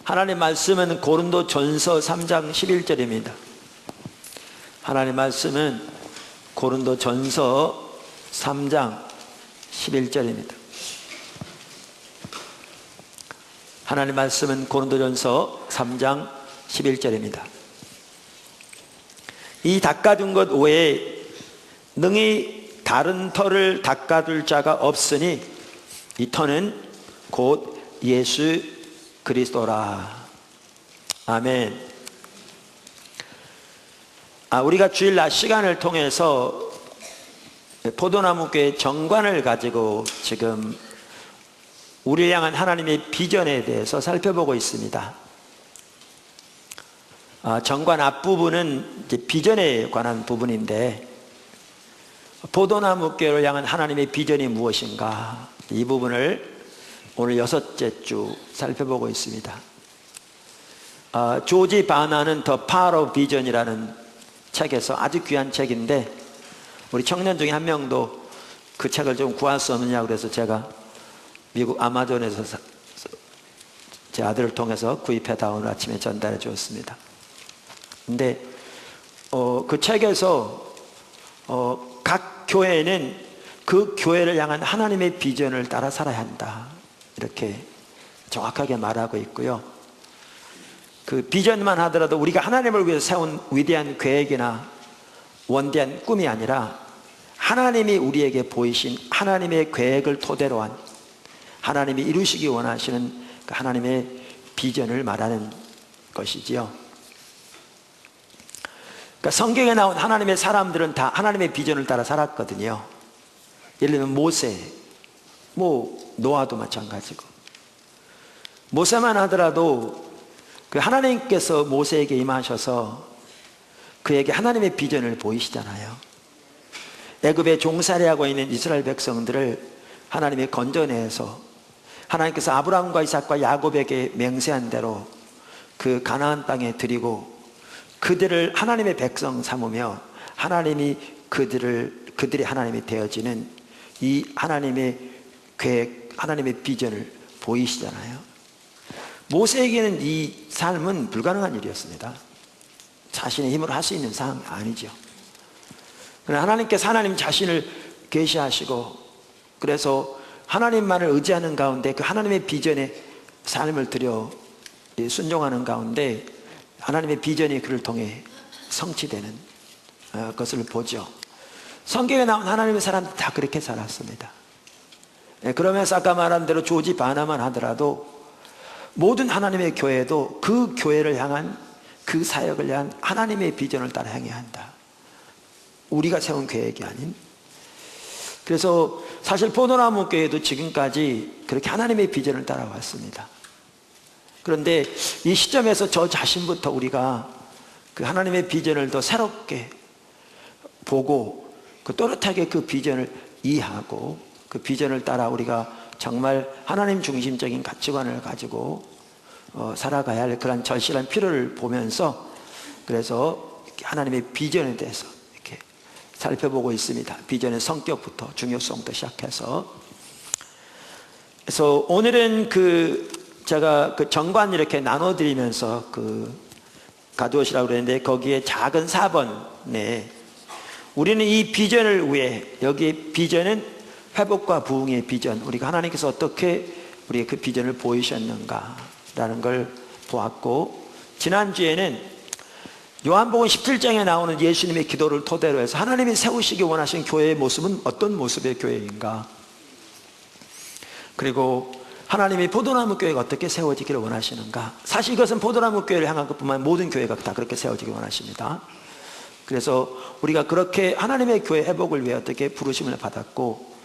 하나님 말씀은 고린도전서 3장 11절입니다. 하나님 말씀은 고린도전서 3장 11절입니다. 하나님 말씀은 고린도전서 3장 11절입니다. 이 닦아준 것 외에 능히 다른 터를 닦아둘 자가 없으니 이 터는 곧 예수 그리스도라. 아멘. 우리가 주일 낮 시간을 통해서 포도나무 교회 정관을 가지고 지금 우리를 향한 하나님의 비전에 대해서 살펴보고 있습니다. 정관 앞부분은 이제 비전에 관한 부분인데, 포도나무 교회를 향한 하나님의 비전이 무엇인가, 이 부분을 오늘 6째 주 살펴보고 있습니다. 조지 바나는 더 파워 오브 비전이라는 책에서, 아주 귀한 책인데 우리 청년 중에 한 명도 그 책을 좀 구할 수 없느냐고 그래서 제가 미국 아마존에서 제 아들을 통해서 구입해다 오늘 아침에 전달해 주었습니다. 근데 그 책에서 각 교회는 그 교회를 향한 하나님의 비전을 따라 살아야 한다, 이렇게 정확하게 말하고 있고요. 그 비전만 하더라도 우리가 하나님을 위해서 세운 위대한 계획이나 원대한 꿈이 아니라 하나님이 우리에게 보이신 하나님의 계획을 토대로 한, 하나님이 이루시기 원하시는 그 하나님의 비전을 말하는 것이지요. 그러니까 성경에 나온 하나님의 사람들은 다 하나님의 비전을 따라 살았거든요. 예를 들면 모세, 노아도 마찬가지고. 모세만 하더라도 그 하나님께서 모세에게 임하셔서 그에게 하나님의 비전을 보이시잖아요. 애굽에 종살이하고 있는 이스라엘 백성들을 하나님이 건져내서 하나님께서 아브라함과 이삭과 야곱에게 맹세한 대로 그 가나안 땅에 드리고 그들을 하나님의 백성 삼으며 하나님이 그들이 하나님이 되어지는 이 하나님의 계획, 하나님의 비전을 보이시잖아요. 모세에게는 이 삶은 불가능한 일이었습니다. 자신의 힘으로 할 수 있는 상황이 아니죠. 그러나 하나님께서 하나님 자신을 계시하시고, 그래서 하나님만을 의지하는 가운데 그 하나님의 비전에 삶을 들여 순종하는 가운데 하나님의 비전이 그를 통해 성취되는 것을 보죠. 성경에 나온 하나님의 사람들 다 그렇게 살았습니다. 그러면서 아까 말한 대로 조지 바나만 하더라도 모든 하나님의 교회도 그 교회를 향한, 그 사역을 향한 하나님의 비전을 따라 행해야 한다. 우리가 세운 계획이 아닌. 그래서 사실 포도나무 교회도 지금까지 그렇게 하나님의 비전을 따라왔습니다. 그런데 이 시점에서 저 자신부터 우리가 그 하나님의 비전을 더 새롭게 보고 그 또렷하게 그 비전을 이해하고 그 비전을 따라 우리가 정말 하나님 중심적인 가치관을 가지고 살아가야 할 그런 절실한 필요를 보면서, 그래서 하나님의 비전에 대해서 이렇게 살펴보고 있습니다. 비전의 성격부터 중요성부터 시작해서. 그래서 오늘은 제가 그 정관 이렇게 나눠드리면서 가져오시라고 그랬는데, 거기에 작은 4번에 우리는 이 비전을 위해, 여기 비전은 회복과 부흥의 비전, 우리가 하나님께서 어떻게 우리의 그 비전을 보이셨는가라는 걸 보았고, 지난주에는 요한복음 17장에 나오는 예수님의 기도를 토대로 해서 하나님이 세우시기 원하신 교회의 모습은 어떤 모습의 교회인가, 그리고 하나님이 포도나무 교회가 어떻게 세워지기를 원하시는가. 사실 이것은 포도나무 교회를 향한 것뿐만 아니라 모든 교회가 다 그렇게 세워지기 원하십니다. 그래서 우리가 그렇게 하나님의 교회 회복을 위해 어떻게 부르심을 받았고,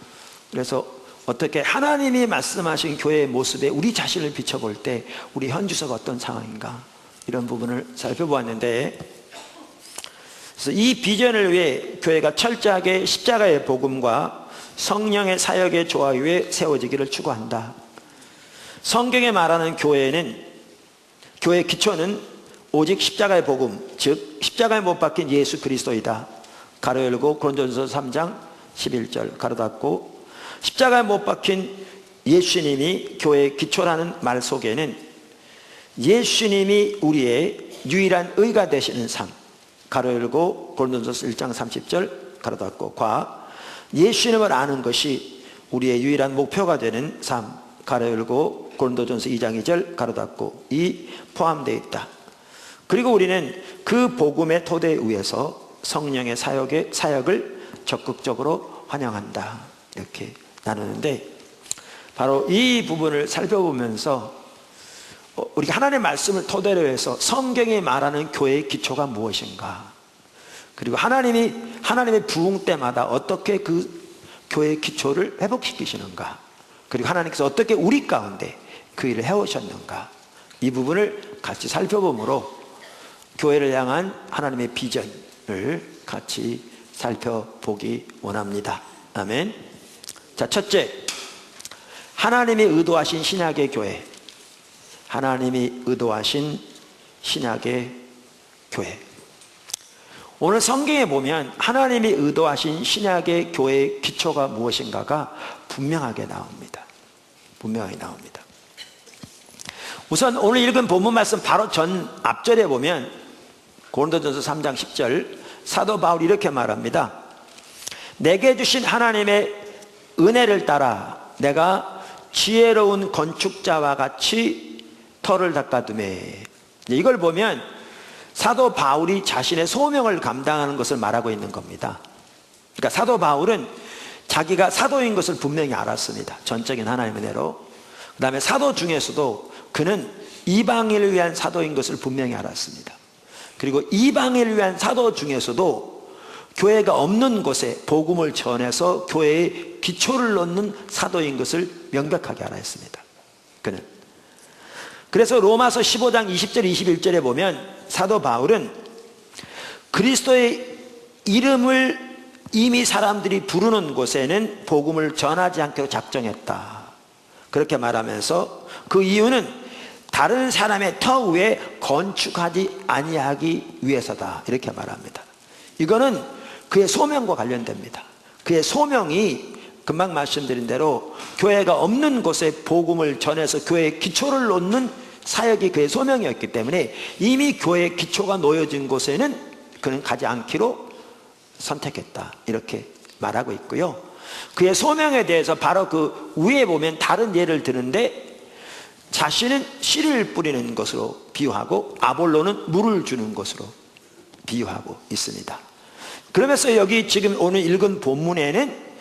그래서 어떻게 하나님이 말씀하신 교회의 모습에 우리 자신을 비춰볼 때 우리 현주소가 어떤 상황인가, 이런 부분을 살펴보았는데, 그래서 이 비전을 위해 교회가 철저하게 십자가의 복음과 성령의 사역의 조화 위에 세워지기를 추구한다. 성경에 말하는 교회의 기초는 오직 십자가의 복음, 즉 십자가에 못 박힌 예수 그리스도이다. 가로 열고 고린도전서 3장 11절 가로 닫고, 십자가에 못 박힌 예수님이 교회의 기초라는 말 속에는 예수님이 우리의 유일한 의가 되시는 삶, 가로 열고 고린도전서 1장 30절 가로 닫고 과 예수님을 아는 것이 우리의 유일한 목표가 되는 삶, 가로 열고 고린도전서 2장 2절 가로 닫고 이 포함되어 있다. 그리고 우리는 그 복음의 토대 위에서 성령의 사역을 적극적으로 환영한다. 이렇게 나누는데 바로 이 부분을 살펴보면서 우리가 하나님의 말씀을 토대로 해서 성경이 말하는 교회의 기초가 무엇인가, 그리고 하나님의 부흥 때마다 어떻게 그 교회의 기초를 회복시키시는가, 그리고 하나님께서 어떻게 우리 가운데 그 일을 해오셨는가, 이 부분을 같이 살펴보므로 교회를 향한 하나님의 비전을 같이 살펴보기 원합니다. 아멘. 자, 첫째, 하나님이 의도하신 신약의 교회. 하나님이 의도하신 신약의 교회. 오늘 성경에 보면 하나님이 의도하신 신약의 교회의 기초가 무엇인가가 분명하게 나옵니다. 분명하게 나옵니다. 우선 오늘 읽은 본문 말씀 바로 앞절에 보면 고린도전서 3장 10절 사도 바울이 이렇게 말합니다. 내게 주신 하나님의 은혜를 따라 내가 지혜로운 건축자와 같이 터를 닦아두매. 이걸 보면 사도 바울이 자신의 소명을 감당하는 것을 말하고 있는 겁니다. 그러니까 사도 바울은 자기가 사도인 것을 분명히 알았습니다. 전적인 하나님의 은혜로. 그 다음에 사도 중에서도 그는 이방인을 위한 사도인 것을 분명히 알았습니다. 그리고 이방인을 위한 사도 중에서도 교회가 없는 곳에 복음을 전해서 교회의 기초를 놓는 사도인 것을 명백하게 알았습니다. 그는. 그래서 로마서 15장 20절 21절에 보면 사도 바울은 그리스도의 이름을 이미 사람들이 부르는 곳에는 복음을 전하지 않기로 작정했다. 그렇게 말하면서 그 이유는 다른 사람의 터 위에 건축하지 아니하기 위해서다. 이렇게 말합니다. 이거는 그의 소명과 관련됩니다. 그의 소명이 금방 말씀드린 대로 교회가 없는 곳에 복음을 전해서 교회의 기초를 놓는 사역이 그의 소명이었기 때문에 이미 교회의 기초가 놓여진 곳에는 그는 가지 않기로 선택했다. 이렇게 말하고 있고요. 그의 소명에 대해서 바로 그 위에 보면 다른 예를 드는데 자신은 씨를 뿌리는 것으로 비유하고 아볼로는 물을 주는 것으로 비유하고 있습니다. 그러면서 여기 지금 오늘 읽은 본문에는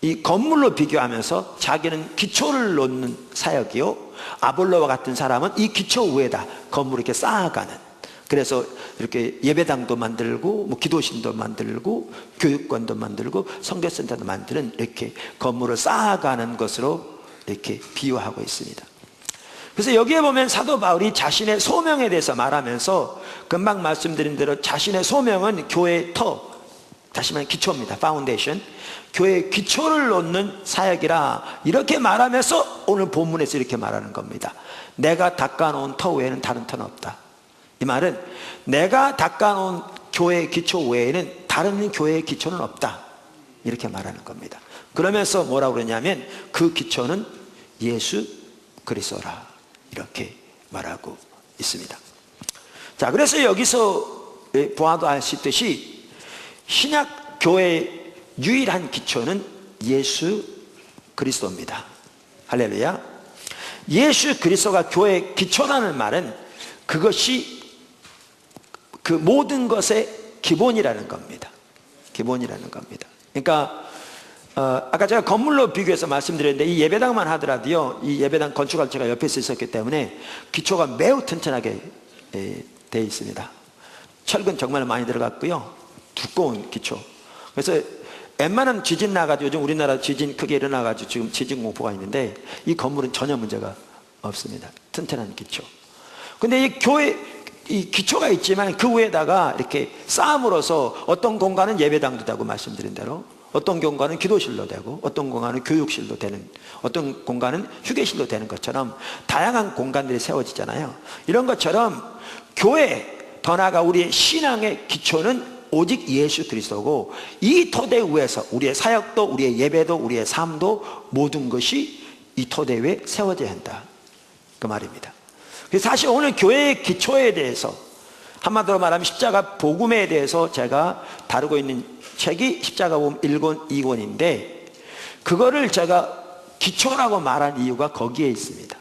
이 건물로 비교하면서 자기는 기초를 놓는 사역이요, 아볼로와 같은 사람은 이 기초 위에다 건물을 이렇게 쌓아가는, 그래서 이렇게 예배당도 만들고 뭐 기도실도 만들고 교육관도 만들고 선교센터도 만드는 이렇게 건물을 쌓아가는 것으로 이렇게 비유하고 있습니다. 그래서 여기에 보면 사도 바울이 자신의 소명에 대해서 말하면서 금방 말씀드린 대로 자신의 소명은 교회의 터, 다시 말하면 기초입니다. 파운데이션. 교회의 기초를 놓는 사역이라 이렇게 말하면서 오늘 본문에서 이렇게 말하는 겁니다. 내가 닦아놓은 터 외에는 다른 터는 없다. 이 말은 내가 닦아놓은 교회의 기초 외에는 다른 교회의 기초는 없다. 이렇게 말하는 겁니다. 그러면서 뭐라고 그러냐면 그 기초는 예수 그리스도라. 이렇게 말하고 있습니다. 자, 그래서 여기서 보아도 아시듯이 신약 교회의 유일한 기초는 예수 그리스도입니다. 할렐루야. 예수 그리스도가 교회의 기초라는 말은 그것이 그 모든 것의 기본이라는 겁니다. 기본이라는 겁니다. 그러니까 아까 제가 건물로 비교해서 말씀드렸는데 이 예배당만 하더라도요, 이 예배당 건축할 제가 옆에 있었기 때문에 기초가 매우 튼튼하게 되어 있습니다. 철근 정말 많이 들어갔고요, 두꺼운 기초. 그래서 웬만한 지진 나가지고 요즘 우리나라 지진 크게 일어나가지고 지금 지진 공포가 있는데 이 건물은 전혀 문제가 없습니다. 튼튼한 기초. 근데 이 교회 이 기초가 있지만 그 위에다가 이렇게 쌓음으로써 어떤 공간은 예배당도 되고 말씀드린 대로, 어떤 공간은 기도실로 되고, 어떤 공간은 교육실로 되는, 어떤 공간은 휴게실로 되는 것처럼 다양한 공간들이 세워지잖아요. 이런 것처럼 교회, 더 나아가 우리의 신앙의 기초는 오직 예수 그리스도고, 이 토대 위에서 우리의 사역도, 우리의 예배도, 우리의 삶도 모든 것이 이 토대 위에 세워져야 한다, 그 말입니다. 사실 오늘 교회의 기초에 대해서, 한마디로 말하면 십자가 복음에 대해서 제가 다루고 있는 책이 십자가 복음 1권, 2권인데 그거를 제가 기초라고 말한 이유가 거기에 있습니다.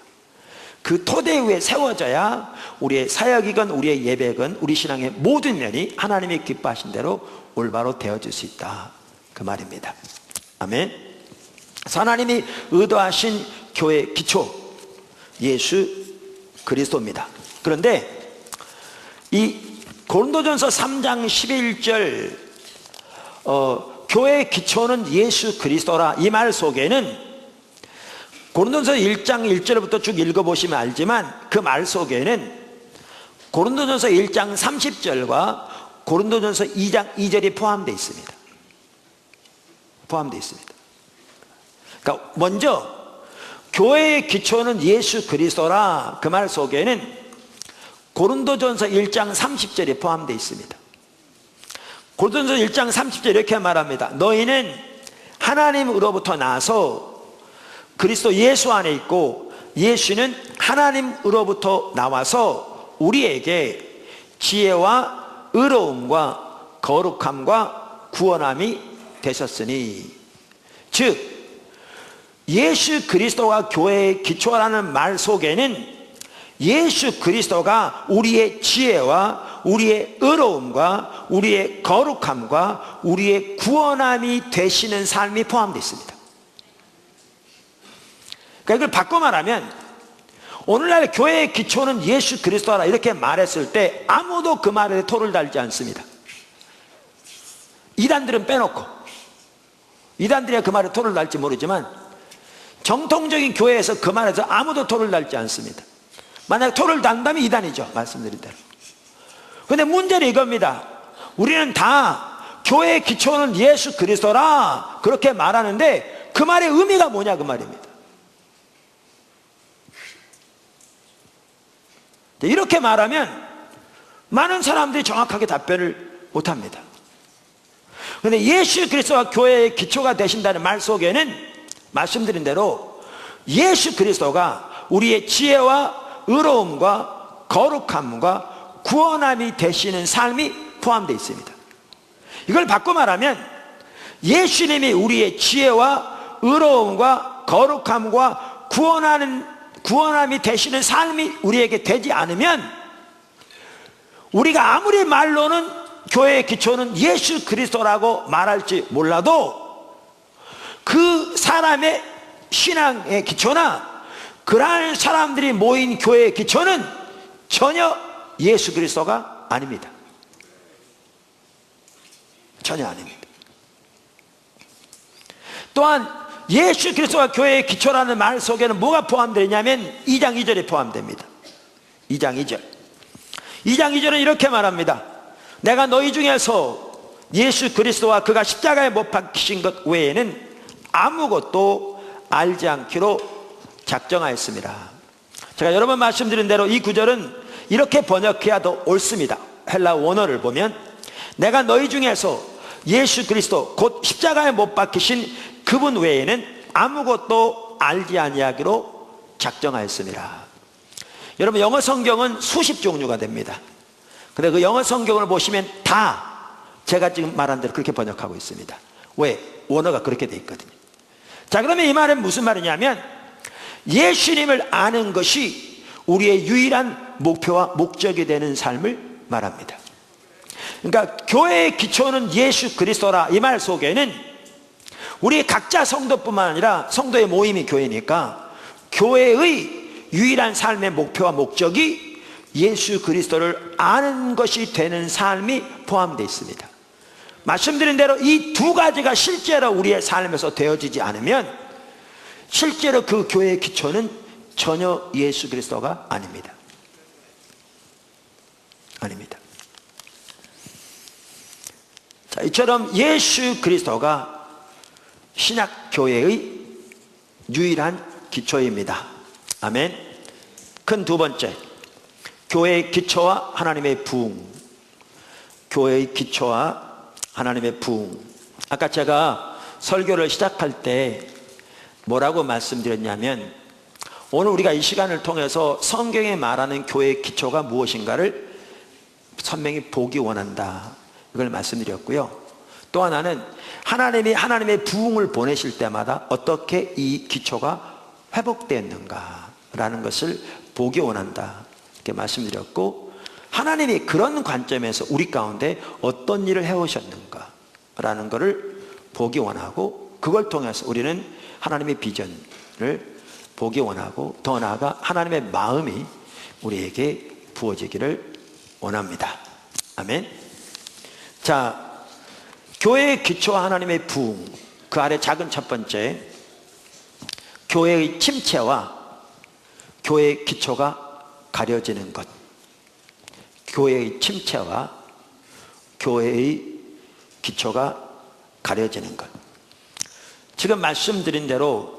그 토대 위에 세워져야 우리의 사역이건 우리의 예배건 우리 신앙의 모든 면이 하나님이 기뻐하신 대로 올바로 되어질 수 있다, 그 말입니다. 아멘. 하나님이 의도하신 교회의 기초, 예수 그리스도입니다. 그런데 이 고린도전서 3장 11절 교회의 기초는 예수 그리스도라, 이 말 속에는 고린도전서 1장 1절부터 쭉 읽어보시면 알지만 그 말 속에는 고린도전서 1장 30절과 고린도전서 2장 2절이 포함되어 있습니다. 포함되어 있습니다. 그러니까 먼저 교회의 기초는 예수 그리스도라, 그 말 속에는 고린도전서 1장 30절이 포함되어 있습니다. 고린도전서 1장 30절 이렇게 말합니다. 너희는 하나님으로부터 나서 그리스도 예수 안에 있고 예수는 하나님으로부터 나와서 우리에게 지혜와 의로움과 거룩함과 구원함이 되셨으니, 즉 예수 그리스도가 교회의 기초라는 말 속에는 예수 그리스도가 우리의 지혜와 우리의 의로움과 우리의 거룩함과 우리의 구원함이 되시는 삶이 포함되어 있습니다. 그러니까 이걸 바꿔 말하면 오늘날 교회의 기초는 예수 그리스도라 이렇게 말했을 때 아무도 그 말에 토를 달지 않습니다. 이단들은 빼놓고, 이단들이 그 말에 토를 달지 모르지만 정통적인 교회에서 그 말에서 아무도 토를 달지 않습니다. 만약 토를 단다면 이단이죠, 말씀드린 대로. 그런데 문제는 이겁니다. 우리는 다 교회의 기초는 예수 그리스도라 그렇게 말하는데 그 말의 의미가 뭐냐, 그 말입니다. 이렇게 말하면 많은 사람들이 정확하게 답변을 못합니다. 그런데 예수 그리스도가 교회의 기초가 되신다는 말 속에는 말씀드린 대로 예수 그리스도가 우리의 지혜와 의로움과 거룩함과 구원함이 되시는 삶이 포함되어 있습니다. 이걸 바꿔 말하면 예수님이 우리의 지혜와 의로움과 거룩함과 구원함이 되시는 삶이 우리에게 되지 않으면 우리가 아무리 말로는 교회의 기초는 예수 그리스도라고 말할지 몰라도 그 사람의 신앙의 기초나 그러한 사람들이 모인 교회의 기초는 전혀 예수 그리스도가 아닙니다. 전혀 아닙니다. 또한 예수 그리스도가 교회의 기초라는 말 속에는 뭐가 포함되어 있냐면 2장 2절이 포함됩니다. 2장 2절. 2장 2절은 이렇게 말합니다. 내가 너희 중에서 예수 그리스도와 그가 십자가에 못 박히신 것 외에는 아무것도 알지 않기로 작정하였습니다. 제가 여러 번 말씀드린 대로 이 구절은 이렇게 번역해야 더 옳습니다. 헬라 원어를 보면 내가 너희 중에서 예수 그리스도 곧 십자가에 못 박히신 그분 외에는 아무것도 알지 아니하기로 작정하였습니다. 여러분, 영어 성경은 수십 종류가 됩니다. 근데 그 영어 성경을 보시면 다 제가 지금 말한 대로 그렇게 번역하고 있습니다. 왜? 원어가 그렇게 돼 있거든요. 자, 그러면 이 말은 무슨 말이냐면 예수님을 아는 것이 우리의 유일한 목표와 목적이 되는 삶을 말합니다. 그러니까 교회의 기초는 예수 그리스도라 이 말 속에는 우리 각자 성도뿐만 아니라 성도의 모임이 교회니까 교회의 유일한 삶의 목표와 목적이 예수 그리스도를 아는 것이 되는 삶이 포함되어 있습니다. 말씀드린 대로 이 두 가지가 실제로 우리의 삶에서 되어지지 않으면 실제로 그 교회의 기초는 전혀 예수 그리스도가 아닙니다. 아닙니다. 자, 이처럼 예수 그리스도가 신약 교회의 유일한 기초입니다. 아멘. 큰 두 번째, 교회의 기초와 하나님의 부흥. 교회의 기초와 하나님의 부흥. 아까 제가 설교를 시작할 때 뭐라고 말씀드렸냐면 오늘 우리가 이 시간을 통해서 성경에 말하는 교회의 기초가 무엇인가를 선명히 보기 원한다, 이걸 말씀드렸고요. 또 하나는 하나님이 하나님의 부흥을 보내실 때마다 어떻게 이 기초가 회복되었는가라는 것을 보기 원한다, 이렇게 말씀드렸고, 하나님이 그런 관점에서 우리 가운데 어떤 일을 해오셨는가라는 것을 보기 원하고, 그걸 통해서 우리는 하나님의 비전을 보기 원하고, 더 나아가 하나님의 마음이 우리에게 부어지기를 원합니다. 아멘. 자, 교회의 기초와 하나님의 부흥, 그 아래 작은 첫 번째, 교회의 침체와 교회의 기초가 가려지는 것. 교회의 침체와 교회의 기초가 가려지는 것. 지금 말씀드린 대로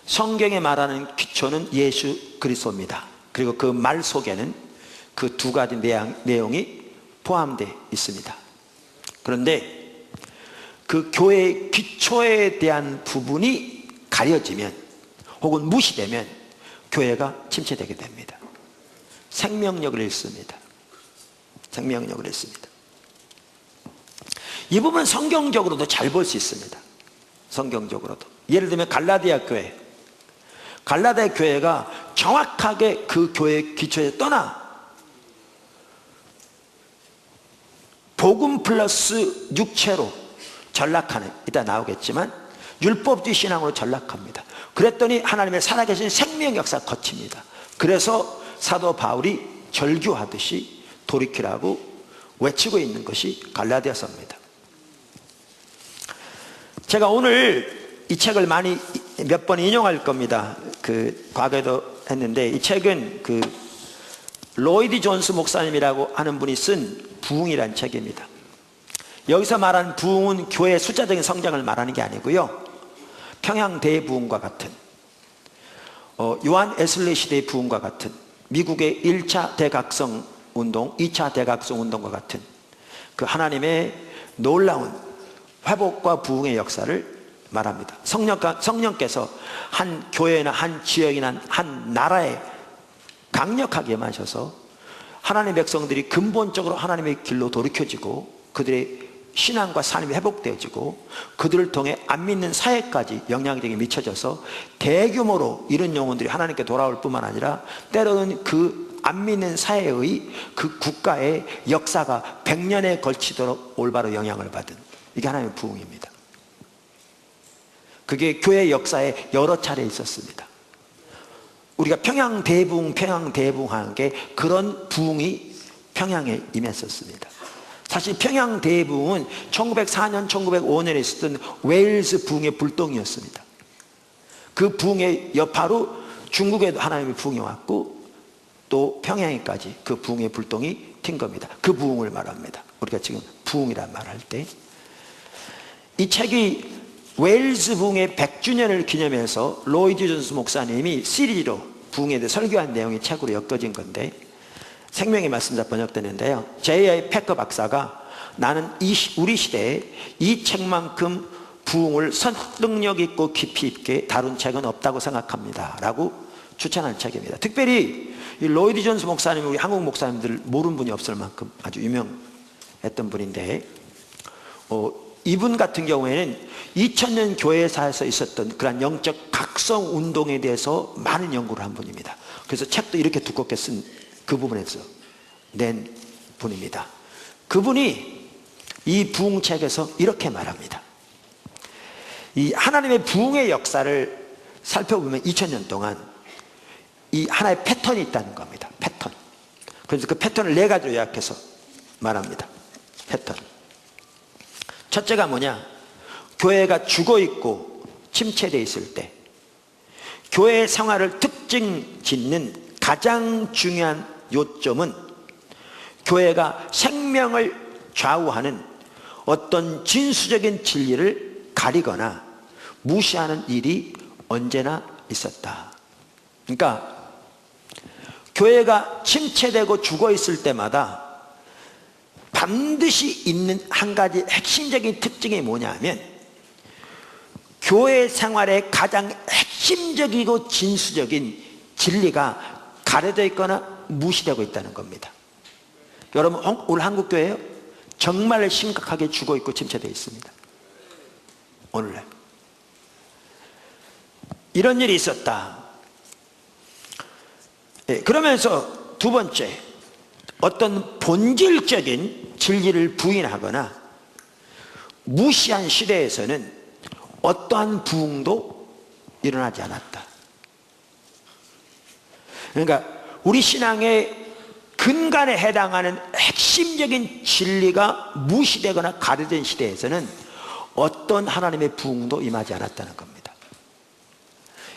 성경에 말하는 기초는 예수 그리스도입니다. 그리고 그 말 속에는 그 두 가지 내용이 포함되어 있습니다. 그런데 그 교회의 기초에 대한 부분이 가려지면 혹은 무시되면 교회가 침체되게 됩니다. 생명력을 잃습니다. 생명력을 잃습니다. 이 부분은 성경적으로도 잘 볼 수 있습니다. 성경적으로도. 예를 들면 갈라디아 교회, 갈라디아 교회가 정확하게 그 교회의 기초에 떠나 복음 플러스 육체로 전락하는, 이따 나오겠지만 율법주의 신앙으로 전락합니다. 그랬더니 하나님의 살아계신 생명 역사가 거칩니다. 그래서 사도 바울이 절규하듯이 돌이키라고 외치고 있는 것이 갈라디아서입니다. 제가 오늘 이 책을 몇 번 인용할 겁니다. 과거에도 했는데, 이 책은 로이드 존스 목사님이라고 하는 분이 쓴 부흥이라는 책입니다. 여기서 말하는 부흥은 교회의 숫자적인 성장을 말하는 게 아니고요, 평양 대부흥과 같은, 요한 웨슬리 시대의 부흥과 같은, 미국의 1차 대각성 운동, 2차 대각성 운동과 같은 그 하나님의 놀라운 회복과 부흥의 역사를 말합니다. 성령께서 한 교회나 한 지역이나 한 나라에 강력하게 임하셔서 하나님의 백성들이 근본적으로 하나님의 길로 돌이켜지고 그들의 신앙과 삶이 회복되어지고 그들을 통해 안 믿는 사회까지 영향력이 미쳐져서 대규모로 이런 영혼들이 하나님께 돌아올 뿐만 아니라 때로는 그 안 믿는 사회의 그 국가의 역사가 100년에 걸치도록 올바로 영향을 받은, 이게 하나님의 부흥입니다. 그게 교회 역사에 여러 차례 있었습니다. 우리가 평양 대부흥하는 게 그런 부흥이 평양에 임했었습니다. 사실 평양 대부흥은 1904년, 1905년에 있었던 웨일스 부흥의 불똥이었습니다. 그 부흥의 여파로 중국에도 하나님의 부흥이 왔고 또 평양에까지 그 부흥의 불똥이 튄 겁니다. 그 부흥을 말합니다. 우리가 지금 부흥이란 말할 때, 이 책이 웨일스 부흥의 100주년을 기념해서 로이드 존스 목사님이 시리즈로 부흥에 대해 설교한 내용이 책으로 엮어진 건데, 생명의 말씀자 번역되는데요, J.I. 패커 박사가 나는 우리 시대에 이 책만큼 부흥을 설득력 있고 깊이 있게 다룬 책은 없다고 생각합니다 라고 추천한 책입니다. 특별히 이 로이드 존스 목사님, 우리 한국 목사님들 모르는 분이 없을 만큼 아주 유명했던 분인데, 이분 같은 경우에는 2000년 교회사에서 있었던 그런 영적 각성 운동에 대해서 많은 연구를 한 분입니다. 그래서 책도 이렇게 두껍게 쓴 그 부분에서 낸 분입니다. 그분이 이 부흥책에서 이렇게 말합니다. 이 하나님의 부흥의 역사를 살펴보면 2000년 동안 이 하나의 패턴이 있다는 겁니다. 패턴. 그래서 그 패턴을 4가지로 요약해서 말합니다. 패턴. 첫째가 뭐냐? 교회가 죽어있고 침체되어 있을 때 교회의 생활을 특징 짓는 가장 중요한 요점은 교회가 생명을 좌우하는 어떤 진수적인 진리를 가리거나 무시하는 일이 언제나 있었다. 그러니까 교회가 침체되고 죽어있을 때마다 반드시 있는 한 가지 핵심적인 특징이 뭐냐 하면, 교회 생활의 가장 핵심 핵심적이고 진수적인 진리가 가려져 있거나 무시되고 있다는 겁니다. 여러분, 오늘 한국교회요 정말 심각하게 죽어 있고 침체되어 있습니다. 오늘날 이런 일이 있었다. 그러면서 두 번째, 어떤 본질적인 진리를 부인하거나 무시한 시대에서는 어떠한 부흥도 일어나지 않았다. 그러니까 우리 신앙의 근간에 해당하는 핵심적인 진리가 무시되거나 가려진 시대에서는 어떤 하나님의 부흥도 임하지 않았다는 겁니다.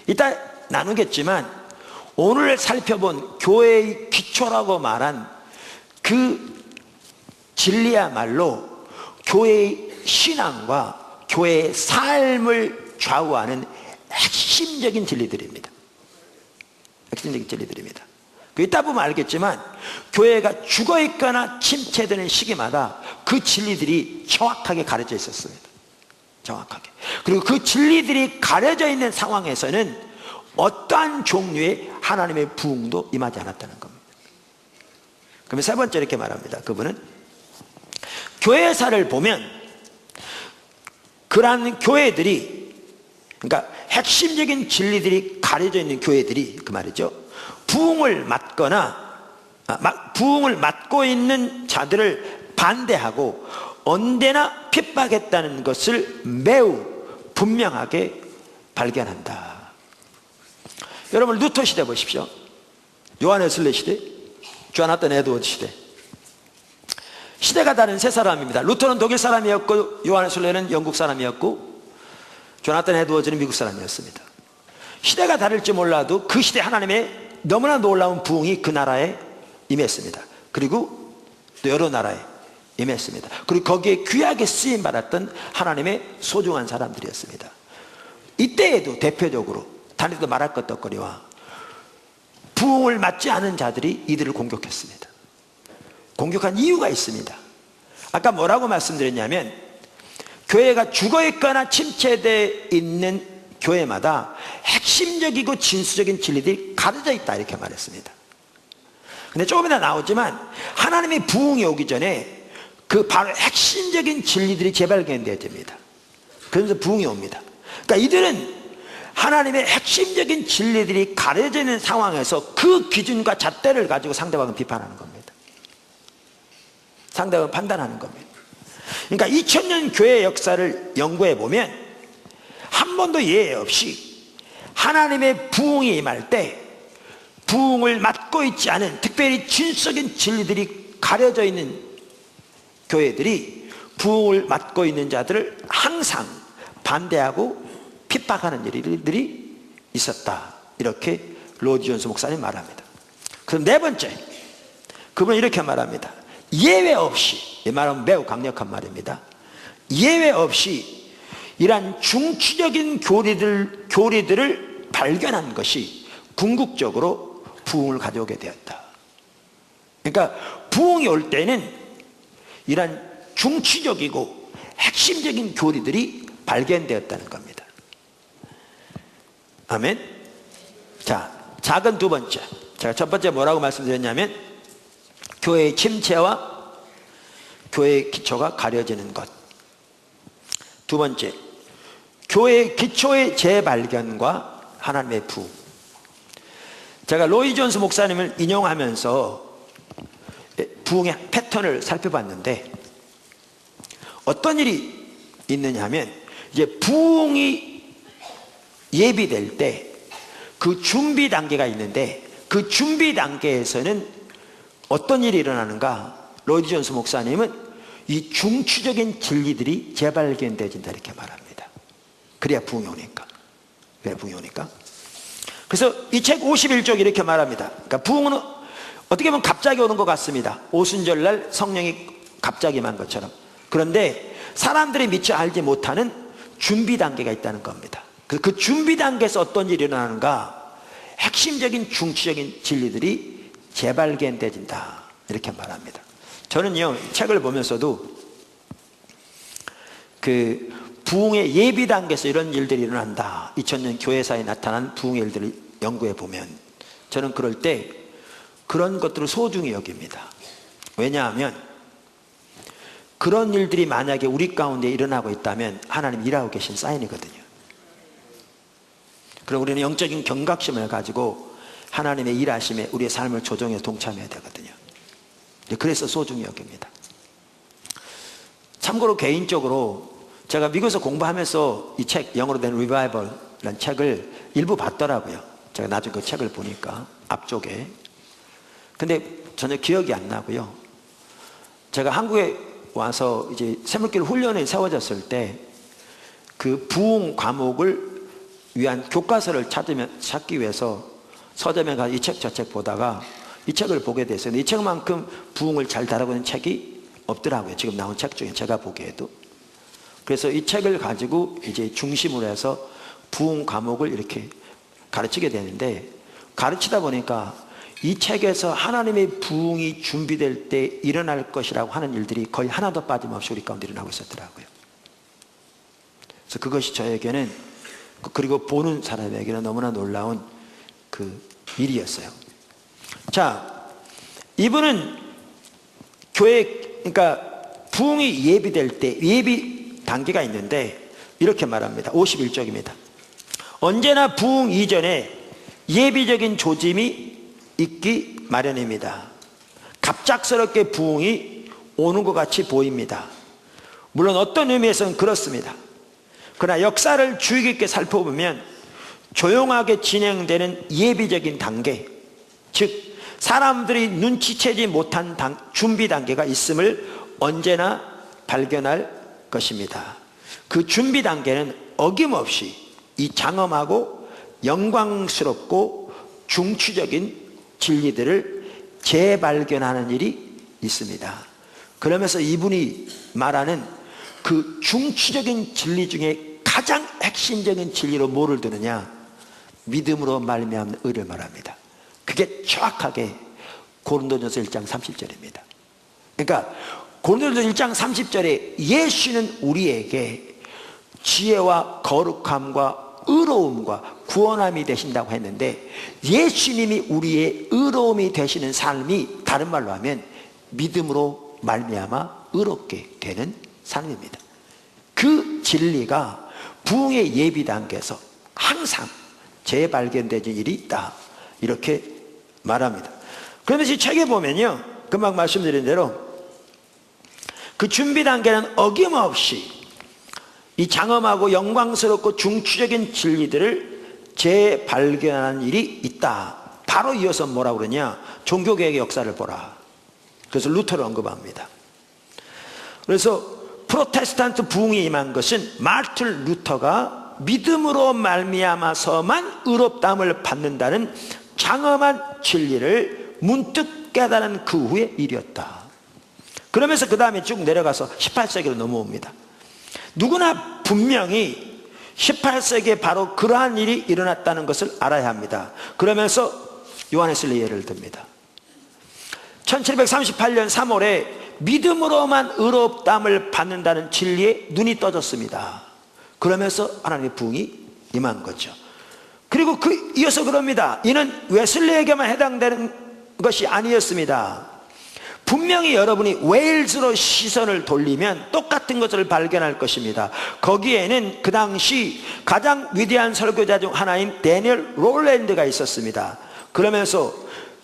이따 나누겠지만 오늘 살펴본 교회의 기초라고 말한 그 진리야말로 교회의 신앙과 교회의 삶을 좌우하는 핵심적인 진리들입니다. 핵심적인 진리들입니다. 이따 보면 알겠지만 교회가 죽어있거나 침체되는 시기마다 그 진리들이 정확하게 가려져 있었습니다. 정확하게. 그리고 그 진리들이 가려져 있는 상황에서는 어떠한 종류의 하나님의 부흥도 임하지 않았다는 겁니다. 그러면 세 번째 이렇게 말합니다. 그분은 교회사를 보면 그러한 교회들이, 그러니까 핵심적인 진리들이 가려져 있는 교회들이 그 말이죠, 부흥을 맡고 있는 자들을 반대하고 언제나 핍박했다는 것을 매우 분명하게 발견한다. 여러분, 루터 시대 보십시오. 요한 웨슬리 시대, 조나탄 에드워드 시대. 시대가 다른 세 사람입니다. 루터는 독일 사람이었고 요한 웨슬리는 영국 사람이었고 조나탄 에드워즈는 미국 사람이었습니다. 시대가 다를지 몰라도 그 시대 하나님의 너무나 놀라운 부흥이 그 나라에 임했습니다. 그리고 또 여러 나라에 임했습니다. 그리고 거기에 귀하게 쓰임받았던 하나님의 소중한 사람들이었습니다. 이때에도 대표적으로 단에도 말할 것도 없거니와 부흥을 맞지 않은 자들이 이들을 공격했습니다. 공격한 이유가 있습니다. 아까 뭐라고 말씀드렸냐면 교회가 죽어있거나 침체되어 있는 교회마다 핵심적이고 진수적인 진리들이 가려져 있다 이렇게 말했습니다. 근데 조금 이따 나오지만 하나님의 부흥이 오기 전에 그 바로 핵심적인 진리들이 재발견되어집니다. 그러면서 부흥이 옵니다. 그러니까 이들은 하나님의 핵심적인 진리들이 가려져 있는 상황에서 그 기준과 잣대를 가지고 상대방을 비판하는 겁니다. 상대방을 판단하는 겁니다. 그러니까 2000년 교회 역사를 연구해 보면 한 번도 예외 없이 하나님의 부흥이 임할 때 부흥을 맡고 있지 않은 특별히 진수적인 진리들이 가려져 있는 교회들이 부흥을 맡고 있는 자들을 항상 반대하고 핍박하는 일들이 있었다. 이렇게 로이드 존스 목사님 말합니다. 그럼 네 번째, 그분은 이렇게 말합니다. 예외 없이, 이 말은 매우 강력한 말입니다. 예외 없이 이러한 중추적인 교리들을 발견한 것이 궁극적으로 부흥을 가져오게 되었다. 그러니까 부흥이 올 때는 이러한 중추적이고 핵심적인 교리들이 발견되었다는 겁니다. 아멘. 자, 작은 두 번째, 제가 첫 번째 뭐라고 말씀드렸냐면 교회의 침체와 교회의 기초가 가려지는 것. 두 번째, 교회의 기초의 재발견과 하나님의 부흥. 제가 로이 존스 목사님을 인용하면서 부흥의 패턴을 살펴봤는데 어떤 일이 있느냐 하면 이제 부흥이 예비될 때 그 준비 단계가 있는데 그 준비 단계에서는 어떤 일이 일어나는가? 로이드 존스 목사님은 이 중추적인 진리들이 재발견되어진다 이렇게 말합니다. 그래야 부흥이 오니까. 그래야 부흥이 오니까. 그래서 이 책 51쪽 이렇게 말합니다. 그러니까 부흥은 어떻게 보면 갑자기 오는 것 같습니다. 오순절날 성령이 갑자기 만 것처럼. 그런데 사람들이 미처 알지 못하는 준비 단계가 있다는 겁니다. 그 준비 단계에서 어떤 일이 일어나는가? 핵심적인 중추적인 진리들이 재발견되어진다 이렇게 말합니다. 저는요, 이 책을 보면서도 그 부흥의 예비 단계에서 이런 일들이 일어난다. 2000년 교회사에 나타난 부흥의 일들을 연구해 보면 저는 그럴 때 그런 것들을 소중히 여깁니다. 왜냐하면 그런 일들이 만약에 우리 가운데 일어나고 있다면 하나님 일하고 계신 사인이거든요. 그럼 우리는 영적인 경각심을 가지고 하나님의 일하심에 우리의 삶을 조정해 동참해야 되거든요. 그래서 소중히 여깁니다. 참고로 개인적으로 제가 미국에서 공부하면서 이 책, 영어로 된 Revival이라는 책을 일부 봤더라고요. 제가 나중에 그 책을 보니까 앞쪽에. 근데 전혀 기억이 안 나고요. 제가 한국에 와서 이제 새물길 훈련이 세워졌을 때 그 부흥 과목을 위한 교과서를 찾기 위해서 서점에 가서 이 책 저 책 보다가 이 책을 보게 됐어요. 근데 이 책만큼 부흥을 잘 다루고 있는 책이 없더라고요. 지금 나온 책 중에 제가 보기에도. 그래서 이 책을 가지고 이제 중심으로 해서 부흥 과목을 이렇게 가르치게 되는데, 가르치다 보니까 이 책에서 하나님의 부흥이 준비될 때 일어날 것이라고 하는 일들이 거의 하나도 빠짐없이 우리 가운데 일어나고 있었더라고요. 그래서 그것이 저에게는, 그리고 보는 사람에게는 너무나 놀라운 그 일이었어요. 자, 이분은 교회, 그러니까 부흥이 예비될 때 예비 단계가 있는데 이렇게 말합니다. 51쪽입니다. 언제나 부흥 이전에 예비적인 조짐이 있기 마련입니다. 갑작스럽게 부흥이 오는 것 같이 보입니다. 물론 어떤 의미에서는 그렇습니다. 그러나 역사를 주의 깊게 살펴보면 조용하게 진행되는 예비적인 단계, 즉 사람들이 눈치채지 못한 준비 단계가 있음을 언제나 발견할 것입니다. 그 준비 단계는 어김없이 이 장엄하고 영광스럽고 중추적인 진리들을 재발견하는 일이 있습니다. 그러면서 이분이 말하는 그 중추적인 진리 중에 가장 핵심적인 진리로 뭐를 드느냐? 믿음으로 말미암는 의를 말합니다. 그게 정확하게 고린도전서 1장 30절입니다. 그러니까 고린도전서 1장 30절에 예수는 우리에게 지혜와 거룩함과 의로움과 구원함이 되신다고 했는데, 예수님이 우리의 의로움이 되시는 삶이 다른 말로 하면 믿음으로 말미암아 의롭게 되는 삶입니다. 그 진리가 부흥의 예비 단계에서 항상 재발견되는 일이 있다, 이렇게 말합니다. 그런데 이 책에 보면요, 금방 말씀드린 대로 그 준비 단계는 어김없이 이 장엄하고 영광스럽고 중추적인 진리들을 재발견하는 일이 있다. 바로 이어서 뭐라고 그러냐? 종교개혁의 역사를 보라. 그래서 루터를 언급합니다. 그래서 프로테스탄트 부흥이 임한 것은 마르틴 루터가 믿음으로 말미암아서만 의롭다함을 받는다는 장엄한 진리를 문득 깨달은 그 후의 일이었다. 그러면서 그 다음에 쭉 내려가서 18세기로 넘어옵니다. 누구나 분명히 18세기에 바로 그러한 일이 일어났다는 것을 알아야 합니다. 그러면서 요한웨슬리 예를 듭니다. 1738년 3월에 믿음으로만 의롭다함을 받는다는 진리에 눈이 떠졌습니다. 그러면서 하나님의 부흥이 임한 거죠. 그리고 이어서 그럽니다. 이는 웨슬리에게만 해당되는 것이 아니었습니다. 분명히 여러분이 웨일즈로 시선을 돌리면 똑같은 것을 발견할 것입니다. 거기에는 그 당시 가장 위대한 설교자 중 하나인 데니엘 롤랜드가 있었습니다. 그러면서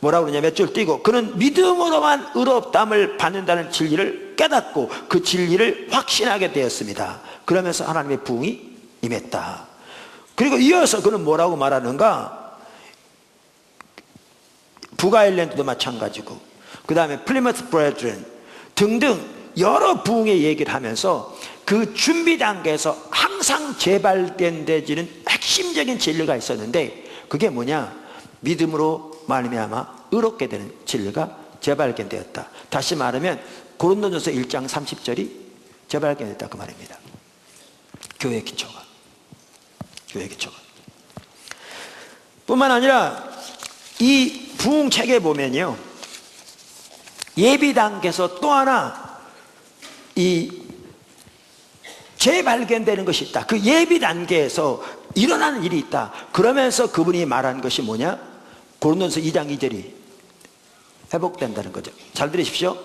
뭐라고 그러냐, 몇 줄 띄고, 그는 믿음으로만 의롭다함을 받는다는 진리를 깨닫고 그 진리를 확신하게 되었습니다. 그러면서 하나님의 부흥이 임했다. 그리고 이어서 그는 뭐라고 말하는가? 북아일랜드도 마찬가지고, 그 다음에 플리머스 브레드런 등등 여러 부흥의 얘기를 하면서 그 준비 단계에서 항상 재발견되지는 핵심적인 진리가 있었는데, 그게 뭐냐? 믿음으로 말미암아 의롭게 되는 진리가 재발견되었다. 다시 말하면 고린도전서 1장 30절이 재발견됐다, 그 말입니다. 교회의 기초가 뿐만 아니라 이 부흥 책에 보면요, 예비 단계에서 또 하나 이 재발견되는 것이 있다. 그 예비 단계에서 일어나는 일이 있다. 그러면서 그분이 말한 것이 뭐냐? 고린도전서 2장 2절이 회복된다는 거죠. 잘 들으십시오.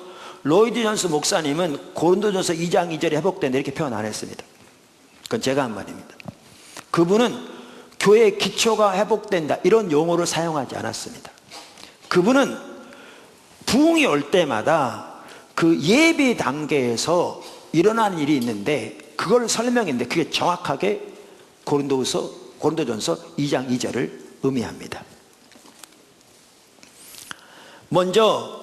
로이드 존스 목사님은 고린도전서 2장 2절이 회복된다 이렇게 표현 안 했습니다. 그건 제가 한 말입니다. 그분은 교회의 기초가 회복된다 이런 용어를 사용하지 않았습니다. 그분은 부흥이 올 때마다 그 예비 단계에서 일어나는 일이 있는데 그걸 설명했는데 그게 정확하게 고린도전서 2장 2절을 의미합니다. 먼저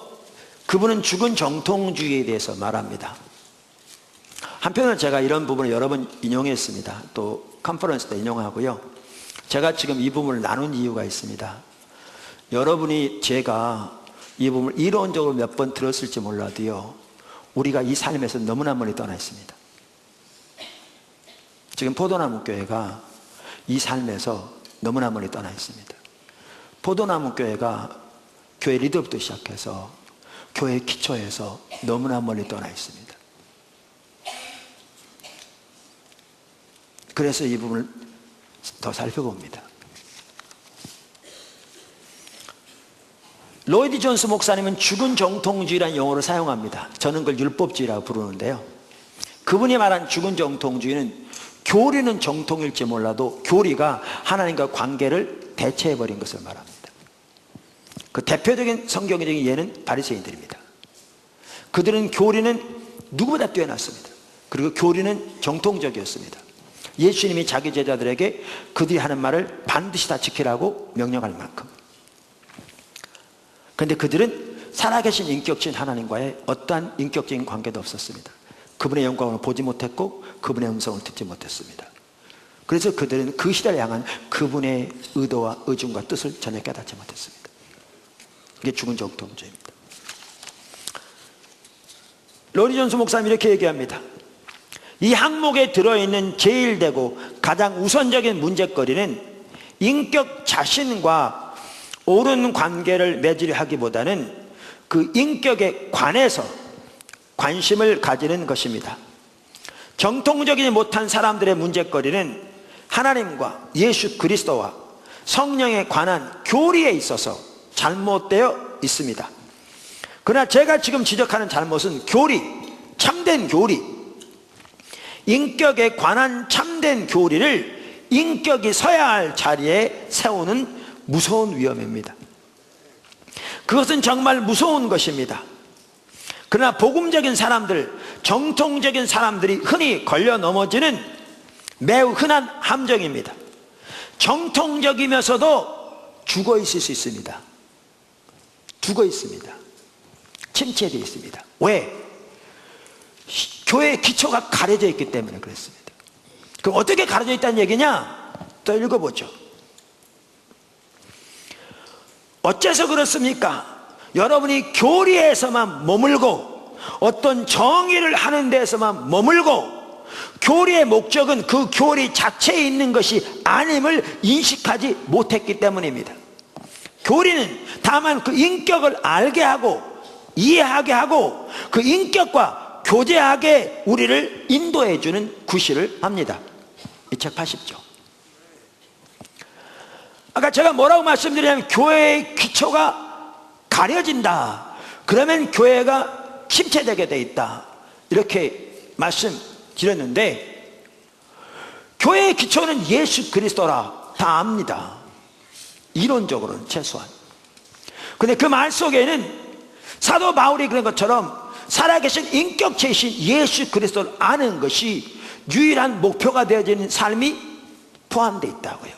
그분은 죽은 정통주의에 대해서 말합니다. 한편으로 제가 이런 부분을 여러 번 인용했습니다. 또 컨퍼런스 때 인용하고요. 제가 지금 이 부분을 나눈 이유가 있습니다. 여러분이 제가 이 부분을 이론적으로 몇 번 들었을지 몰라도요, 우리가 이 삶에서 너무나 멀리 떠나 있습니다. 지금 포도나무 교회가 이 삶에서 너무나 멀리 떠나 있습니다. 포도나무 교회가 교회 리더부터 시작해서 교회 기초에서 너무나 멀리 떠나 있습니다. 그래서 이 부분을 더 살펴봅니다. 로이드 존스 목사님은 죽은 정통주의라는 용어를 사용합니다. 저는 그걸 율법주의라고 부르는데요. 그분이 말한 죽은 정통주의는 교리는 정통일지 몰라도 교리가 하나님과 관계를 대체해버린 것을 말합니다. 그 대표적인 성경적인 예는 바리새인들입니다. 그들은 교리는 누구보다 뛰어났습니다. 그리고 교리는 정통적이었습니다. 예수님이 자기 제자들에게 그들이 하는 말을 반드시 다 지키라고 명령할 만큼. 그런데 그들은 살아계신 인격신 하나님과의 어떠한 인격적인 관계도 없었습니다. 그분의 영광을 보지 못했고 그분의 음성을 듣지 못했습니다. 그래서 그들은 그 시대를 향한 그분의 의도와 의중과 뜻을 전혀 깨닫지 못했습니다. 이게 죽은 정통주의입니다. 로이드 존스 목사님이 이렇게 얘기합니다. 이 항목에 들어있는 제일 되고 가장 우선적인 문제거리는 인격 자신과 옳은 관계를 맺으려 하기보다는 그 인격에 관해서 관심을 가지는 것입니다. 정통적이지 못한 사람들의 문제거리는 하나님과 예수 그리스도와 성령에 관한 교리에 있어서 잘못되어 있습니다. 그러나 제가 지금 지적하는 잘못은 교리, 참된 교리, 인격에 관한 참된 교리를 인격이 서야 할 자리에 세우는 무서운 위험입니다. 그것은 정말 무서운 것입니다. 그러나 복음적인 사람들, 정통적인 사람들이 흔히 걸려 넘어지는 매우 흔한 함정입니다. 정통적이면서도 죽어 있을 수 있습니다. 죽어 있습니다. 침체되어 있습니다. 왜? 교회의 기초가 가려져 있기 때문에 그렇습니다. 그럼 어떻게 가려져 있다는 얘기냐? 또 읽어보죠. 어째서 그렇습니까? 여러분이 교리에서만 머물고 어떤 정의를 하는 데서만 머물고 교리의 목적은 그 교리 자체에 있는 것이 아님을 인식하지 못했기 때문입니다. 교리는 다만 그 인격을 알게 하고 이해하게 하고 그 인격과 교제하게 우리를 인도해 주는 구실을 합니다. 이 책 80조. 아까 제가 뭐라고 말씀드리냐면 교회의 기초가 가려진다. 그러면 교회가 침체되게 돼 있다. 이렇게 말씀드렸는데 교회의 기초는 예수 그리스도라 다 압니다. 이론적으로는 최소한. 근데 그 말 속에는 사도 바울이 그런 것처럼 살아계신 인격체이신 예수 그리스도를 아는 것이 유일한 목표가 되어지는 삶이 포함되어 있다고요.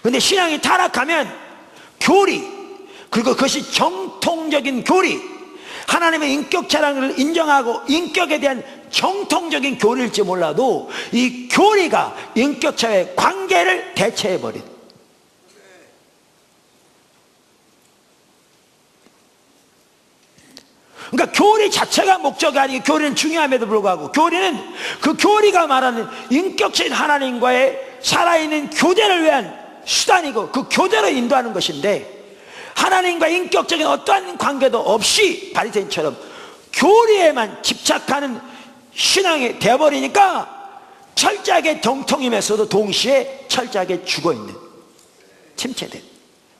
근데 신앙이 타락하면 교리, 그리고 그것이 정통적인 교리, 하나님의 인격 자랑을 인정하고 인격에 대한 정통적인 교리일지 몰라도 이 교리가 인격체의 관계를 대체해버린, 그러니까 교리 자체가 목적이 아니고 교리는 중요함에도 불구하고 교리는 그 교리가 말하는 인격체인 하나님과의 살아있는 교제를 위한 수단이고 그 교제로 인도하는 것인데 하나님과 인격적인 어떠한 관계도 없이 바리새인처럼 교리에만 집착하는 신앙이 되어버리니까 철저하게 정통이면서도 동시에 철저하게 죽어있는, 침체된,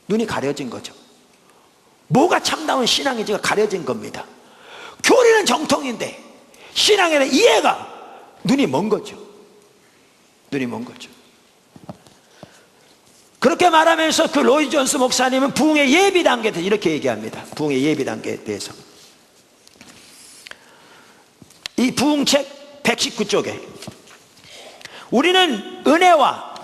눈이 가려진 거죠. 뭐가 참다운 신앙인지가 가려진 겁니다. 교리는 정통인데 신앙에 대한 이해가 눈이 먼 거죠. 눈이 먼 거죠. 그렇게 말하면서 그 로이 존스 목사님은 부흥의 예비 단계에 대해서 이렇게 얘기합니다. 부흥의 예비 단계에 대해서. 이 부흥책 119쪽에 우리는 은혜와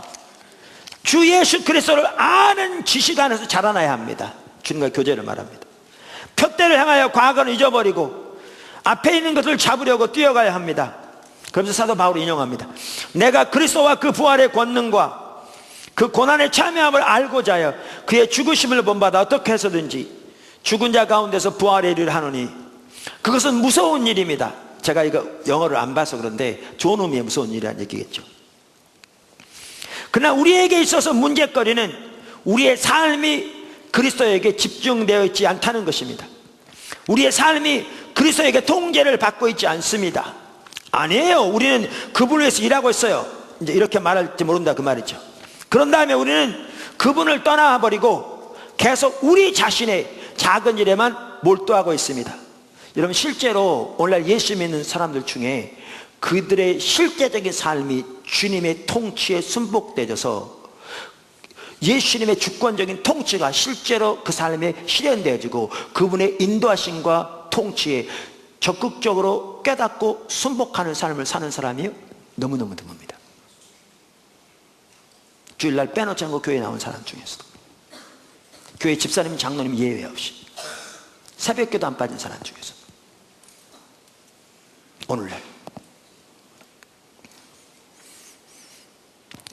주 예수 그리스도를 아는 지식 안에서 자라나야 합니다. 주님과 교제를 말합니다. 표대를 향하여 과거는 잊어버리고 앞에 있는 것을 잡으려고 뛰어가야 합니다. 그러면서 사도 바울이 인용합니다. 내가 그리스도와 그 부활의 권능과 그 고난의 참여함을 알고자 하여 그의 죽으심을 본받아 어떻게 해서든지 죽은 자 가운데서 부활의 일을 하노니 그것은 무서운 일입니다. 제가 이거 영어를 안 봐서 그런데 좋은 의미의 무서운 일이라는 얘기겠죠. 그러나 우리에게 있어서 문제거리는 우리의 삶이 그리스도에게 집중되어 있지 않다는 것입니다. 우리의 삶이 그리스도에게 통제를 받고 있지 않습니다. 아니에요. 우리는 그분을 위해서 일하고 있어요. 이제 이렇게 말할지 모른다 그 말이죠. 그런 다음에 우리는 그분을 떠나버리고 계속 우리 자신의 작은 일에만 몰두하고 있습니다. 여러분, 실제로 오늘날 예수 믿는 사람들 중에 그들의 실제적인 삶이 주님의 통치에 순복되어서 예수님의 주권적인 통치가 실제로 그 삶에 실현되어지고 그분의 인도하심과 통치에 적극적으로 깨닫고 순복하는 삶을 사는 사람이 너무너무 드뭅니다. 주일날 빼놓지 않고 교회에 나온 사람 중에서도, 교회 집사님, 장로님 예외 없이 새벽기도 안 빠진 사람 중에서 오늘날,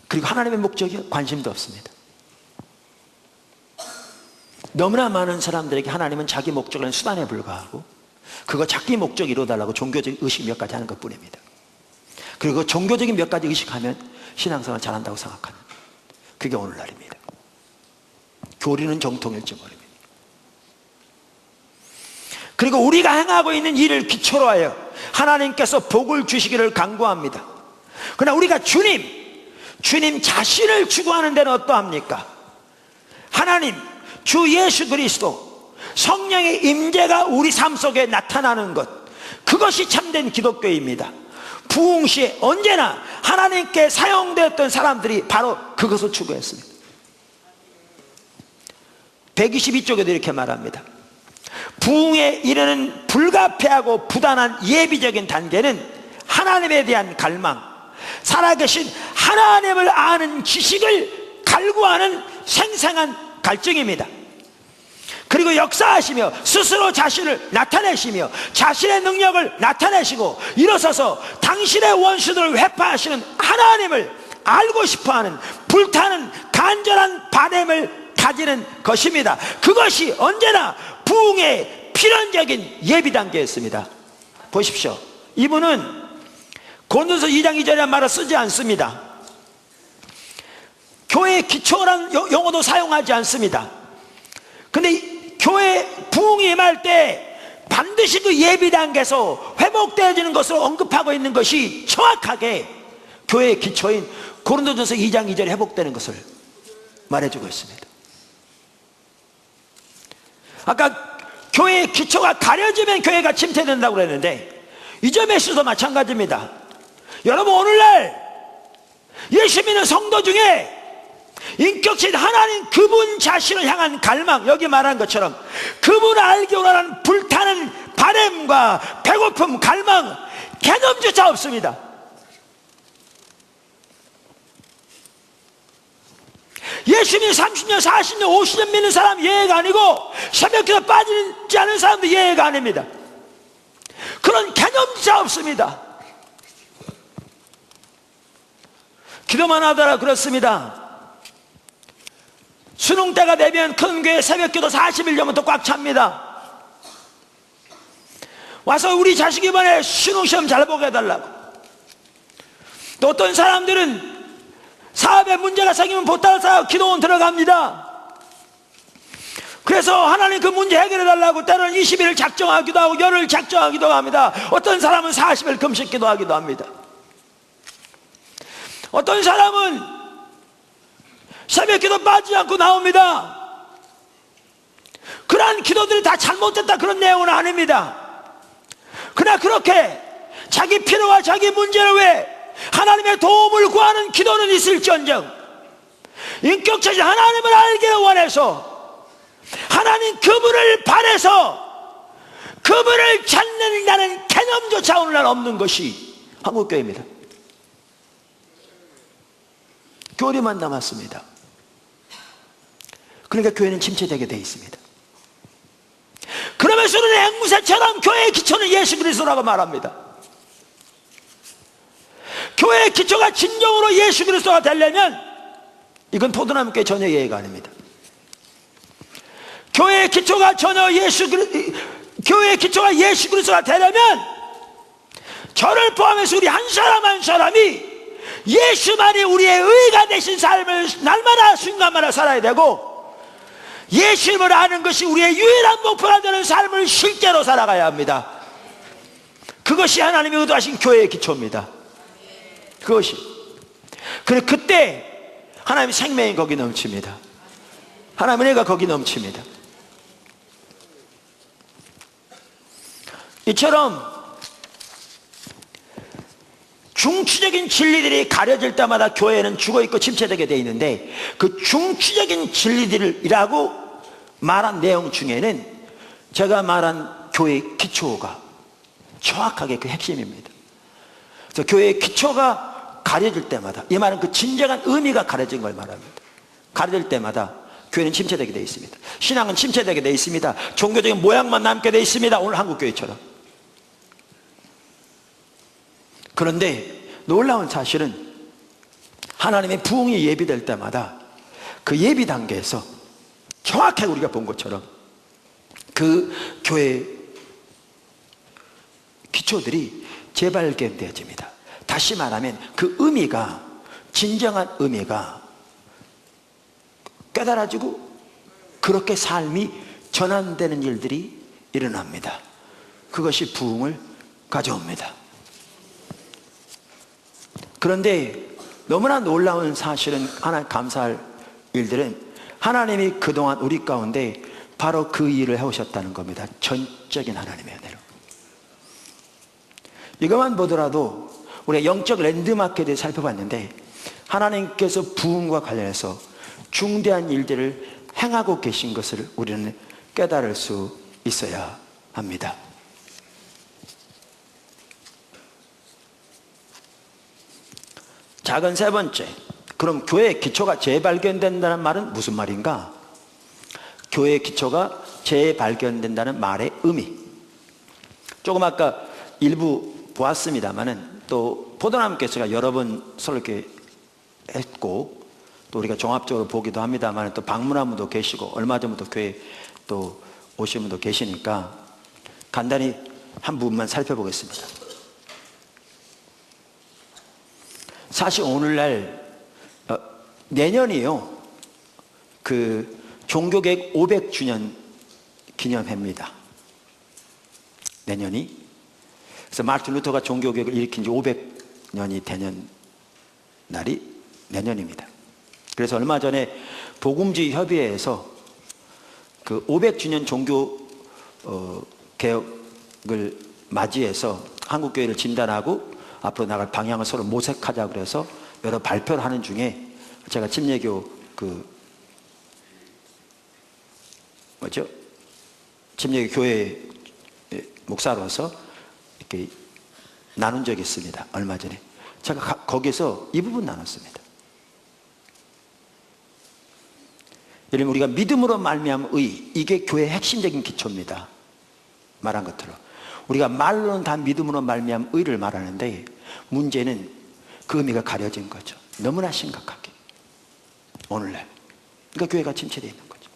그리고 하나님의 목적에 관심도 없습니다. 너무나 많은 사람들에게 하나님은 자기 목적을 수단에 불과하고 그거 자기 목적 이루어달라고 종교적 의식 몇 가지 하는 것 뿐입니다. 그리고 종교적인 몇 가지 의식하면 신앙생활 잘한다고 생각하는, 그게 오늘날입니다. 교리는 정통일지 모릅니다. 그리고 우리가 행하고 있는 일을 기초로 하여 하나님께서 복을 주시기를 간구합니다. 그러나 우리가 주님 자신을 추구하는 데는 어떠합니까? 하나님, 주 예수 그리스도, 성령의 임재가 우리 삶 속에 나타나는 것, 그것이 참된 기독교입니다. 부흥 시에 언제나 하나님께 사용되었던 사람들이 바로 그것을 추구했습니다. 122쪽에도 이렇게 말합니다. 부흥에 이르는 불가피하고 부단한 예비적인 단계는 하나님에 대한 갈망, 살아계신 하나님을 아는 지식을 갈구하는 생생한 갈증입니다. 그리고 역사하시며 스스로 자신을 나타내시며 자신의 능력을 나타내시고 일어서서 당신의 원수들을 회파하시는 하나님을 알고 싶어하는 불타는 간절한 바람을 가지는 것입니다. 그것이 언제나 부흥의 필연적인 예비 단계였습니다. 보십시오. 이분은 고린도서 2장 2절이라는 말을 쓰지 않습니다. 교회의 기초라는 용어도 사용하지 않습니다. 근데 교회 부흥이 임할 때 반드시 그 예비 단계에서 회복되어지는 것을 언급하고 있는 것이 정확하게 교회의 기초인 고린도전서 2장 2절에 회복되는 것을 말해주고 있습니다. 아까 교회의 기초가 가려지면 교회가 침체된다고 그랬는데 이 점에 있어서도 마찬가지입니다. 여러분, 오늘날 예수 믿는 성도 중에 인격신 하나님 그분 자신을 향한 갈망, 여기 말한 것처럼 그분을 알기 원하는 불타는 바람과 배고픔, 갈망, 개념조차 없습니다. 예수 믿는 30년, 40년, 50년 믿는 사람 예외가 아니고 새벽기도 빠지지 않은 사람도 예외가 아닙니다. 그런 개념조차 없습니다. 기도만 하더라 그렇습니다. 수능 때가 되면 큰 교회 새벽기도 40일 전부터 꽉 찹니다. 와서 우리 자식 이번에 수능시험 잘 보게 해달라고. 또 어떤 사람들은 사업에 문제가 생기면 보따리싸고 기도원 들어갑니다. 그래서 하나님 그 문제 해결해달라고 때로는 20일을 작정하기도 하고 열흘 작정하기도 합니다. 어떤 사람은 40일 금식 기도하기도 합니다. 어떤 사람은 새벽 기도 빠지지 않고 나옵니다. 그러한 기도들이 다 잘못됐다 그런 내용은 아닙니다. 그러나 그렇게 자기 필요와 자기 문제를 위해 하나님의 도움을 구하는 기도는 있을지언정 인격적인 하나님을 알기를 원해서 하나님 그분을 바래서 그분을 찾는다는 개념조차 오늘날 없는 것이 한국교회입니다. 교리만 남았습니다. 그러니까 교회는 침체되게 되어 있습니다. 그러면서 우리는 앵무새처럼 교회의 기초는 예수 그리스도라고 말합니다. 교회의 기초가 진정으로 예수 그리스도가 되려면 이건 포도나무교회 전혀 예의가 아닙니다. 교회의 기초가 교회의 기초가 예수 그리스도가 되려면 저를 포함해서 우리 한 사람 한 사람이 예수만이 우리의 의가 되신 삶을 날마다 순간마다 살아야 되고 예수님을 아는 것이 우리의 유일한 목표가 되는 삶을 실제로 살아가야 합니다. 그것이 하나님이 의도하신 교회의 기초입니다. 그것이. 그리고 그때 하나님의 생명이 거기 넘칩니다. 하나님의 은혜가 거기 넘칩니다. 이처럼 중추적인 진리들이 가려질 때마다 교회는 죽어있고 침체되게 되어 있는데 그 중추적인 진리들이라고 말한 내용 중에는 제가 말한 교회의 기초가 정확하게 그 핵심입니다. 그래서 교회의 기초가 가려질 때마다 이 말은 그 진정한 의미가 가려진 걸 말합니다. 가려질 때마다 교회는 침체되게 되어 있습니다. 신앙은 침체되게 되어 있습니다. 종교적인 모양만 남게 되어 있습니다. 오늘 한국교회처럼. 그런데 놀라운 사실은 하나님의 부흥이 예비될 때마다 그 예비 단계에서 정확하게 우리가 본 것처럼 그 교회의 기초들이 재발견되어집니다. 다시 말하면 그 의미가 진정한 의미가 깨달아지고 그렇게 삶이 전환되는 일들이 일어납니다. 그것이 부흥을 가져옵니다. 그런데 너무나 놀라운 사실은 하나님 감사할 일들은 하나님이 그동안 우리 가운데 바로 그 일을 해오셨다는 겁니다. 전적인 하나님의 은혜로. 이것만 보더라도 우리가 영적 랜드마크에 살펴봤는데 하나님께서 부흥과 관련해서 중대한 일들을 행하고 계신 것을 우리는 깨달을 수 있어야 합니다. 작은 세 번째, 그럼 교회의 기초가 재발견된다는 말은 무슨 말인가? 교회의 기초가 재발견된다는 말의 의미. 조금 아까 일부 보았습니다만은 또 포도나무께서가 여러 번 설교 했고 또 우리가 종합적으로 보기도 합니다만 또 방문한 분도 계시고 얼마 전부터 교회 또 오신 분도 계시니까 간단히 한 부분만 살펴보겠습니다. 사실 오늘날 내년이요 그 종교개혁 500주년 기념해입니다. 내년이. 그래서 마르틴 루터가 종교개혁을 일으킨 지 500년이 되는 날이 내년입니다. 그래서 얼마 전에 복음주의 협의회에서 그 500주년 종교 개혁을 맞이해서 한국교회를 진단하고 앞으로 나갈 방향을 서로 모색하자 그래서 여러 발표를 하는 중에 제가 침례교 침례교 교회 목사로서 이렇게 나눈 적이 있습니다. 얼마 전에 제가 거기서 이 부분 나눴습니다. 예를 들면 우리가 믿음으로 말미암은 의, 이게 교회의 핵심적인 기초입니다. 말한 것처럼 우리가 말로는 다 믿음으로 말미암은 의를 말하는데 문제는 그 의미가 가려진 거죠. 너무나 심각하게 오늘날. 그러니까 교회가 침체되어 있는 거죠.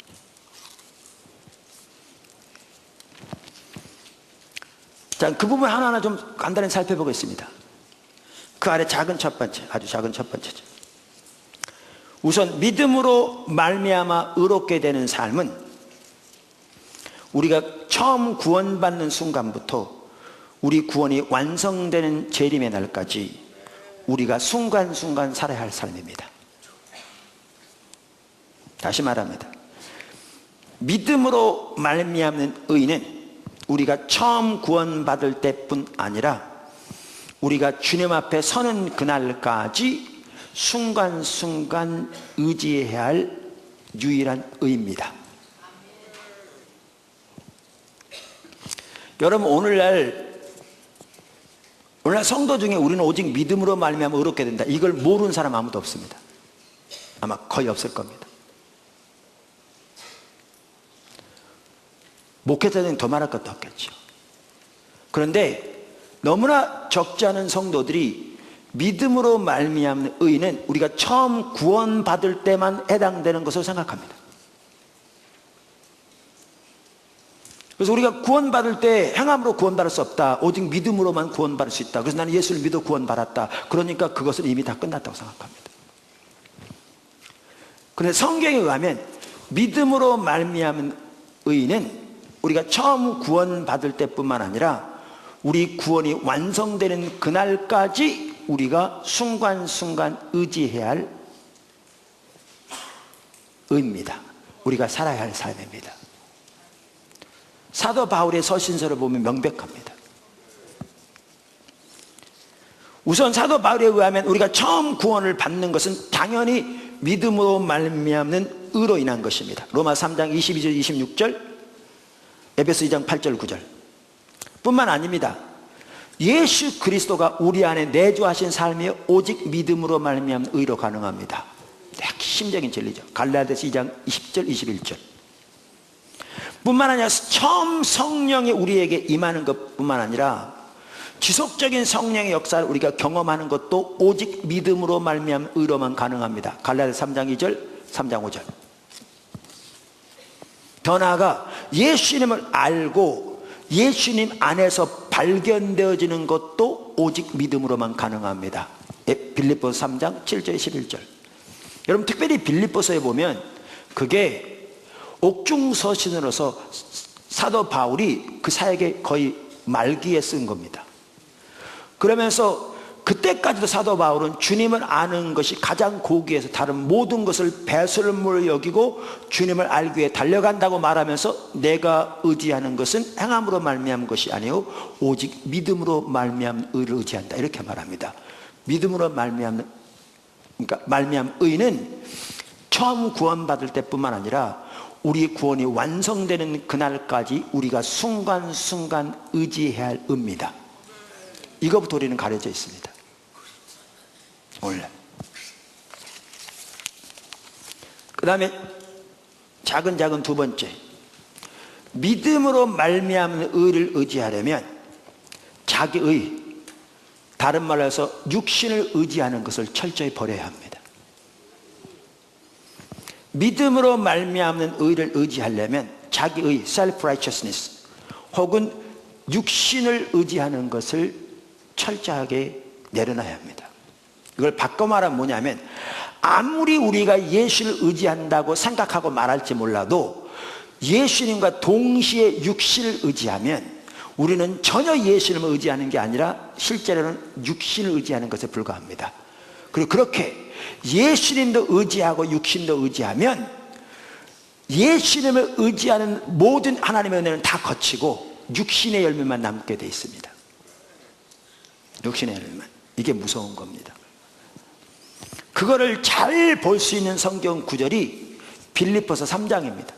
자, 그 부분 하나하나 좀 간단히 살펴보겠습니다. 그 아래 작은 첫 번째, 아주 작은 첫 번째죠. 우선 믿음으로 말미암아 의롭게 되는 삶은 우리가 처음 구원받는 순간부터 우리 구원이 완성되는 재림의 날까지 우리가 순간순간 살아야 할 삶입니다. 다시 말합니다. 믿음으로 말미암는 의는 우리가 처음 구원받을 때뿐 아니라 우리가 주님 앞에 서는 그날까지 순간순간 의지해야 할 유일한 의입니다. 여러분, 오늘날 성도 중에 우리는 오직 믿음으로 말미암아 의롭게 된다, 이걸 모르는 사람 아무도 없습니다. 아마 거의 없을 겁니다. 목회자들은 더 말할 것도 없겠죠. 그런데 너무나 적지 않은 성도들이 믿음으로 말미암는 의는 우리가 처음 구원받을 때만 해당되는 것으로 생각합니다. 그래서 우리가 구원받을 때 행함으로 구원받을 수 없다, 오직 믿음으로만 구원받을 수 있다, 그래서 나는 예수를 믿어 구원받았다, 그러니까 그것은 이미 다 끝났다고 생각합니다. 그런데 성경에 의하면 믿음으로 말미암은 의는 우리가 처음 구원받을 때뿐만 아니라 우리 구원이 완성되는 그날까지 우리가 순간순간 의지해야 할 의입니다. 우리가 살아야 할 삶입니다. 사도 바울의 서신서를 보면 명백합니다. 우선 사도 바울에 의하면 우리가 처음 구원을 받는 것은 당연히 믿음으로 말미암는 의로 인한 것입니다. 로마 3장 22절 26절, 에베소 2장 8절 9절 뿐만 아닙니다. 예수 그리스도가 우리 안에 내주하신 삶이 오직 믿음으로 말미암는 의로 가능합니다. 핵심적인 진리죠. 갈라디아서 2장 20절 21절 뿐만 아니라 처음 성령이 우리에게 임하는 것뿐만 아니라 지속적인 성령의 역사를 우리가 경험하는 것도 오직 믿음으로 말미암는 의로만 가능합니다. 갈라디아서 3장 2절 3장 5절. 더 나아가 예수님을 알고 예수님 안에서 발견되어지는 것도 오직 믿음으로만 가능합니다. 빌립보서 3장 7절 11절. 여러분, 특별히 빌립보서에 보면 그게 옥중서신으로서 사도 바울이 그 사역의 거의 말기에 쓴 겁니다. 그러면서 그때까지도 사도 바울은 주님을 아는 것이 가장 고귀해서 다른 모든 것을 배설물로 여기고 주님을 알기 위해 달려간다고 말하면서 내가 의지하는 것은 행함으로 말미암은 것이 아니요 오직 믿음으로 말미암는 의를 의지한다, 이렇게 말합니다. 믿음으로 말미암는, 그러니까 말미암 의는 처음 구원받을 때뿐만 아니라 우리 구원이 완성되는 그날까지 우리가 순간순간 의지해야 할 의입니다. 이것부터 우리는 가려져 있습니다. 원래. 그 다음에 작은 두 번째, 믿음으로 말미암는 의를 의지하려면 자기의, 다른 말로 해서 육신을 의지하는 것을 철저히 버려야 합니다. 믿음으로 말미암는 의를 의지하려면 자기의 self-righteousness 혹은 육신을 의지하는 것을 철저하게 내려놔야 합니다. 이걸 바꿔 말하면 뭐냐면, 아무리 우리가 예수를 의지한다고 생각하고 말할지 몰라도 예수님과 동시에 육신을 의지하면 우리는 전혀 예수님을 의지하는 게 아니라 실제로는 육신을 의지하는 것에 불과합니다. 그리고 그렇게 예수님도 의지하고 육신도 의지하면 예수님을 의지하는 모든 하나님의 은혜는 다 거치고 육신의 열매만 남게 돼 있습니다. 육신의 열매만. 이게 무서운 겁니다. 그거를 잘 볼 수 있는 성경 구절이 빌립보서 3장입니다.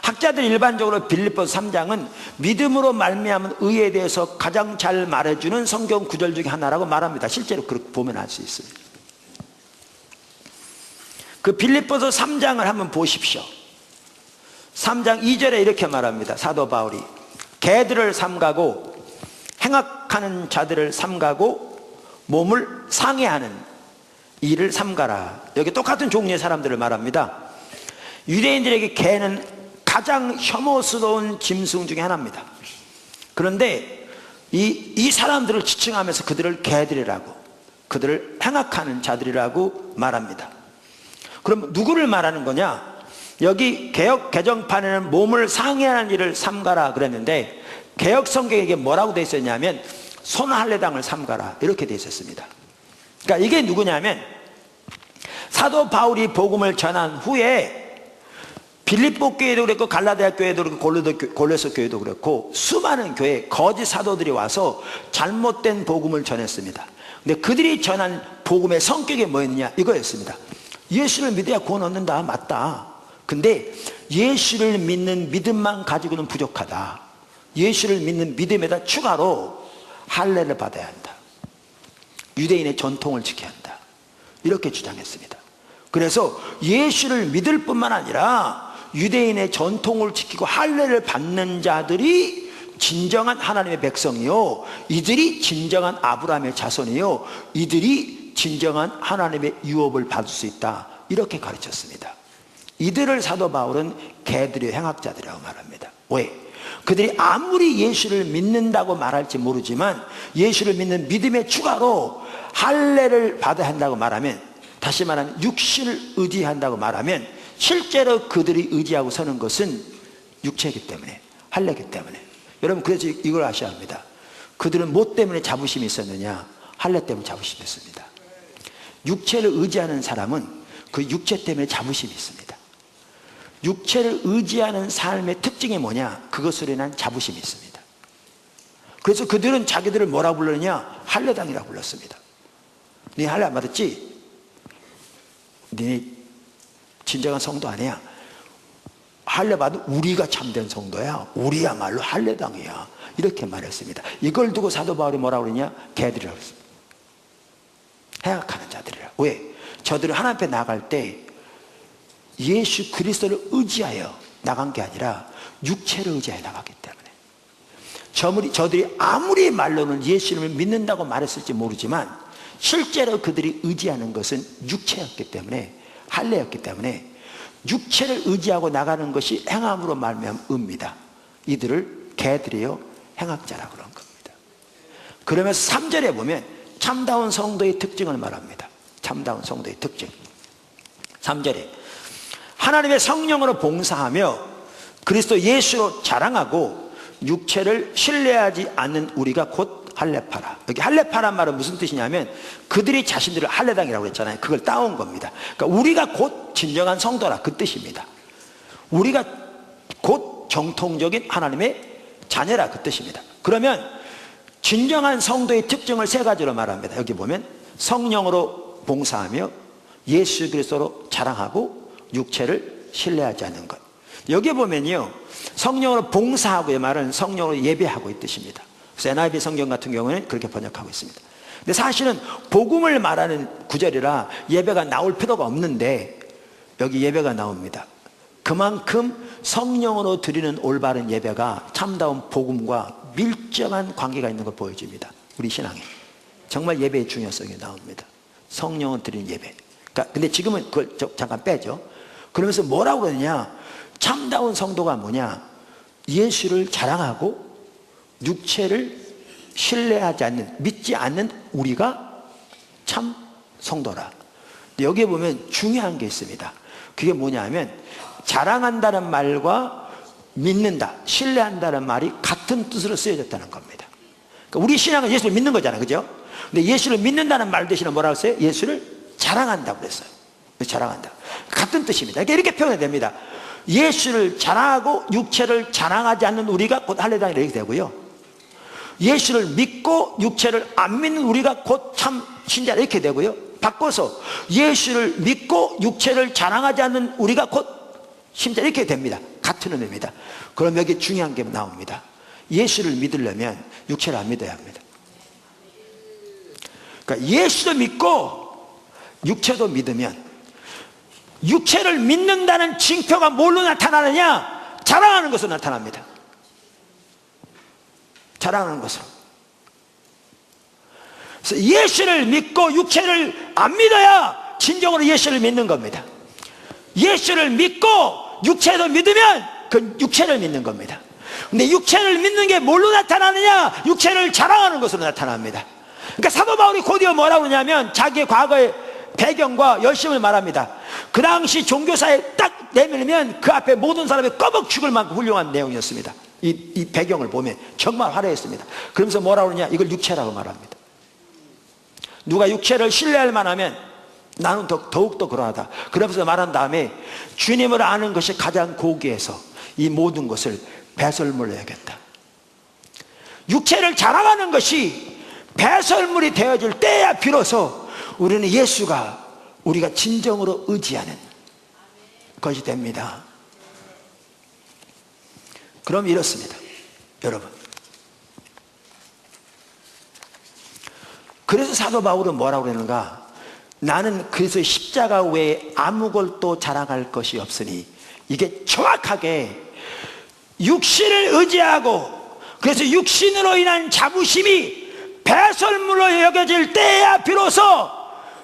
학자들 일반적으로 빌립보서 3장은 믿음으로 말미암은 의에 대해서 가장 잘 말해주는 성경 구절 중에 하나라고 말합니다. 실제로 그렇게 보면 알 수 있습니다. 그 빌립보서 3장을 한번 보십시오. 3장 2절에 이렇게 말합니다. 사도 바울이 개들을 삼가고 행악하는 자들을 삼가고 몸을 상해하는 이를 삼가라. 여기 똑같은 종류의 사람들을 말합니다. 유대인들에게 개는 가장 혐오스러운 짐승 중에 하나입니다. 그런데 이 사람들을 지칭하면서 그들을 개들이라고, 그들을 행악하는 자들이라고 말합니다. 그럼 누구를 말하는 거냐? 여기 개역 개정판에는 몸을 상해하는 일을 삼가라 그랬는데 개역 성경에 이게 뭐라고 돼 있었냐면 손할례당을 삼가라 이렇게 돼 있었습니다. 그러니까 이게 누구냐면 사도 바울이 복음을 전한 후에 빌립보 교회도 그랬고 갈라디아 교회도 그렇고 골로새 교회도 그렇고 수많은 교회 거짓 사도들이 와서 잘못된 복음을 전했습니다. 근데 그들이 전한 복음의 성격이 뭐였느냐 이거였습니다. 예수를 믿어야 구원 얻는다, 맞다. 근데 예수를 믿는 믿음만 가지고는 부족하다. 예수를 믿는 믿음에다 추가로 할례를 받아야 한다. 유대인의 전통을 지켜야 한다. 이렇게 주장했습니다. 그래서 예수를 믿을 뿐만 아니라 유대인의 전통을 지키고 할례를 받는 자들이 진정한 하나님의 백성이요, 이들이 진정한 아브라함의 자손이요, 이들이 진정한 하나님의 유업을 받을 수 있다. 이렇게 가르쳤습니다. 이들을 사도 바울은 개들의 행악자들이라고 말합니다. 왜? 그들이 아무리 예수를 믿는다고 말할지 모르지만 예수를 믿는 믿음에 추가로 할례를 받아야 한다고 말하면, 다시 말하면 육신을 의지한다고 말하면 실제로 그들이 의지하고 서는 것은 육체이기 때문에, 할례이기 때문에. 여러분, 그래서 이걸 아셔야 합니다. 그들은 뭐 때문에 자부심이 있었느냐? 할례 때문에 자부심이 있습니다. 육체를 의지하는 사람은 그 육체 때문에 자부심이 있습니다. 육체를 의지하는 삶의 특징이 뭐냐? 그것으로 인한 자부심이 있습니다. 그래서 그들은 자기들을 뭐라고 불렀느냐? 할례당이라고 불렀습니다. 네 할례 안 받았지? 네 진정한 성도 아니야. 할례 받은 우리가 참된 성도야. 우리야말로 할례당이야. 이렇게 말했습니다. 이걸 두고 사도 바울이 뭐라고 그러냐? 개들이라고 했습니다. 행악하는 자들이라. 왜? 저들은 하나님 앞에 나갈 때 예수 그리스도를 의지하여 나간 게 아니라 육체를 의지하여 나갔기 때문에, 저들이 아무리 말로는 예수님을 믿는다고 말했을지 모르지만 실제로 그들이 의지하는 것은 육체였기 때문에, 할례였기 때문에 육체를 의지하고 나가는 것이 행함으로 말미암아 의입니다. 이들을 개들이요 행악자라고 그런 겁니다. 그러면서 3절에 보면 참다운 성도의 특징을 말합니다. 참다운 성도의 특징. 3절에 하나님의 성령으로 봉사하며 그리스도 예수로 자랑하고 육체를 신뢰하지 않는 우리가 곧 할례파라. 여기 할례파란 말은 무슨 뜻이냐면 그들이 자신들을 할례당이라고 했잖아요. 그걸 따온 겁니다. 그러니까 우리가 곧 진정한 성도라, 그 뜻입니다. 우리가 곧 정통적인 하나님의 자녀라, 그 뜻입니다. 그러면 진정한 성도의 특징을 3가지로 말합니다. 여기 보면 성령으로 봉사하며 예수 그리스도로 자랑하고 육체를 신뢰하지 않는 것. 여기 보면요, 성령으로 봉사하고의 말은 성령으로 예배하고 이 뜻입니다. 그래서 NIV 성경 같은 경우는 그렇게 번역하고 있습니다. 근데 사실은 복음을 말하는 구절이라 예배가 나올 필요가 없는데 여기 예배가 나옵니다. 그만큼 성령으로 드리는 올바른 예배가 참다운 복음과 밀접한 관계가 있는 걸 보여줍니다. 우리 신앙에 정말 예배의 중요성이 나옵니다. 성령으로 드리는 예배. 그러니까 근데 지금은 그걸 잠깐 빼죠. 그러면서 뭐라고 그러느냐? 참다운 성도가 뭐냐? 예수를 자랑하고 육체를 신뢰하지 않는, 믿지 않는 우리가 참 성도라. 여기에 보면 중요한 게 있습니다. 그게 뭐냐면 자랑한다는 말과 믿는다, 신뢰한다는 말이 같은 뜻으로 쓰여졌다는 겁니다. 그러니까 우리 신앙은 예수를 믿는 거잖아요, 그죠? 근데 예수를 믿는다는 말 대신에 뭐라고 했어요? 예수를 자랑한다고 그랬어요. 자랑한다. 같은 뜻입니다. 그러니까 이렇게 표현이 됩니다. 예수를 자랑하고 육체를 자랑하지 않는 우리가 곧 할례당이라 이렇게 되고요. 예수를 믿고 육체를 안 믿는 우리가 곧 참 신자라 이렇게 되고요. 바꿔서 예수를 믿고 육체를 자랑하지 않는 우리가 곧 신자 이렇게 됩니다. 같은 의미입니다. 그럼 여기 중요한 게 나옵니다. 예수를 믿으려면 육체를 안 믿어야 합니다. 그러니까 예수도 믿고 육체도 믿으면, 육체를 믿는다는 징표가 뭘로 나타나느냐? 자랑하는 것으로 나타납니다. 자랑하는 것으로. 그래서 예수를 믿고 육체를 안 믿어야 진정으로 예수를 믿는 겁니다. 예수를 믿고 육체도 믿으면 그 육체를 믿는 겁니다. 근데 육체를 믿는 게 뭘로 나타나느냐? 육체를 자랑하는 것으로 나타납니다. 그러니까 사도 바울이 곧이어 뭐라고 그러냐면 자기의 과거의 배경과 열심을 말합니다. 그 당시 종교사에 딱 내밀면 그 앞에 모든 사람이 꺼벅 죽을 만큼 훌륭한 내용이었습니다. 이 배경을 보면 정말 화려했습니다. 그러면서 뭐라고 그러냐? 이걸 육체라고 말합니다. 누가 육체를 신뢰할 만하면 나는 더욱더 그러하다. 그러면서 말한 다음에 주님을 아는 것이 가장 고귀해서 이 모든 것을 배설물로 여겼다. 육체를 자랑하는 것이 배설물이 되어질 때야 비로소 우리는 예수가 우리가 진정으로 의지하는 것이 됩니다. 그럼 이렇습니다, 여러분. 그래서 사도 바울은 뭐라고 그러는가? 나는 그래서 십자가 외에 아무것도 자랑할 것이 없으니, 이게 정확하게 육신을 의지하고 그래서 육신으로 인한 자부심이 배설물로 여겨질 때야 비로소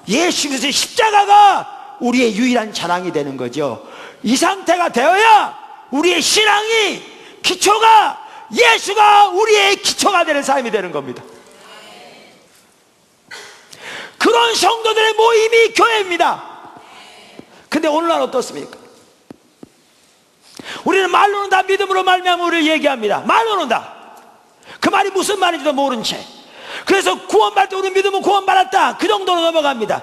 예수 그리스도의 십자가가 우리의 유일한 자랑이 되는 거죠. 이 상태가 되어야 우리의 신앙이, 기초가 예수가 우리의 기초가 되는 삶이 되는 겁니다. 그런 성도들의 모임이 교회입니다. 근데 오늘날 어떻습니까? 우리는 말로는 다 믿음으로 말미암아 우리를 얘기합니다. 말로는 다. 그 말이 무슨 말인지도 모른 채. 그래서 구원받을 때 우리는 믿음은 구원받았다, 그 정도로 넘어갑니다.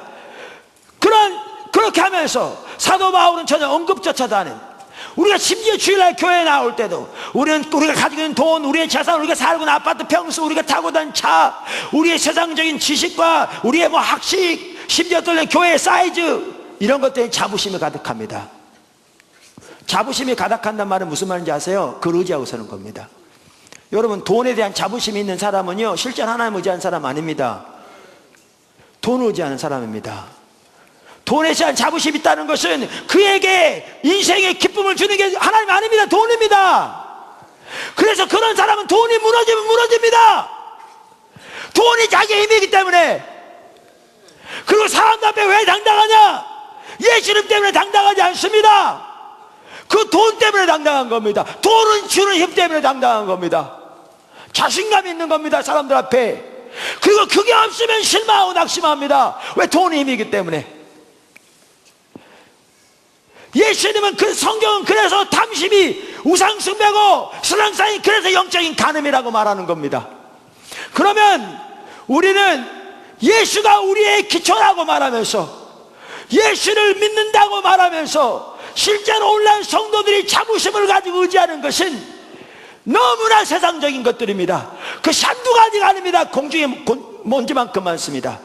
그렇게 하면서 사도 바울은 전혀 언급조차도 안 해요. 우리가 심지어 주일날 교회에 나올 때도 우리가 가지고 있는 돈, 우리의 재산, 우리가 살고 있는 아파트 평수, 우리가 타고 다니는 차, 우리의 세상적인 지식과 우리의 학식, 심지어 또 교회의 사이즈, 이런 것 때문에 자부심이 가득합니다. 자부심이 가득한단 말은 무슨 말인지 아세요? 그걸 의지하고 사는 겁니다. 여러분, 돈에 대한 자부심이 있는 사람은요, 실제 하나님 의지하는 사람 아닙니다. 돈을 의지하는 사람입니다. 돈에 대한 자부심이 있다는 것은 그에게 인생의 기쁨을 주는 게 하나님 아닙니다. 돈입니다. 그래서 그런 사람은 돈이 무너지면 무너집니다. 돈이 자기의 힘이기 때문에. 그리고 사람들 앞에 왜 당당하냐? 예수 이름 때문에 당당하지 않습니다. 그 돈 때문에 당당한 겁니다. 돈은 주는 힘 때문에 당당한 겁니다. 자신감이 있는 겁니다, 사람들 앞에. 그리고 그게 없으면 실망하고 낙심합니다. 왜? 돈의 힘이기 때문에. 예수님은, 그 성경은 그래서 탐심이 우상숭배고 신앙생활이 그래서 영적인 간음이라고 말하는 겁니다. 그러면 우리는 예수가 우리의 기초라고 말하면서, 예수를 믿는다고 말하면서 실제로 오늘날 성도들이 자부심을 가지고 의지하는 것은 너무나 세상적인 것들입니다. 그 한두 가지가 아닙니다. 공중에 먼지만큼 많습니다.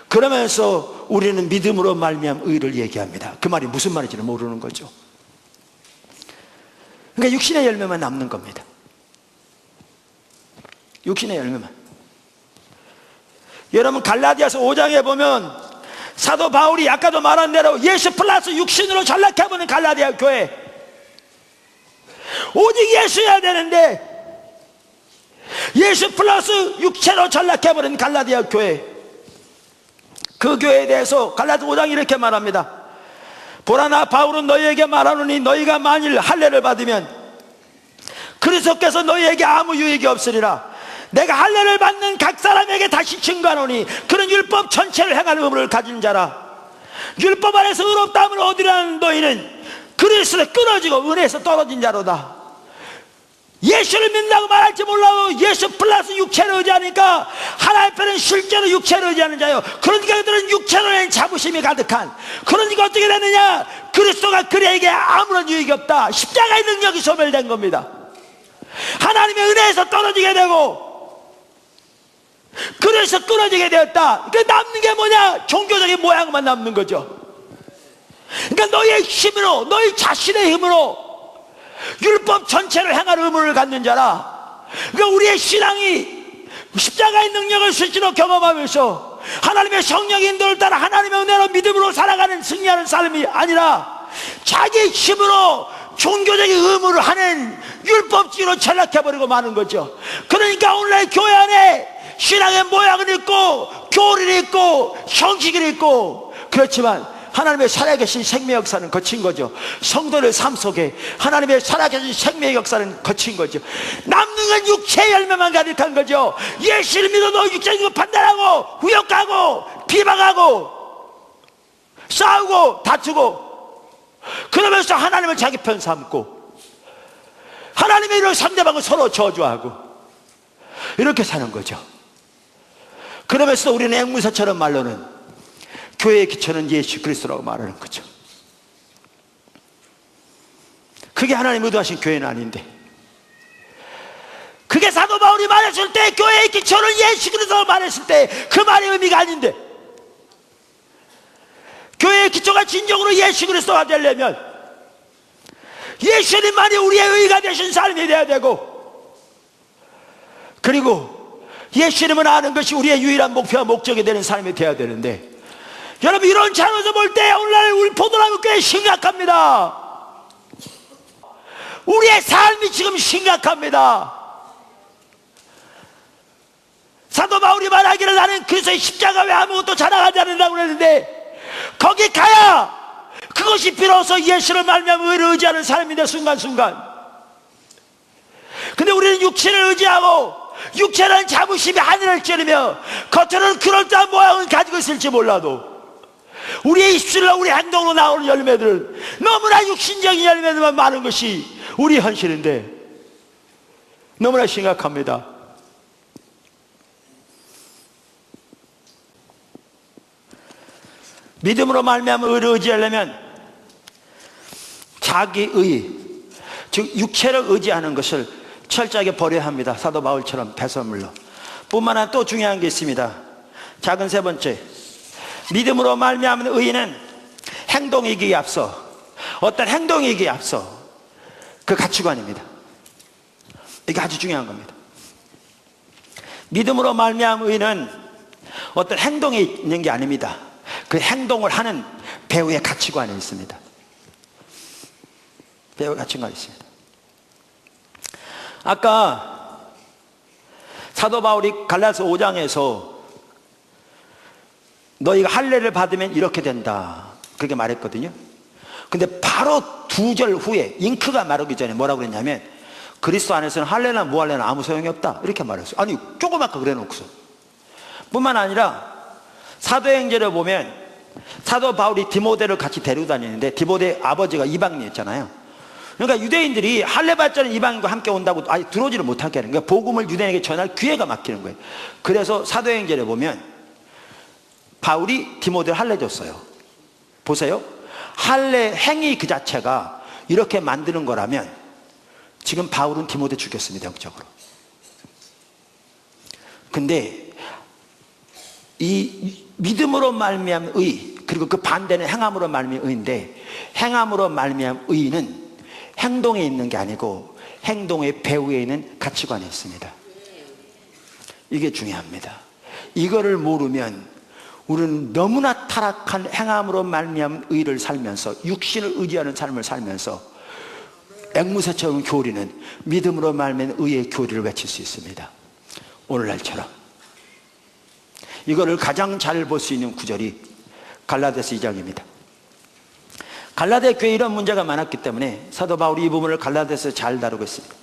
그러면서 우리는 믿음으로 말미암아 의를 얘기합니다. 그 말이 무슨 말인지는 모르는 거죠. 그러니까 육신의 열매만 남는 겁니다. 육신의 열매만. 여러분, 갈라디아서 5장에 보면 사도 바울이 아까도 말한 대로 예수 플러스 육신으로 전락해버린 갈라디아 교회, 오직 예수여야 되는데 예수 플러스 육체로 전락해버린 갈라디아 교회, 그 교회에 대해서 갈라디아 5장 이렇게 말합니다. 보라, 나 바울은 너희에게 말하노니 너희가 만일 할례를 받으면 그리스도께서 너희에게 아무 유익이 없으리라. 내가 할례를 받는 각 사람에게 다시 증거하노니 그는 율법 전체를 행할 의무를 가진 자라. 율법 안에서 의롭다함을 얻으려는 너희는 그리스도에 끊어지고 은혜에서 떨어진 자로다. 예수를 믿는다고 말할지 몰라도 예수 플러스 육체를 의지하니까 하나님 편은 실제로 육체를 의지하는 자요. 그러니까 그들은 육체로 낸 자부심이 가득한. 그러니까 어떻게 되느냐? 그리스도가 그에게 아무런 유익이 없다. 십자가의 능력이 소멸된 겁니다. 하나님의 은혜에서 떨어지게 되고 그래서 끊어지게 되었다. 그 남는 게 뭐냐? 종교적인 모양만 남는 거죠. 그러니까 너희의 힘으로, 너희 자신의 힘으로 율법 전체를 행할 의무를 갖는 자라. 그러니까 우리의 신앙이 십자가의 능력을 실제로 경험하면서 하나님의 성령의 인도를 따라 하나님의 은혜로 믿음으로 살아가는 승리하는 삶이 아니라 자기 힘으로 종교적인 의무를 하는 율법주의로 전락해버리고 마는 거죠. 그러니까 오늘날 교회 안에 신앙의 모양은 있고 교리는 있고 형식은 있고, 그렇지만 하나님의 살아계신 생명 역사는 거친 거죠. 성도의 삶 속에 하나님의 살아계신 생명 역사는 거친 거죠. 남는 건 육체의 열매만 가득한 거죠. 예수를 믿어도 육체적인 거 판단하고 후욕하고 비방하고 싸우고 다투고, 그러면서 하나님을 자기 편 삼고 하나님의 이런 상대방을 서로 저주하고 이렇게 사는 거죠. 그러면서 우리는 앵무새처럼 말로는 교회의 기초는 예수 그리스도라고 말하는 거죠. 그게 하나님 의도하신 교회는 아닌데, 그게 사도 바울이 말했을 때 교회의 기초는 예수 그리스도라고 말했을 때 그 말의 의미가 아닌데, 교회의 기초가 진정으로 예수 그리스도가 되려면 예수님만이 우리의 의가 되신 삶이 되어야 되고, 그리고 예수님을 아는 것이 우리의 유일한 목표와 목적이 되는 삶이 되어야 되는데, 여러분 이런 차원에서 볼 때 오늘날 우리 포도나무 교회 심각합니다. 우리의 삶이 지금 심각합니다. 사도 바울이 말하기를 나는 그리스도의 십자가 외에 아무것도 자랑하지 않는다고 그랬는데, 거기 가야 그것이 비로소 예수를 말미암아 의를 의지하는 사람이 돼, 순간순간. 근데 우리는 육신을 의지하고 육체라는 자부심이 하늘을 찌르며 겉으로는 그럴듯한 모양을 가지고 있을지 몰라도 우리의 입술로 우리 행동으로 나오는 열매들은 너무나 육신적인 열매들만 많은 것이 우리 현실인데 너무나 심각합니다. 믿음으로 말미암아 의를 의지하려면 자기의, 즉 육체를 의지하는 것을 철저하게 버려야 합니다. 사도 바울처럼 배설물로. 뿐만 아니라 또 중요한 게 있습니다. 작은 세 번째, 믿음으로 말미암은 의는 행동이기에 앞서, 어떤 행동이기에 앞서 그 가치관입니다. 이게 아주 중요한 겁니다. 믿음으로 말미암은 의는 어떤 행동이 있는 게 아닙니다. 그 행동을 하는 배우의 가치관이 있습니다. 배우의 가치관이 있습니다. 아까 사도 바울이 갈라디아서 5장에서 너희가 할례를 받으면 이렇게 된다 그렇게 말했거든요. 근데 바로 2절 후에 잉크가 마르기 전에 뭐라고 그랬냐면 그리스도 안에서는 할례나 무할례나 아무 소용이 없다 이렇게 말했어요. 아니 조그맣게 그래놓고서. 뿐만 아니라 사도행전을 보면 사도 바울이 디모데를 같이 데리고 다니는데 디모데 아버지가 이방인이었잖아요. 그러니까 유대인들이 할례 받자는 이방인과 함께 온다고 아예 들어오지를 못하게 하는 거예요. 복음을 유대인에게 전할 기회가 막히는 거예요. 그래서 사도행전에 보면 바울이 디모데를 할례 줬어요. 보세요. 할례 행위 그 자체가 이렇게 만드는 거라면 지금 바울은 디모데 죽였습니다. 영적으로. 근데 이 믿음으로 말미암은 의, 그리고 그 반대는 행함으로 말미암은 의인데, 행함으로 말미암은 의는 행동에 있는 게 아니고 행동의 배후에 있는 가치관에 있습니다. 이게 중요합니다. 이거를 모르면 우리는 너무나 타락한 행함으로 말미암은 의를 살면서 육신을 의지하는 삶을 살면서 앵무새처럼 교리는 믿음으로 말미암은 의의 교리를 외칠 수 있습니다. 오늘날처럼. 이거를 가장 잘 볼 수 있는 구절이 갈라디아서 2장입니다. 갈라디아 교회에 이런 문제가 많았기 때문에 사도 바울이 이 부분을 갈라디아서에 잘 다루고 있습니다.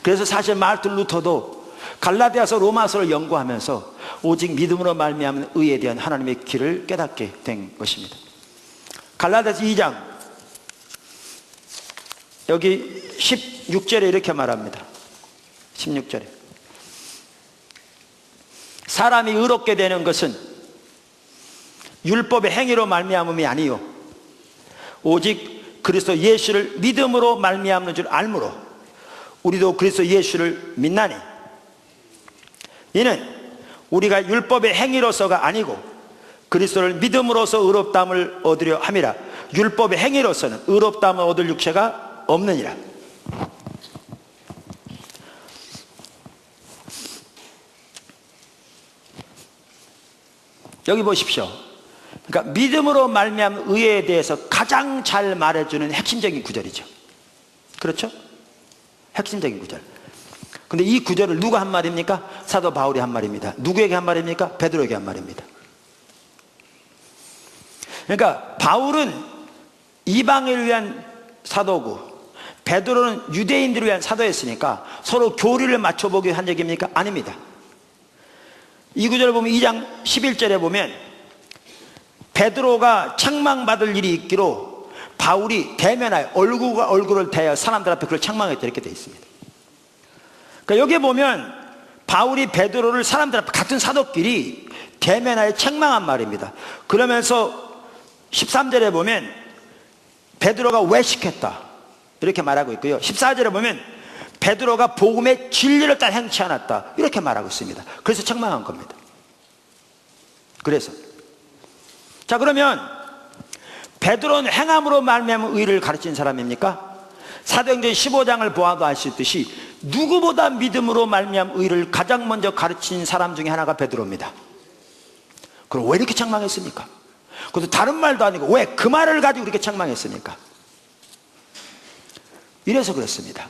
그래서 사실 마르틴 루터도 갈라디아서 로마서를 연구하면서 오직 믿음으로 말미암은 의에 대한 하나님의 길을 깨닫게 된 것입니다. 갈라디아서 2장 여기 16절에 이렇게 말합니다. 16절에 사람이 의롭게 되는 것은 율법의 행위로 말미암음이 아니요 오직 그리스도 예수를 믿음으로 말미암는 줄 알므로 우리도 그리스도 예수를 믿나니 이는 우리가 율법의 행위로서가 아니고 그리스도를 믿음으로써 의롭다함을 얻으려 함이라. 율법의 행위로서는 의롭다함을 얻을 육체가 없느니라. 여기 보십시오. 그러니까 믿음으로 말미암은 의에 대해서 가장 잘 말해주는 핵심적인 구절이죠. 그렇죠? 핵심적인 구절. 근데 이 구절을 누가 한 말입니까? 사도 바울이 한 말입니다. 누구에게 한 말입니까? 베드로에게 한 말입니다. 그러니까 바울은 이방인을 위한 사도고 베드로는 유대인들을 위한 사도였으니까 서로 교리를 맞춰보기 한 얘기입니까? 아닙니다. 이 구절을 보면 2장 11절에 보면 베드로가 책망받을 일이 있기로 바울이 대면하여 얼굴과 얼굴을 대하여 사람들 앞에 그걸 책망했다 이렇게 되어 있습니다. 그러니까 여기에 보면 바울이 베드로를 사람들 앞에 같은 사도끼리 대면하여 책망한 말입니다. 그러면서 13절에 보면 베드로가 왜 시켰다 이렇게 말하고 있고요. 14절에 보면 베드로가 복음의 진리를 따라 행치 않았다 이렇게 말하고 있습니다. 그래서 책망한 겁니다. 그래서 자, 그러면 베드로는 행함으로 말미암아 의를 가르친 사람입니까? 사도행전 15장을 보아도 알 수 있듯이 누구보다 믿음으로 말미암아 의를 가장 먼저 가르친 사람 중에 하나가 베드로입니다. 그럼 왜 이렇게 책망했습니까? 그것도 다른 말도 아니고 왜 그 말을 가지고 이렇게 책망했습니까? 이래서 그렇습니다.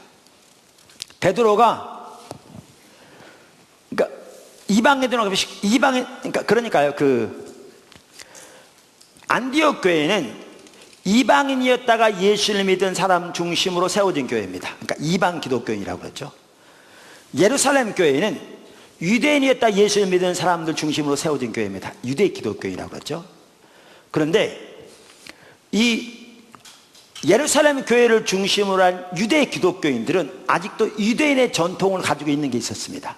베드로가 그러니까 그러니까요, 안디옥 교회는 이방인이었다가 예수를 믿은 사람 중심으로 세워진 교회입니다. 그러니까 이방 기독교인이라고 그러죠. 예루살렘 교회는 유대인이었다 예수를 믿은 사람들 중심으로 세워진 교회입니다. 유대 기독교인이라고 그러죠. 그런데 이 예루살렘 교회를 중심으로 한 유대 기독교인들은 아직도 유대인의 전통을 가지고 있는 게 있었습니다.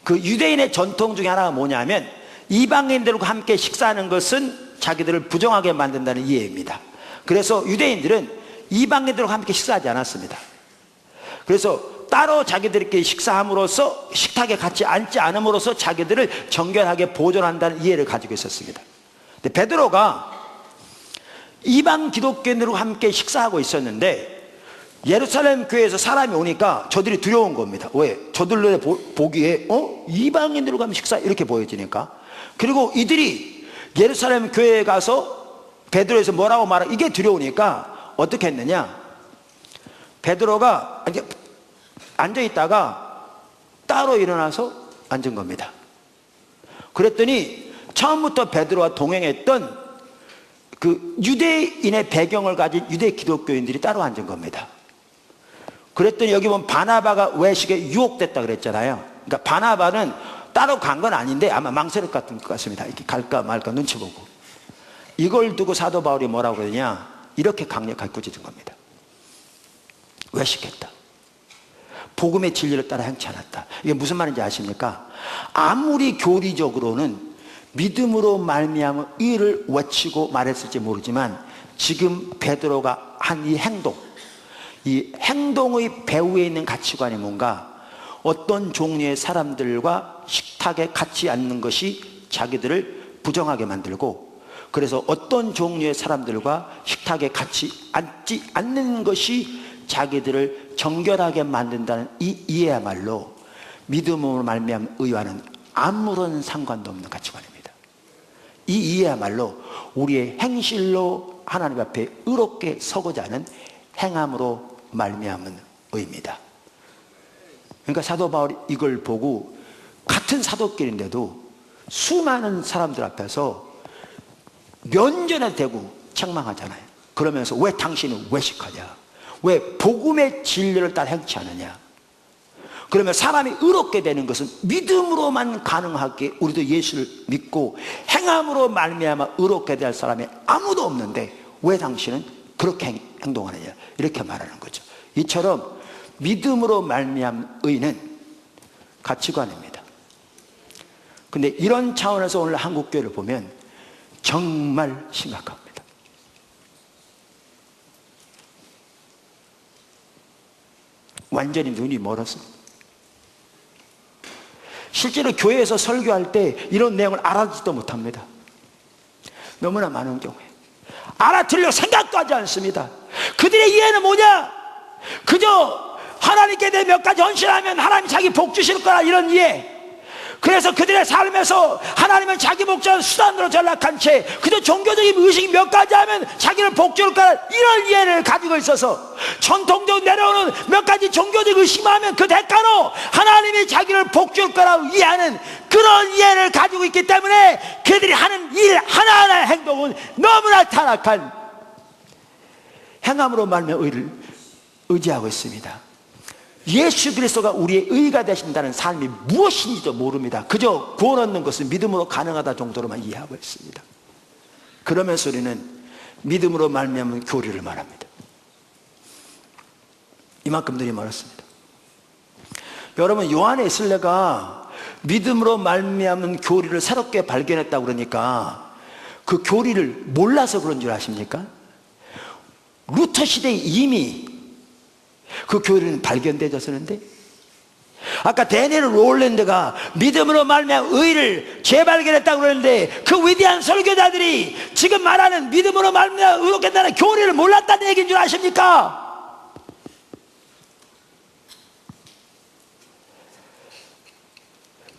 그 유대인의 전통 중에 하나가 뭐냐면 이방인들과 함께 식사하는 것은 자기들을 부정하게 만든다는 이해입니다. 그래서 유대인들은 이방인들과 함께 식사하지 않았습니다. 그래서 따로 자기들끼리 식사함으로써 식탁에 같이 앉지 않음으로써 자기들을 정결하게 보존한다는 이해를 가지고 있었습니다. 근데 베드로가 이방 기독교인들과 함께 식사하고 있었는데 예루살렘 교회에서 사람이 오니까 저들이 두려운 겁니다. 왜? 저들로 보기에 이방인들과 함께 식사 이렇게 보여지니까. 그리고 이들이 예루살렘 교회에 가서 베드로에서 뭐라고 말하고 이게 두려우니까 어떻게 했느냐, 베드로가 앉아있다가 따로 일어나서 앉은 겁니다. 그랬더니 처음부터 베드로와 동행했던 그 유대인의 배경을 가진 유대 기독교인들이 따로 앉은 겁니다. 그랬더니 여기 보면 바나바가 외식에 유혹됐다 그랬잖아요. 그러니까 바나바는 따로 간 건 아닌데 아마 망설일 것 같습니다. 이렇게 갈까 말까 눈치 보고. 이걸 두고 사도 바울이 뭐라고 그러냐, 이렇게 강력하게 꾸짖은 겁니다. 외식했다, 복음의 진리를 따라 행치 않았다. 이게 무슨 말인지 아십니까? 아무리 교리적으로는 믿음으로 말미암아 의를 외치고 말했을지 모르지만 지금 베드로가 한 이 행동, 이 행동의 배후에 있는 가치관이 뭔가, 어떤 종류의 사람들과 식탁에 같이 앉는 것이 자기들을 부정하게 만들고, 그래서 어떤 종류의 사람들과 식탁에 같이 앉지 않는 것이 자기들을 정결하게 만든다는 이 이해야말로 믿음으로 말미암아 의와는 아무런 상관도 없는 가치관입니다. 이 이해야말로 우리의 행실로 하나님 앞에 의롭게 서고자 하는 행함으로 말미암은 의입니다. 그러니까 사도 바울이 이걸 보고 같은 사도끼리인데도 수많은 사람들 앞에서 면전에 대고 책망하잖아요. 그러면서 왜 당신은 외식하냐, 왜 복음의 진리를 따라 행치 않느냐. 그러면 사람이 의롭게 되는 것은 믿음으로만 가능하게 우리도 예수를 믿고 행함으로 말미암아 의롭게 될 사람이 아무도 없는데 왜 당신은 그렇게 행동하느냐, 이렇게 말하는 거죠. 이처럼 믿음으로 말미암은 의는 가치관입니다. 근데 이런 차원에서 오늘 한국교회를 보면 정말 심각합니다. 완전히 눈이 멀었습니다. 실제로 교회에서 설교할 때 이런 내용을 알아듣지도 못합니다. 너무나 많은 경우에 알아들려 생각도 하지 않습니다. 그들의 이해는 뭐냐? 그저 하나님께 대해 몇 가지 헌신하면 하나님이 자기 복 주실 거라, 이런 이해. 그래서 그들의 삶에서 하나님은 자기 목적을 수단으로 전락한 채 그저 종교적인 의식이 몇 가지 하면 자기를 복 줄 거라, 이런 이해를 가지고 있어서 전통적으로 내려오는 몇 가지 종교적 의식만 하면 그 대가로 하나님이 자기를 복 줄 거라고 이해하는 그런 이해를 가지고 있기 때문에 그들이 하는 일 하나하나의 행동은 너무나 타락한 행함으로 말미암아 의를 의지하고 있습니다. 예수 그리스도가 우리의 의가 되신다는 삶이 무엇인지도 모릅니다. 그저 구원 얻는 것은 믿음으로 가능하다 정도로만 이해하고 있습니다. 그러면서 우리는 믿음으로 말미암은 교리를 말합니다. 이만큼 눈이 멀었습니다. 여러분, 요한의 순례가 믿음으로 말미암은 교리를 새롭게 발견했다고 그러니까 그 교리를 몰라서 그런 줄 아십니까? 루터 시대에 이미 그 교리는 발견되었었는데, 아까 데니엘 롤랜드가 믿음으로 말미암은 의를 재발견했다고 그러는데 그 위대한 설교자들이 지금 말하는 믿음으로 말미암은 의롭겠다는 교리를 몰랐다는 얘기인 줄 아십니까?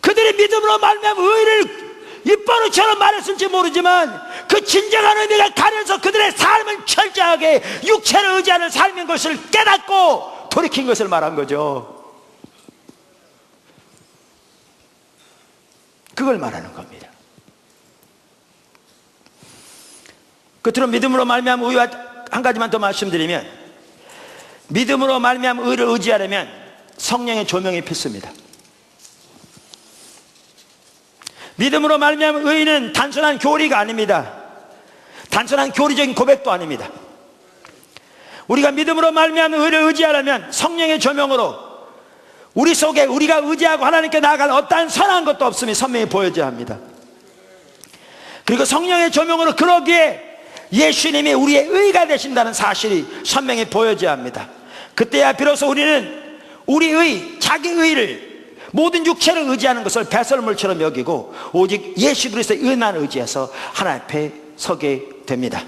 그들이 믿음으로 말미암은 의를 입버릇처럼 말했을지 모르지만 그 진정한 의미가 가려서 그들의 삶은 철저하게 육체를 의지하는 삶인 것을 깨닫고 돌이킨 것을 말한 거죠. 그걸 말하는 겁니다. 끝으로 믿음으로 말미암은 의와 한 가지만 더 말씀드리면, 믿음으로 말미암은 의를 의지하려면 성령의 조명이 필수입니다. 믿음으로 말미암은 의는 단순한 교리가 아닙니다. 단순한 교리적인 고백도 아닙니다. 우리가 믿음으로 말미암은 의를 의지하려면 성령의 조명으로 우리 속에 우리가 의지하고 하나님께 나아갈 어떠한 선한 것도 없음이 선명히 보여져야 합니다. 그리고 성령의 조명으로 그러기에 예수님이 우리의 의가 되신다는 사실이 선명히 보여져야 합니다. 그때야 비로소 우리는 우리의 자기 의를, 모든 육체를 의지하는 것을 배설물처럼 여기고 오직 예수 그리스도의 의만 의지해서 하나님 앞에 서게 됩니다.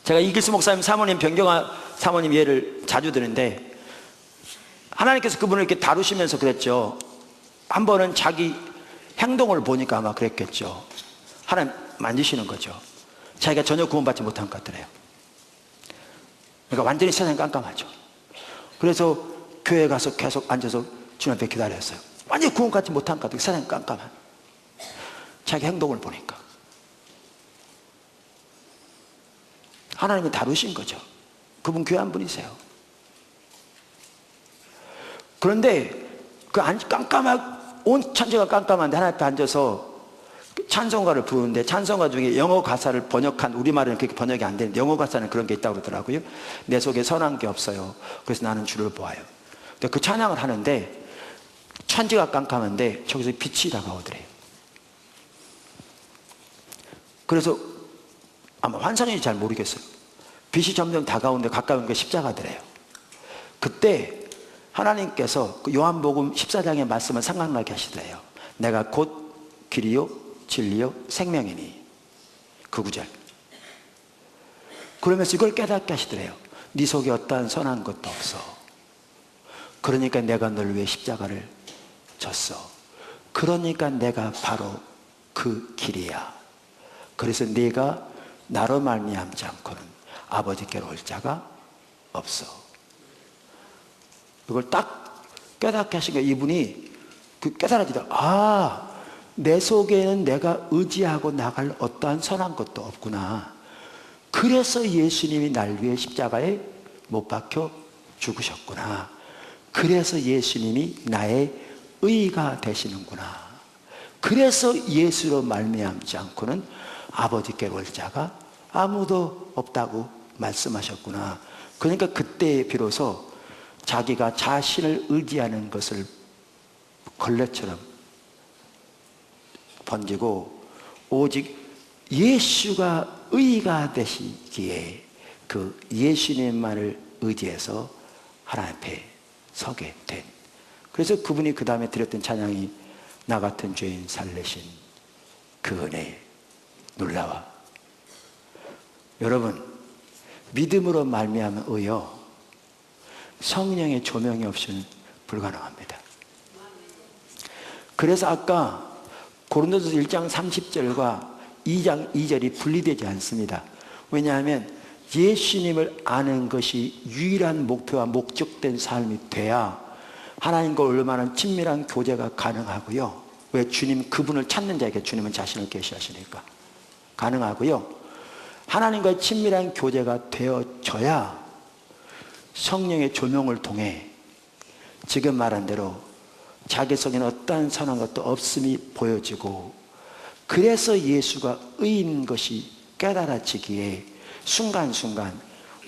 제가 이길수 목사님 사모님, 변경아 사모님 예를 자주 드는데, 하나님께서 그분을 이렇게 다루시면서 그랬죠. 한 번은 자기 행동을 보니까 아마 그랬겠죠. 하나님 만지시는 거죠. 자기가 전혀 구원받지 못한 것 같더래요. 그러니까 완전히 세상이 깜깜하죠. 그래서 교회에 가서 계속 앉아서 주님 앞에 기다렸어요. 완전히 구원받지 못한 것 같아요. 세상이 깜깜한. 자기 행동을 보니까 하나님이 다루신 거죠. 그분 교회 한 분이세요. 그런데 그 깜깜한, 온 천지가 깜깜한데 하나님 앞에 앉아서 찬송가를 부르는데, 찬송가 중에 영어 가사를 번역한, 우리말은 그렇게 번역이 안 되는데 영어 가사는 그런 게 있다고 그러더라고요. 내 속에 선한 게 없어요. 그래서 나는 주를 보아요. 근데 그 찬양을 하는데 천지가 깜깜한데 저기서 빛이 다가오더래요. 그래서 아마 환상인지 잘 모르겠어요. 빛이 점점 다가오는데 가까운 게 십자가더래요. 그때 하나님께서 그 요한복음 14장의 말씀을 생각나게 하시더래요. 내가 곧 길이요 진리요 생명이니. 그 구절. 그러면서 이걸 깨닫게 하시더래요. 네 속에 어떠한 선한 것도 없어. 그러니까 내가 널 위해 십자가를 졌어. 그러니까 내가 바로 그 길이야. 그래서 네가 나로 말미암지 않고는 아버지께로 올 자가 없어. 그걸 딱 깨닫게 하신 거예요. 이분이 그 깨달아지더라. 내 속에는 내가 의지하고 나갈 어떠한 선한 것도 없구나. 그래서 예수님이 날 위해 십자가에 못 박혀 죽으셨구나. 그래서 예수님이 나의 의가 되시는구나. 그래서 예수로 말미암지 않고는 아버지께로 올 자가 아무도 없다고 말씀하셨구나. 그러니까 그때 비로소 자기가 자신을 의지하는 것을 걸레처럼 번지고 오직 예수가 의가 되시기에 그 예수님만을 의지해서 하나님 앞에 서게 된. 그래서 그분이 그 다음에 드렸던 찬양이 나 같은 죄인 살리신 그 은혜 놀라워. 여러분, 믿음으로 말미암은 의요, 성령의 조명이 없이는 불가능합니다. 그래서 아까 고린도서 1장 30절과 2장 2절이 분리되지 않습니다. 왜냐하면 예수님을 아는 것이 유일한 목표와 목적된 삶이 돼야 하나님과 얼마나 친밀한 교제가 가능하고요. 왜? 주님, 그분을 찾는 자에게 주님은 자신을 계시하시니까 가능하고요. 하나님과의 친밀한 교제가 되어져야 성령의 조명을 통해 지금 말한 대로 자기 속에는 어떠한 선한 것도 없음이 보여지고, 그래서 예수가 의인 것이 깨달아지기에 순간순간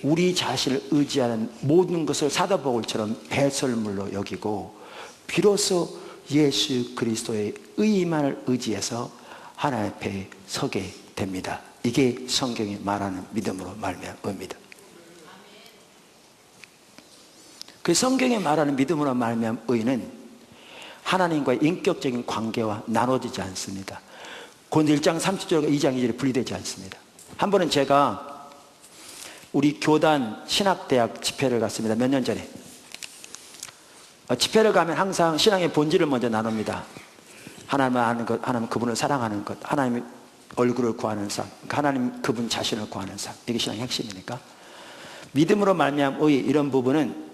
우리 자신을 의지하는 모든 것을 사도바울처럼 배설물로 여기고 비로소 예수 그리스도의 의만을 의지해서 하나님 앞에 서게 됩니다. 이게 성경이 말하는 믿음으로 말미암습니다. 그 성경이 말하는 믿음으로 말미암은 의는 하나님과의 인격적인 관계와 나눠지지 않습니다. 고린도 1장 30절과 2장 2절에 분리되지 않습니다. 한 번은 제가 우리 교단 신학대학 집회를 갔습니다. 몇 년 전에. 집회를 가면 항상 신앙의 본질을 먼저 나눕니다. 하나님을 아는 것, 하나님 그분을 사랑하는 것, 하나님의 얼굴을 구하는 삶, 하나님 그분 자신을 구하는 삶, 이게 신앙의 핵심이니까. 믿음으로 말미암은 의, 이런 부분은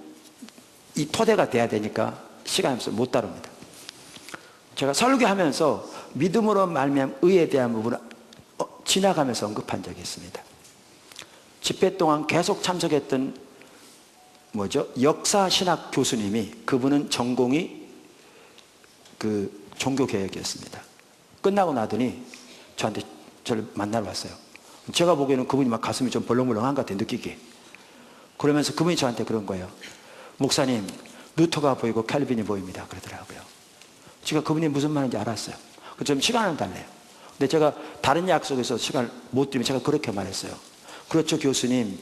이 토대가 돼야 되니까 시간이 없어서 못 다룹니다. 제가 설교하면서 믿음으로 말미암은 의에 대한 부분을 지나가면서 언급한 적이 있습니다. 집회 동안 계속 참석했던 역사신학 교수님이, 그분은 전공이 그 종교개혁이었습니다. 끝나고 나더니 저를 만나러 왔어요. 제가 보기에는 그분이 막 가슴이 좀 벌렁벌렁한 것 같아요, 느끼기에. 그러면서 그분이 저한테 그런 거예요. 목사님, 루터가 보이고 캘빈이 보입니다. 그러더라고요. 제가 그분이 무슨 말인지 알았어요. 좀 시간을 달래요. 근데 제가 다른 약속에서 시간을 못 드리면 제가 그렇게 말했어요. 그렇죠, 교수님.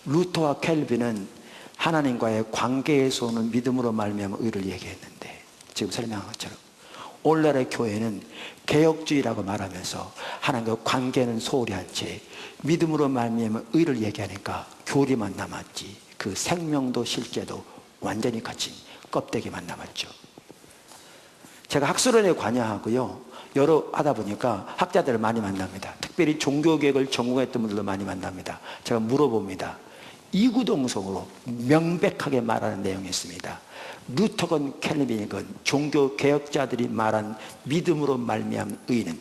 루터와 캘빈은 하나님과의 관계에서 오는 믿음으로 말미암은 의를 얘기했는데, 지금 설명한 것처럼 오늘날의 교회는 개혁주의라고 말하면서 하나님과 관계는 소홀히 한 채 믿음으로 말미암은 의를 얘기하니까 교리만 남았지 그 생명도 실제도 완전히 갇힌 껍데기만 남았죠. 제가 학술원에 관여하고요, 여러 하다 보니까 학자들을 많이 만납니다. 특별히 종교개혁을 전공했던 분들도 많이 만납니다. 제가 물어봅니다. 이구동성으로 명백하게 말하는 내용이 있습니다. 루터건 캘빈이건 종교개혁자들이 말한 믿음으로 말미암은 의는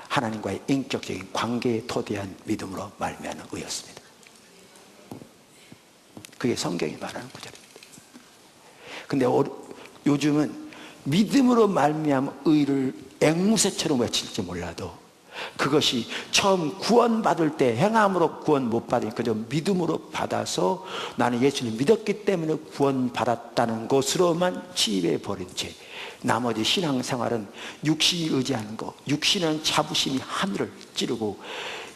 하나님과의 인격적인 관계에 토대한 믿음으로 말미암은 의였습니다. 그게 성경이 말하는 구절입니다. 근데 요즘은 믿음으로 말미암은 의를 앵무새처럼 외칠지 몰라도 그것이 처음 구원받을 때 행함으로 구원 못 받으니까 그저 믿음으로 받아서 나는 예수를 믿었기 때문에 구원받았다는 것으로만 치입해버린 채 나머지 신앙생활은 육신이 의지하는 것, 육신은 자부심이 하늘을 찌르고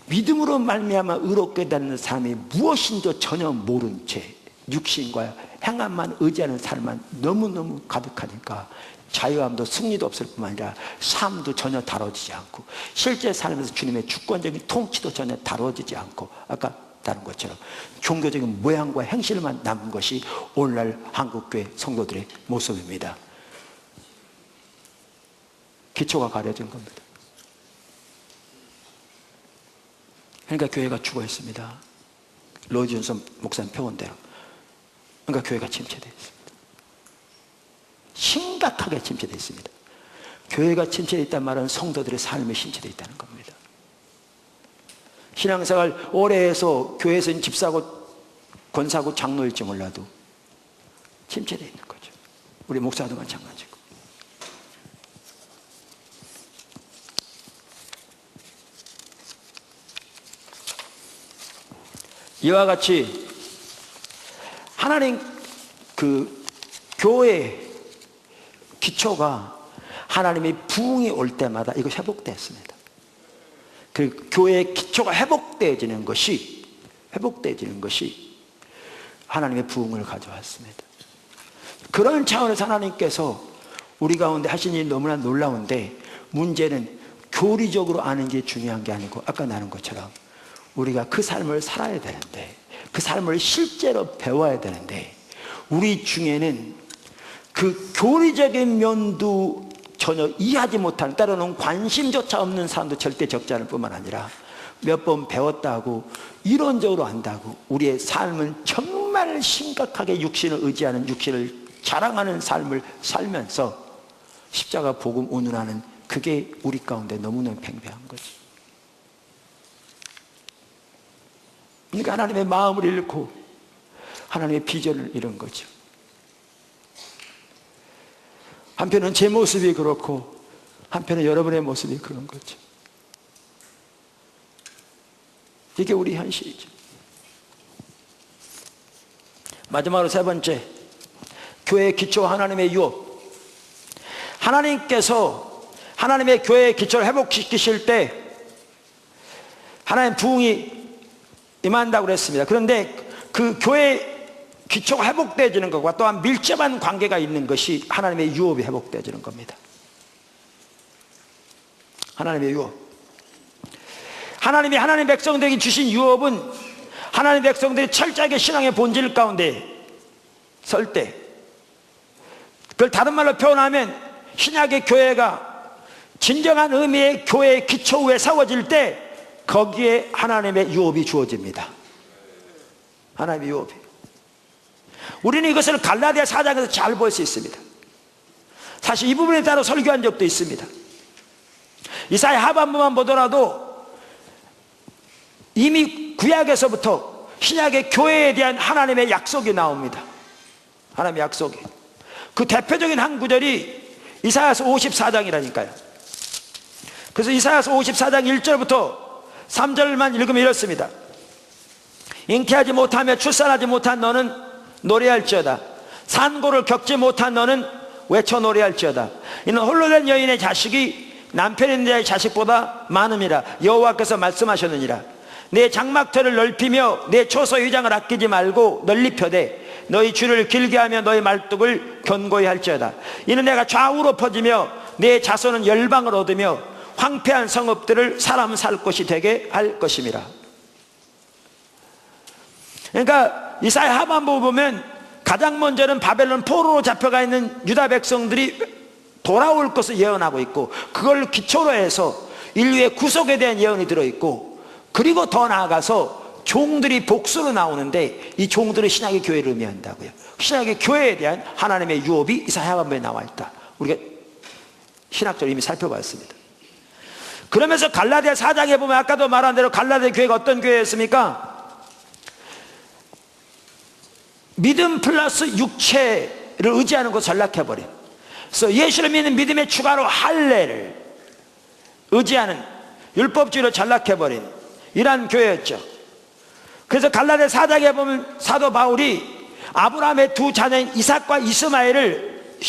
믿음으로 말미암아 의롭게 되는 삶이 무엇인지 전혀 모른 채 육신과 행함만 의지하는 삶만 너무너무 가득하니까 자유함도 승리도 없을 뿐만 아니라 삶도 전혀 다뤄지지 않고 실제 삶에서 주님의 주권적인 통치도 전혀 다뤄지지 않고 아까 다른 것처럼 종교적인 모양과 행실만 남은 것이 오늘날 한국교회 성도들의 모습입니다. 기초가 가려진 겁니다. 그러니까 교회가 죽어 있습니다. 로이준선 목사님 표현대로. 그러니까 교회가 침체되어 있습니다. 심각하게 침체되어 있습니다. 교회가 침체되어 있다는 말은 성도들의 삶이 침체되어 있다는 겁니다. 신앙생활 오래 해서 교회에서 집사고 권사고 장로일지 몰라도 침체되어 있는 거죠. 우리 목사도 마찬가지고. 이와 같이 하나님 그 교회 기초가 하나님의 부흥이 올 때마다 이거 회복됐습니다. 그 교회의 기초가 회복되어지는 것이 하나님의 부흥을 가져왔습니다. 그런 차원에서 하나님께서 우리 가운데 하신 일이 너무나 놀라운데 문제는 교리적으로 아는 게 중요한 게 아니고 아까 나눈 것처럼 우리가 그 삶을 살아야 되는데 그 삶을 실제로 배워야 되는데 우리 중에는 그 교리적인 면도 전혀 이해하지 못하는 때로는 관심조차 없는 사람도 절대 적지 않을 뿐만 아니라 몇 번 배웠다고 이론적으로 안다고 우리의 삶은 정말 심각하게 육신을 의지하는 육신을 자랑하는 삶을 살면서 십자가 복음 운운하는 그게 우리 가운데 너무너무 팽배한 거지. 그러니까 하나님의 마음을 잃고 하나님의 비전을 잃은 거죠. 한편은 제 모습이 그렇고 한편은 여러분의 모습이 그런 거죠. 이게 우리 현실이죠. 마지막으로 세 번째, 교회의 기초 하나님의 유업. 하나님께서 하나님의 교회의 기초를 회복시키실 때 하나님 부흥이 임한다고 그랬습니다. 그런데 그 교회 기초가 회복되어지는 것과 또한 밀접한 관계가 있는 것이 하나님의 유업이 회복되어지는 겁니다. 하나님의 유업. 하나님이 하나님 백성들에게 주신 유업은 하나님 백성들이 철저하게 신앙의 본질 가운데 설 때, 그걸 다른 말로 표현하면 신약의 교회가 진정한 의미의 교회의 기초 위에 세워질 때 거기에 하나님의 유업이 주어집니다. 하나님의 유업이. 우리는 이것을 갈라디아 4장에서 잘 볼 수 있습니다. 사실 이 부분에 따라 설교한 적도 있습니다. 이사야 하반부만 보더라도 이미 구약에서부터 신약의 교회에 대한 하나님의 약속이 나옵니다. 하나님의 약속이. 그 대표적인 한 구절이 이사야서 54장이라니까요. 그래서 이사야서 54장 1절부터 3절만 읽으면 이렇습니다. 잉태하지 못하며 출산하지 못한 너는 노래할지어다. 산고를 겪지 못한 너는 외쳐 노래할지어다. 이는 홀로 된 여인의 자식이 남편 있는 자의 자식보다 많음이라 여호와께서 말씀하셨느니라. 내 장막터를 넓히며 내 초소 위장을 아끼지 말고 널리 펴되 너희 줄을 길게 하며 너희 말뚝을 견고히 할지어다. 이는 내가 좌우로 퍼지며 내 자손은 열방을 얻으며 황폐한 성읍들을 사람 살 곳이 되게 할 것임이라. 그러니까 이사야 하반부 보면 가장 먼저는 바벨론 포로로 잡혀가 있는 유다 백성들이 돌아올 것을 예언하고 있고, 그걸 기초로 해서 인류의 구속에 대한 예언이 들어있고, 그리고 더 나아가서 종들이 복수로 나오는데 이 종들은 신약의 교회를 의미한다고요. 신약의 교회에 대한 하나님의 유업이 이사야 하반부에 나와 있다. 우리가 신학적으로 이미 살펴봤습니다. 그러면서 갈라디아 4장에 보면 아까도 말한 대로 갈라디아 교회가 어떤 교회였습니까? 믿음 플러스 육체를 의지하는 것 전락해버린, 그래서 예수를 믿는 믿음의 추가로 할례를 의지하는 율법주의로 전락해버린 이러한 교회였죠. 그래서 갈라디아 4장에 보면 사도 바울이 아브라함의 두 자녀인 이삭과 이스마엘을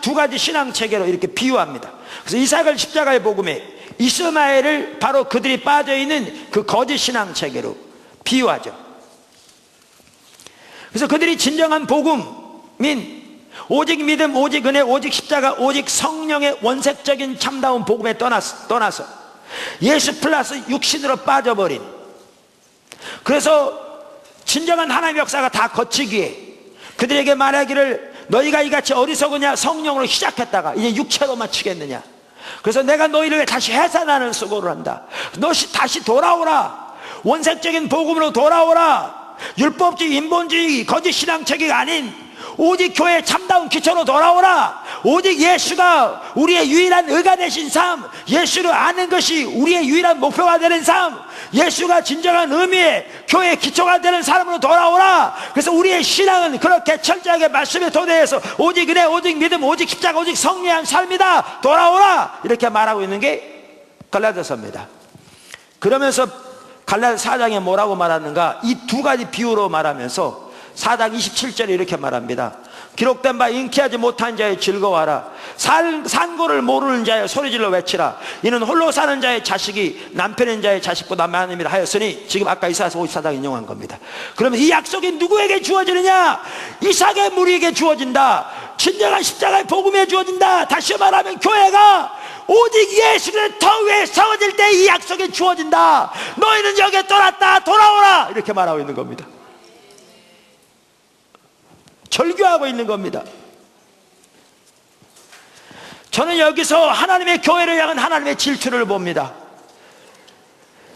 두 가지 신앙 체계로 이렇게 비유합니다. 그래서 이삭을 십자가의 복음에, 이스마엘을 바로 그들이 빠져있는 그 거짓 신앙 체계로 비유하죠. 그래서 그들이 진정한 복음인 오직 믿음, 오직 은혜, 오직 십자가, 오직 성령의 원색적인 참다운 복음에 떠나서 예수 플러스 육신으로 빠져버린, 그래서 진정한 하나님의 역사가 다 거치기에 그들에게 말하기를 너희가 이같이 어리석으냐, 성령으로 시작했다가 이제 육체로만 치겠느냐. 그래서 내가 너희를 다시 해산하는 수고를 한다. 너희 다시 돌아오라. 원색적인 복음으로 돌아오라. 율법주의, 인본주의, 거짓 신앙체계가 아닌 오직 교회의 참다운 기초로 돌아오라. 오직 예수가 우리의 유일한 의가 되신 삶, 예수를 아는 것이 우리의 유일한 목표가 되는 삶, 예수가 진정한 의미의 교회의 기초가 되는 사람으로 돌아오라. 그래서 우리의 신앙은 그렇게 철저하게 말씀에 토대해서 오직 은혜, 오직 믿음, 오직 십자가, 오직 성령의 삶이다. 돌아오라. 이렇게 말하고 있는 게 갈라디아서입니다. 그러면서 갈라디아 4장에 뭐라고 말하는가? 이 두 가지 비유로 말하면서 4장 27절에 이렇게 말합니다. 기록된 바 잉태하지 못한 자의 즐거워하라. 산고를 모르는 자의 소리질러 외치라. 이는 홀로 사는 자의 자식이 남편인 자의 자식보다 많음이라 하였으니, 지금 아까 이사야서 54장 인용한 겁니다. 그러면 이 약속이 누구에게 주어지느냐? 이삭의 무리에게 주어진다. 진정한 십자가의 복음에 주어진다. 다시 말하면 교회가 오직 예수를 터 위에 세워질 때 이 약속이 주어진다. 너희는 여기에 떠났다. 돌아오라. 이렇게 말하고 있는 겁니다. 절규하고 있는 겁니다. 저는 여기서 하나님의 교회를 향한 하나님의 질투를 봅니다.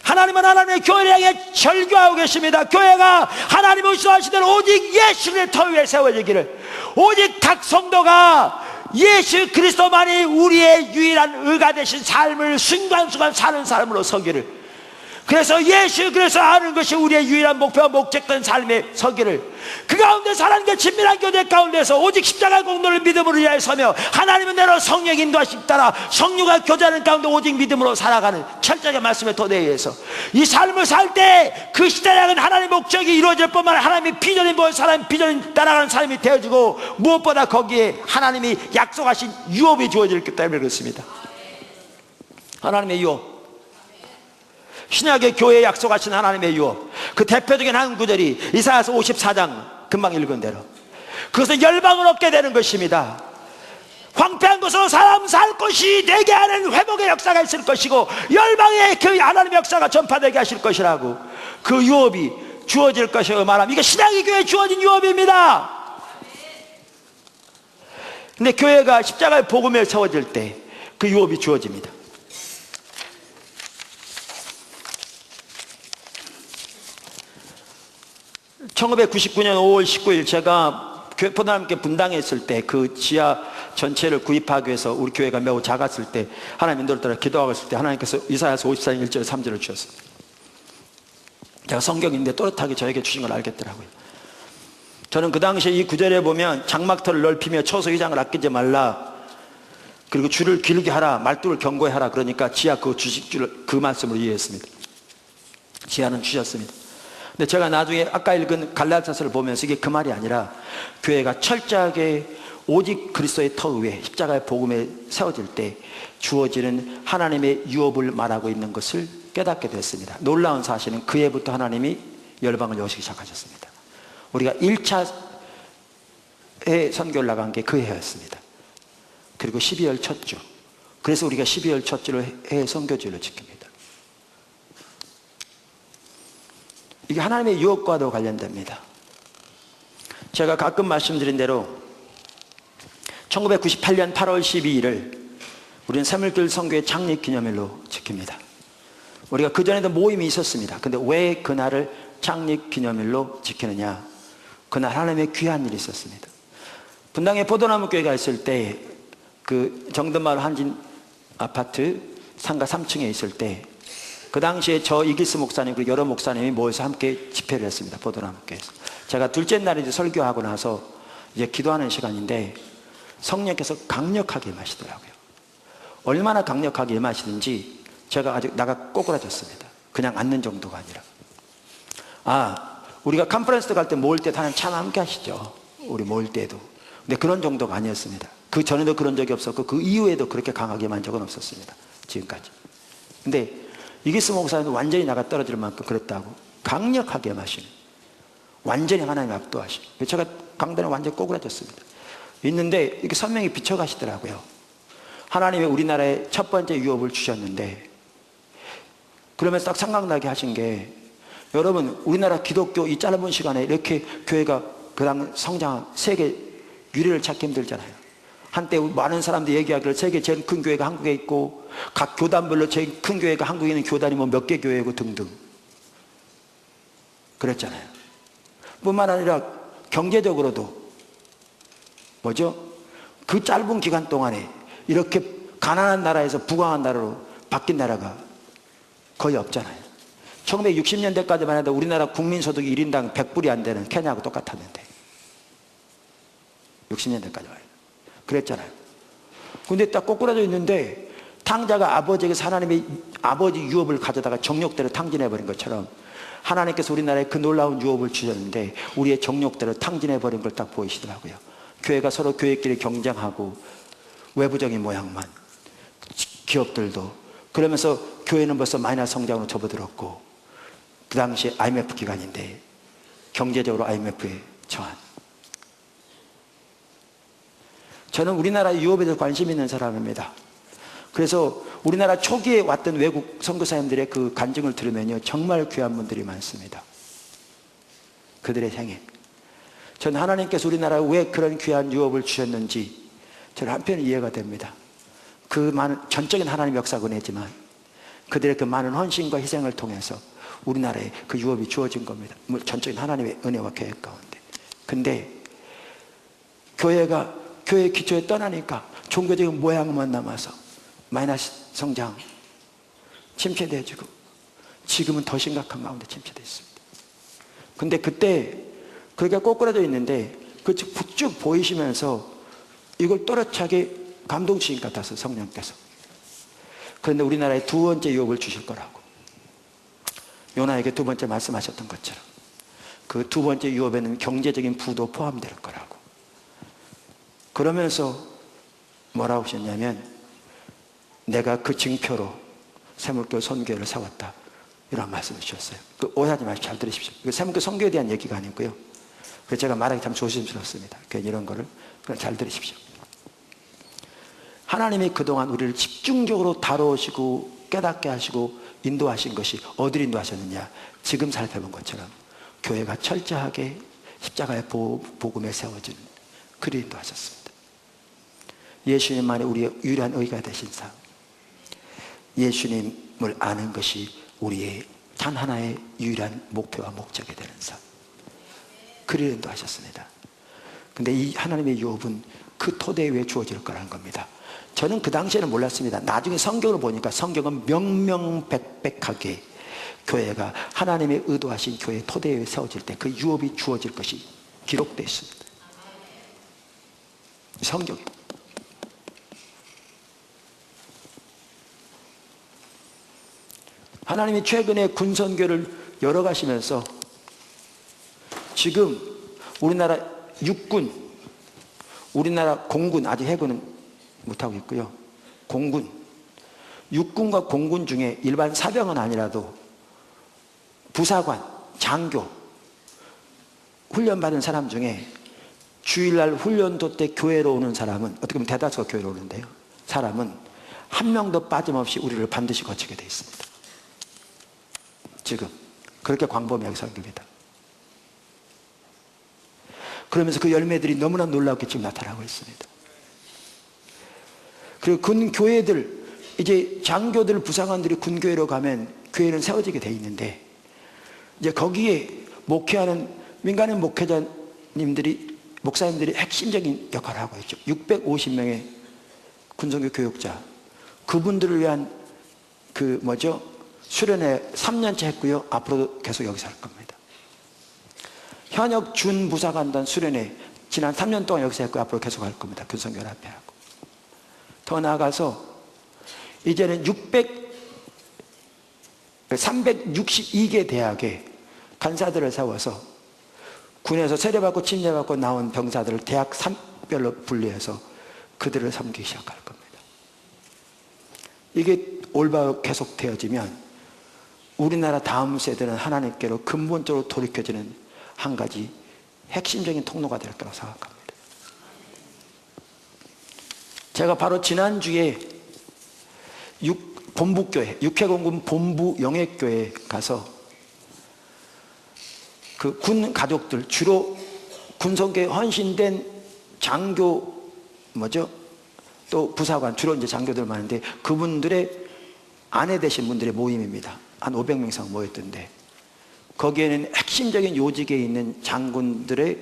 하나님은 하나님의 교회를 향해 절규하고 계십니다. 교회가 하나님을 수하시는 오직 예수를 터 위에 세워지기를, 오직 각 성도가 예수 그리스도만이 우리의 유일한 의가 되신 삶을 순간순간 사는 사람으로 서기를, 그래서 예수 그래서 아는 것이 우리의 유일한 목표와 목적된 삶의 서기를 그 가운데 하나님과 친밀한 교제 가운데서 오직 십자가 공로를 믿음으로 위하여 서며 하나님은 내로 성령 인도하심 따라 성령과 교제하는 가운데 오직 믿음으로 살아가는 철저하게 말씀의 토대에 의해서 이 삶을 살 때 그 시대량은 하나님의 목적이 이루어질 뿐만 아니라 하나님의 비전이 모여 사람의 비전이 따라가는 삶이 되어지고 무엇보다 거기에 하나님이 약속하신 유업이 주어졌기 때문에 그렇습니다. 하나님의 유업, 신약의 교회에 약속하신 하나님의 유업, 그 대표적인 한 구절이 이사야서 54장 금방 읽은 대로 그것은 열방을 얻게 되는 것입니다. 황폐한 곳으로 사람 살 곳이 되게 하는 회복의 역사가 있을 것이고 열방에 그 하나님의 역사가 전파되게 하실 것이라고 그 유업이 주어질 것이라고 말합니다. 이게 신약의 교회에 주어진 유업입니다. 근데 교회가 십자가의 복음에 세워질 때 그 유업이 주어집니다. (1999년 5월 19일) 제가 포도나무교회 분당했을 때 그 지하 전체를 구입하기 위해서 우리 교회가 매우 작았을 때 하나님 인도를 따라 기도하고 있을 때 하나님께서 이사야서 54장 1절 3절을 주셨습니다. 제가 성경인데 또렷하게 저에게 주신 걸 알겠더라고요. 저는 그 당시에 이 구절에 보면 장막터를 넓히며 처소 휘장을 아끼지 말라, 그리고 줄을 길게 하라, 말뚝을 견고히 하라, 그러니까 지하 그 주식줄을 그 말씀으로 이해했습니다. 지하는 주셨습니다. 근데 제가 나중에 아까 읽은 갈라디아서를 보면서 이게 그 말이 아니라 교회가 철저하게 오직 그리스도의 터 위에 십자가의 복음에 세워질 때 주어지는 하나님의 유업을 말하고 있는 것을 깨닫게 됐습니다. 놀라운 사실은 그 해부터 하나님이 열방을 여시기 시작하셨습니다. 우리가 1차 선교를 나간 게 그 해였습니다. 그리고 12월 첫 주, 그래서 우리가 12월 첫 주를 해 선교주일로 지킵니다. 이게 하나님의 유업과도 관련됩니다. 제가 가끔 말씀드린 대로 1998년 8월 12일을 우리는 새물길 선교회 창립 기념일로 지킵니다. 우리가 그전에도 모임이 있었습니다. 근데 왜 그날을 창립 기념일로 지키느냐? 그날 하나님의 귀한 일이 있었습니다. 분당에 포도나무 교회가 있을 때 그 정든마을 한진 아파트 상가 3층에 있을 때 그 당시에 저 이기스 목사님 그리고 여러 목사님이 모여서 함께 집회를 했습니다. 포도나무 교회에서. 제가 둘째 날에 이제 설교하고 나서 이제 기도하는 시간인데 성령께서 강력하게 임하시더라고요. 얼마나 강력하게 임하시는지 제가 아직 나가 꼬꾸라졌습니다. 그냥 앉는 정도가 아니라. 우리가 컨퍼런스 갈 때 모일 때 다른 참 함께 하시죠. 우리 모일 때도. 근데 그런 정도가 아니었습니다. 그 전에도 그런 적이 없었고 그 이후에도 그렇게 강하게 임한 적은 없었습니다. 지금까지. 근데 이기스 목사님도 완전히 나가 떨어질 만큼 그랬다고 강력하게 임하시는, 완전히 하나님 압도하시는. 제가 강단에 완전히 꼬꾸라졌습니다. 있는데 이렇게 선명히 비춰가시더라고요. 하나님이 우리나라에 첫 번째 유업을 주셨는데, 그러면서 딱 생각나게 하신 게, 여러분 우리나라 기독교 이 짧은 시간에 이렇게 교회가 그다음 성장, 세계 유례를 찾기 힘들잖아요. 한때 많은 사람들이 얘기하기를 세계 제일 큰 교회가 한국에 있고 각 교단별로 제일 큰 교회가 한국에 있는 교단이 뭐 몇 개 교회고 등등 그랬잖아요. 뿐만 아니라 경제적으로도 뭐죠? 그 짧은 기간 동안에 이렇게 가난한 나라에서 부강한 나라로 바뀐 나라가 거의 없잖아요. 1960년대까지만 해도 우리나라 국민소득이 1인당 100불이 안 되는 케냐하고 똑같았는데 60년대까지 와요. 그랬잖아요. 근데 딱 꼬꾸라져 있는데 탕자가 아버지에게서 하나님의 아버지 유업을 가져다가 정욕대로 탕진해버린 것처럼 하나님께서 우리나라에 그 놀라운 유업을 주셨는데 우리의 정욕대로 탕진해버린 걸 딱 보이시더라고요. 교회가 서로 교회끼리 경쟁하고 외부적인 모양만, 기업들도 그러면서 교회는 벌써 마이너스 성장으로 접어들었고 그 당시 IMF 기간인데 경제적으로 IMF에 처한. 저는 우리나라 유업에 대해서 관심 있는 사람입니다. 그래서 우리나라 초기에 왔던 외국 선교사님들의 그 간증을 들으면요 정말 귀한 분들이 많습니다. 그들의 생애. 저는 하나님께서 우리나라에 왜 그런 귀한 유업을 주셨는지 저는 한편 이해가 됩니다. 그 많은 전적인 하나님의 역사가 은혜지만 그들의 그 많은 헌신과 희생을 통해서 우리나라에 그 유업이 주어진 겁니다. 전적인 하나님의 은혜와 계획 가운데. 근데 교회 기초에 떠나니까 종교적인 모양만 남아서 마이너스 성장, 침체되어지고 지금은 더 심각한 가운데 침체되어 있습니다. 근데 그때 그렇게 꼬꾸라져 있는데 그 쭉 보이시면서 이걸 또렷하게 감동 주신 것 같아서 성령께서. 그런데 우리나라에 두 번째 유업을 주실 거라고 요나에게 두 번째 말씀하셨던 것처럼 그 두 번째 유업에는 경제적인 부도 포함될 거라고. 그러면서 뭐라고 하셨냐면 내가 그 징표로 세물교 선교회를 세웠다, 이런 말씀을 주셨어요. 오해하지 마시고 잘 들으십시오. 세물교 선교에 대한 얘기가 아니고요. 그래서 제가 말하기 참 조심스럽습니다. 이런 거를 잘 들으십시오. 하나님이 그동안 우리를 집중적으로 다루시고 깨닫게 하시고 인도하신 것이 어디를 인도하셨느냐, 지금 살펴본 것처럼 교회가 철저하게 십자가의 복음에 세워진 그를 인도하셨습니다. 예수님만이 우리의 유일한 의가 되신 삶, 예수님을 아는 것이 우리의 단 하나의 유일한 목표와 목적이 되는 삶, 그를 인도하셨습니다. 근데 이 하나님의 유업은 그 토대 위에 주어질 거라는 겁니다. 저는 그 당시에는 몰랐습니다. 나중에 성경을 보니까 성경은 명명백백하게 교회가 하나님의 의도하신 교회의 토대 위에 세워질 때 그 유업이 주어질 것이 기록되어 있습니다. 성경에. 하나님이 최근에 군선교를 열어가시면서 지금 우리나라 육군, 우리나라 공군, 아직 해군은 못하고 있고요. 공군, 육군과 공군 중에 일반 사병은 아니라도 부사관, 장교, 훈련받은 사람 중에 주일날 훈련도 때 교회로 오는 사람은, 어떻게 보면 대다수가 교회로 오는데요, 사람은 한 명도 빠짐없이 우리를 반드시 거치게 되어 있습니다. 지금 그렇게 광범위하게 설교입니다. 그러면서 그 열매들이 너무나 놀랍게 지금 나타나고 있습니다. 그리고 군교회들, 이제 장교들, 부사관들이 군교회로 가면 교회는 세워지게 돼 있는데, 이제 거기에 목회하는 민간인 목회자님들이, 목사님들이 핵심적인 역할을 하고 있죠. 650명의 군선교 교육자, 그분들을 위한 수련회 3년째 했고요. 앞으로도 계속 여기서 할 겁니다. 현역 준부사관단 수련회 지난 3년 동안 여기서 했고 앞으로 계속 할 겁니다. 군선교를 앞에 하고. 더 나아가서 이제는 362개 대학에 간사들을 세워서 군에서 세례받고 침례받고 나온 병사들을 대학 산별로 분리해서 그들을 섬기기 시작할 겁니다. 이게 올바로 계속되어지면 우리나라 다음 세대는 하나님께로 근본적으로 돌이켜지는 한 가지 핵심적인 통로가 될 거라고 생각합니다. 제가 바로 지난주에 본부교회, 육해공군 본부 영예교회에 가서 그 군 가족들, 주로 군성교에 헌신된 장교, 또 부사관, 주로 이제 장교들 많은데 그분들의 아내 되신 분들의 모임입니다. 한 500명 이상 모였던데, 거기에는 핵심적인 요직에 있는 장군님들의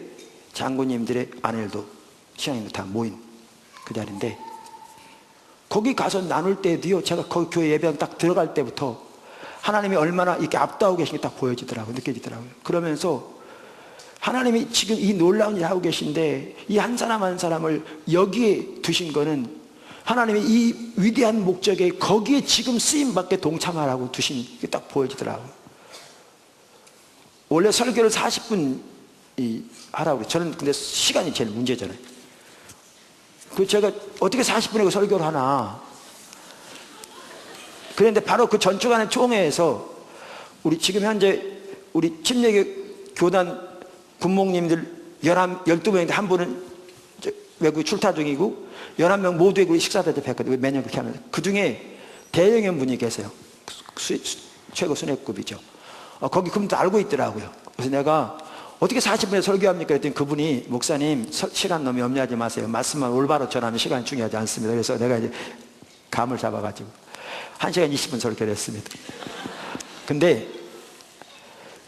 아내들도 신앙인도 다 모인 그 자리인데, 거기 가서 나눌 때도요, 제가 거기 교회 예배당 딱 들어갈 때부터 하나님이 얼마나 이렇게 앞다고 계신 게 딱 보여지더라고요. 느껴지더라고요. 그러면서 하나님이 지금 이 놀라운 일을 하고 계신데 이 한 사람 한 사람을 여기에 두신 거는 하나님이 이 위대한 목적에 거기에 지금 쓰임받게 동참하라고 두신 게 딱 보여지더라고요. 원래 설교를 40분 하라고 그래요. 저는 근데 시간이 제일 문제잖아요. 그 제가 어떻게 40분에 설교를 하나. 그런데 바로 그 전주간의 총회에서 우리 지금 현재 우리 침례교 교단 군목님들 12명인데 한 분은 외국에 출타 중이고 11명 모두의 우리 식사 대접했거든요. 매년 그렇게 하면서. 그 중에 대형연 분이 계세요. 최고 순회급이죠. 거기 그분도 알고 있더라고요. 그래서 내가 어떻게 40분에 설교합니까? 그랬더니 그분이, 목사님 시간 너무 염려하지 마세요. 말씀만 올바로 전하면 시간이 중요하지 않습니다. 그래서 내가 이제 감을 잡아가지고 1시간 20분 설교를 했습니다. 근데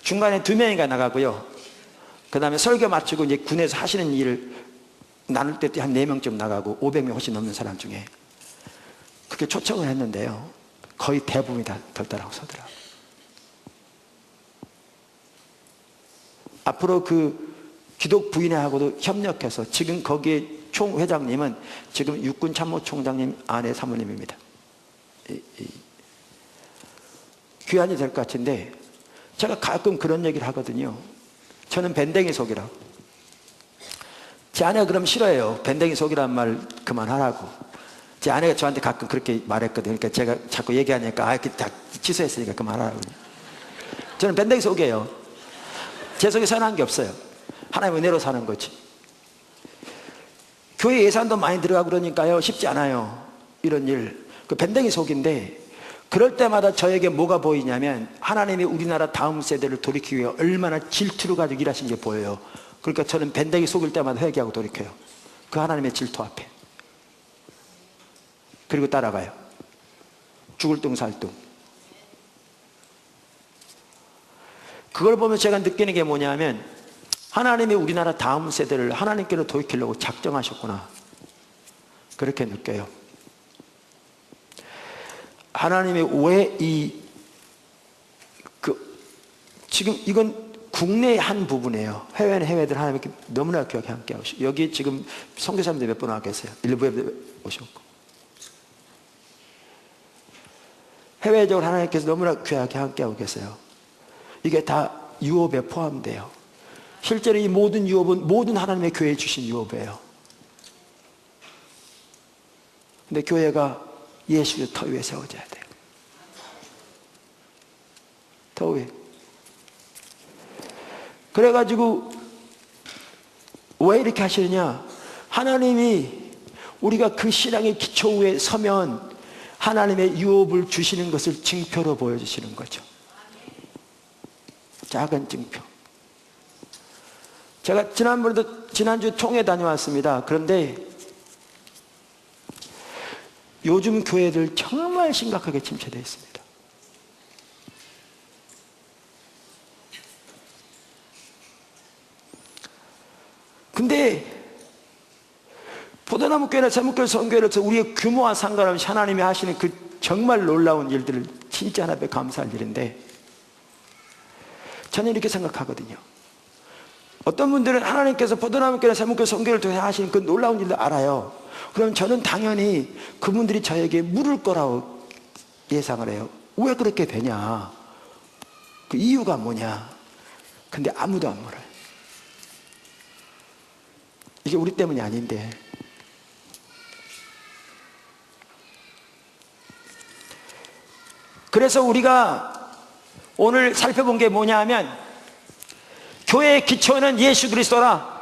중간에 2명이가 나가고요. 그 다음에 설교 마치고 이제 군에서 하시는 일을 나눌 때 한 4명쯤 나가고 500명 훨씬 넘는 사람 중에 그렇게 초청을 했는데요. 거의 대부분이 다 덜 따라고 서더라고요. 앞으로 그 기독 부인회하고도 협력해서 지금 거기에 총회장님은 지금 육군 참모총장님 아내 사모님입니다. 귀환이 될 것 같은데 제가 가끔 그런 얘기를 하거든요. 저는 밴댕이 속이라고. 제 아내가 그럼 싫어해요. 밴댕이 속이란 말 그만하라고. 제 아내가 저한테 가끔 그렇게 말했거든요. 그러니까 제가 자꾸 얘기하니까 다 취소했으니까 그만하라고. 저는 밴댕이 속이에요. 제 속에 선한 게 없어요. 하나님의 은혜로 사는 거지. 교회 예산도 많이 들어가고 그러니까요, 쉽지 않아요. 이런 일. 그 밴댕이 속인데, 그럴 때마다 저에게 뭐가 보이냐면 하나님이 우리나라 다음 세대를 돌이키기 위해 얼마나 질투를 가지고 일하신 게 보여요. 그러니까 저는 밴댕이 속일 때마다 회개하고 돌이켜요. 그 하나님의 질투 앞에. 그리고 따라가요. 죽을 둥 살 둥. 그걸 보면 제가 느끼는 게 뭐냐면 하나님이 우리나라 다음 세대를 하나님께로 돌이키려고 작정하셨구나. 그렇게 느껴요. 하나님이 왜 지금 이건 국내의 한 부분이에요. 해외는 해외들 하나님께 너무나 귀하게 함께 하시고, 여기 지금 선교사님들 몇 분 와 계세요. 일부에 오셨고. 해외적으로 하나님께서 너무나 귀하게 함께 하고 계세요. 이게 다 유업에 포함돼요. 실제로 이 모든 유업은 모든 하나님의 교회에 주신 유업이에요. 근데 교회가 예수의 터 위에 세워져야 돼요. 터 위에. 그래가지고 왜 이렇게 하시느냐? 하나님이 우리가 그 신앙의 기초 위에 서면 하나님의 유업을 주시는 것을 증표로 보여주시는 거죠. 작은 증표. 제가 지난주 총회 다녀왔습니다. 그런데 요즘 교회들 정말 심각하게 침체되어 있습니다. 근데 포도나무 교회나 세목교회 선교회로서 우리의 규모와 상관없이 하나님이 하시는 그 정말 놀라운 일들을 진짜 하나님께 감사할 일인데, 저는 이렇게 생각하거든요. 어떤 분들은 하나님께서 포도나무 교회나 세목교회 선교회를 통해 하시는 그 놀라운 일을 알아요. 그럼 저는 당연히 그분들이 저에게 물을 거라고 예상을 해요. 왜 그렇게 되냐? 그 이유가 뭐냐? 근데 아무도 안 물어요. 이게 우리 때문이 아닌데. 그래서 우리가 오늘 살펴본 게 뭐냐 하면, 교회의 기초는 예수 그리스도라.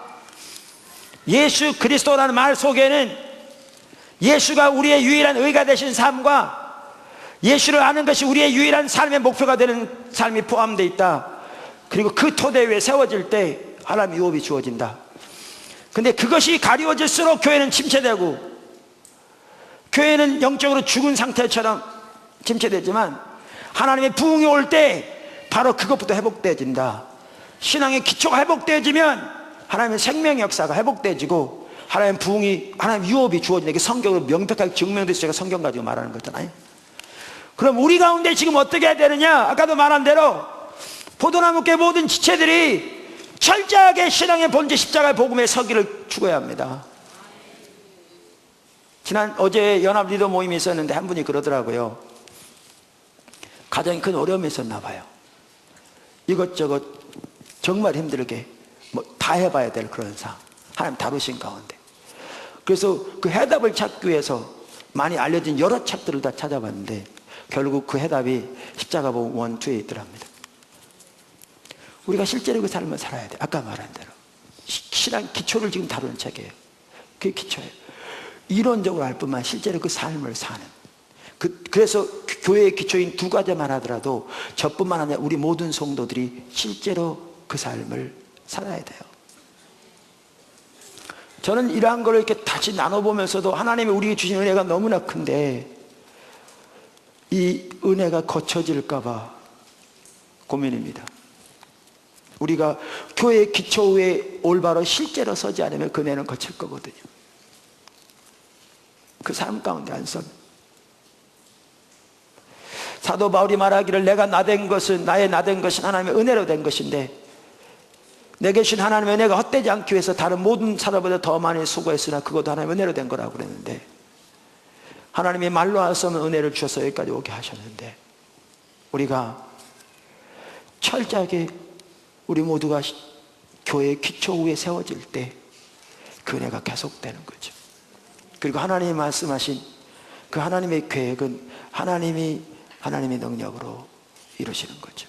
예수 그리스도라는 말 속에는 예수가 우리의 유일한 의가 되신 삶과 예수를 아는 것이 우리의 유일한 삶의 목표가 되는 삶이 포함되어 있다. 그리고 그 토대 위에 세워질 때 하나님의 유업이 주어진다. 근데 그것이 가리워질수록 교회는 침체되고, 교회는 영적으로 죽은 상태처럼 침체되지만 하나님의 부흥이 올 때 바로 그것부터 회복되어진다. 신앙의 기초가 회복되어지면 하나님의 생명의 역사가 회복되어지고 하나님의 부흥이, 하나님의 유업이 주어지는 게 성경으로 명백하게 증명돼서 제가 성경 가지고 말하는 거잖아요. 그럼 우리 가운데 지금 어떻게 해야 되느냐? 아까도 말한 대로 포도나무교회 모든 지체들이 철저하게 신앙의 본질 십자가의 복음의 서기를 추구해야 합니다. 어제 연합 리더 모임이 있었는데 한 분이 그러더라고요. 가장이 큰 어려움이 있었나 봐요. 이것저것 정말 힘들게 다 해봐야 될 그런 상황, 하나님 다루신 가운데. 그래서 그 해답을 찾기 위해서 많이 알려진 여러 책들을 다 찾아봤는데 결국 그 해답이 십자가 복음 1, 2에 있더랍니다. 우리가 실제로 그 삶을 살아야 돼. 아까 말한 대로 신앙 기초를 지금 다루는 책이에요. 그게 기초예요. 이론적으로 알 뿐만 실제로 그 삶을 사는. 그래서 교회의 기초인 두 가지만 하더라도 저뿐만 아니라 우리 모든 성도들이 실제로 그 삶을 살아야 돼요. 저는 이러한 걸 이렇게 다시 나눠보면서도 하나님이 우리에게 주신 은혜가 너무나 큰데 이 은혜가 거쳐질까봐 고민입니다. 우리가 교회의 기초 위에 올바로 실제로 서지 않으면 그 은혜는 거칠 거거든요. 그 삶 가운데 안 서면. 사도 바울이 말하기를 내가 나된 것은, 나의 나된 것은 하나님의 은혜로 된 것인데 내게 주신 하나님의 은혜가 헛되지 않기 위해서 다른 모든 사람보다 더 많이 수고했으나 그것도 하나님의 은혜로 된 거라고 그랬는데, 하나님이 말로 할 수 없는 은혜를 주셔서 여기까지 오게 하셨는데, 우리가 철저하게 우리 모두가 교회의 기초 위에 세워질 때 그 은혜가 계속되는 거죠. 그리고 하나님이 말씀하신 그 하나님의 계획은 하나님의 능력으로 이루시는 거죠.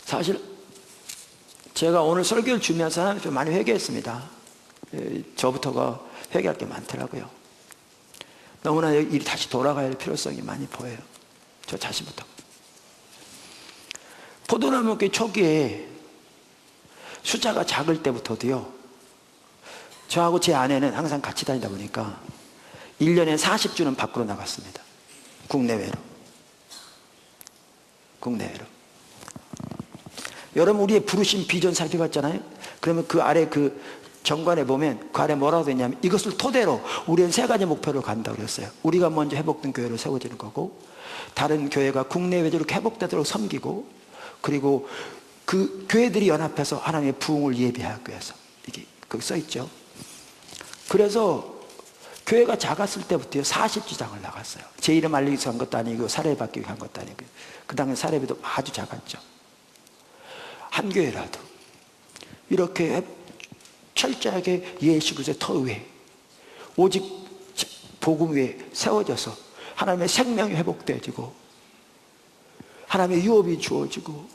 사실 제가 오늘 설교를 준비하면서 하나님 좀 많이 회개했습니다. 저부터가 회개할 게 많더라고요. 너무나 일이 다시 돌아가야 할 필요성이 많이 보여요. 저 자신부터. 포도나무 교 초기에 숫자가 작을 때부터도요, 저하고 제 아내는 항상 같이 다니다 보니까 1년에 40주는 밖으로 나갔습니다. 국내외로. 여러분, 우리의 부르심 비전 살펴봤잖아요. 그러면 그 아래 그 정관에 보면 그 아래 뭐라고 되냐면, 이것을 토대로 우리는 세 가지 목표를 간다고 그랬어요. 우리가 먼저 회복된 교회로 세워지는 거고, 다른 교회가 국내외로 회복되도록 섬기고, 그리고 그 교회들이 연합해서 하나님의 부흥을 예비하기 위해서. 이게 거기 써있죠. 그래서 교회가 작았을 때부터 40주장을 나갔어요. 제 이름 알리기 위해서 한 것도 아니고 사례 받기 위해 한 것도 아니고, 그 당시 사례비도 아주 작았죠. 한 교회라도 이렇게 철저하게 예수 그리스도의 터 위에, 오직 복음 위에 세워져서 하나님의 생명이 회복되어지고 하나님의 유업이 주어지고,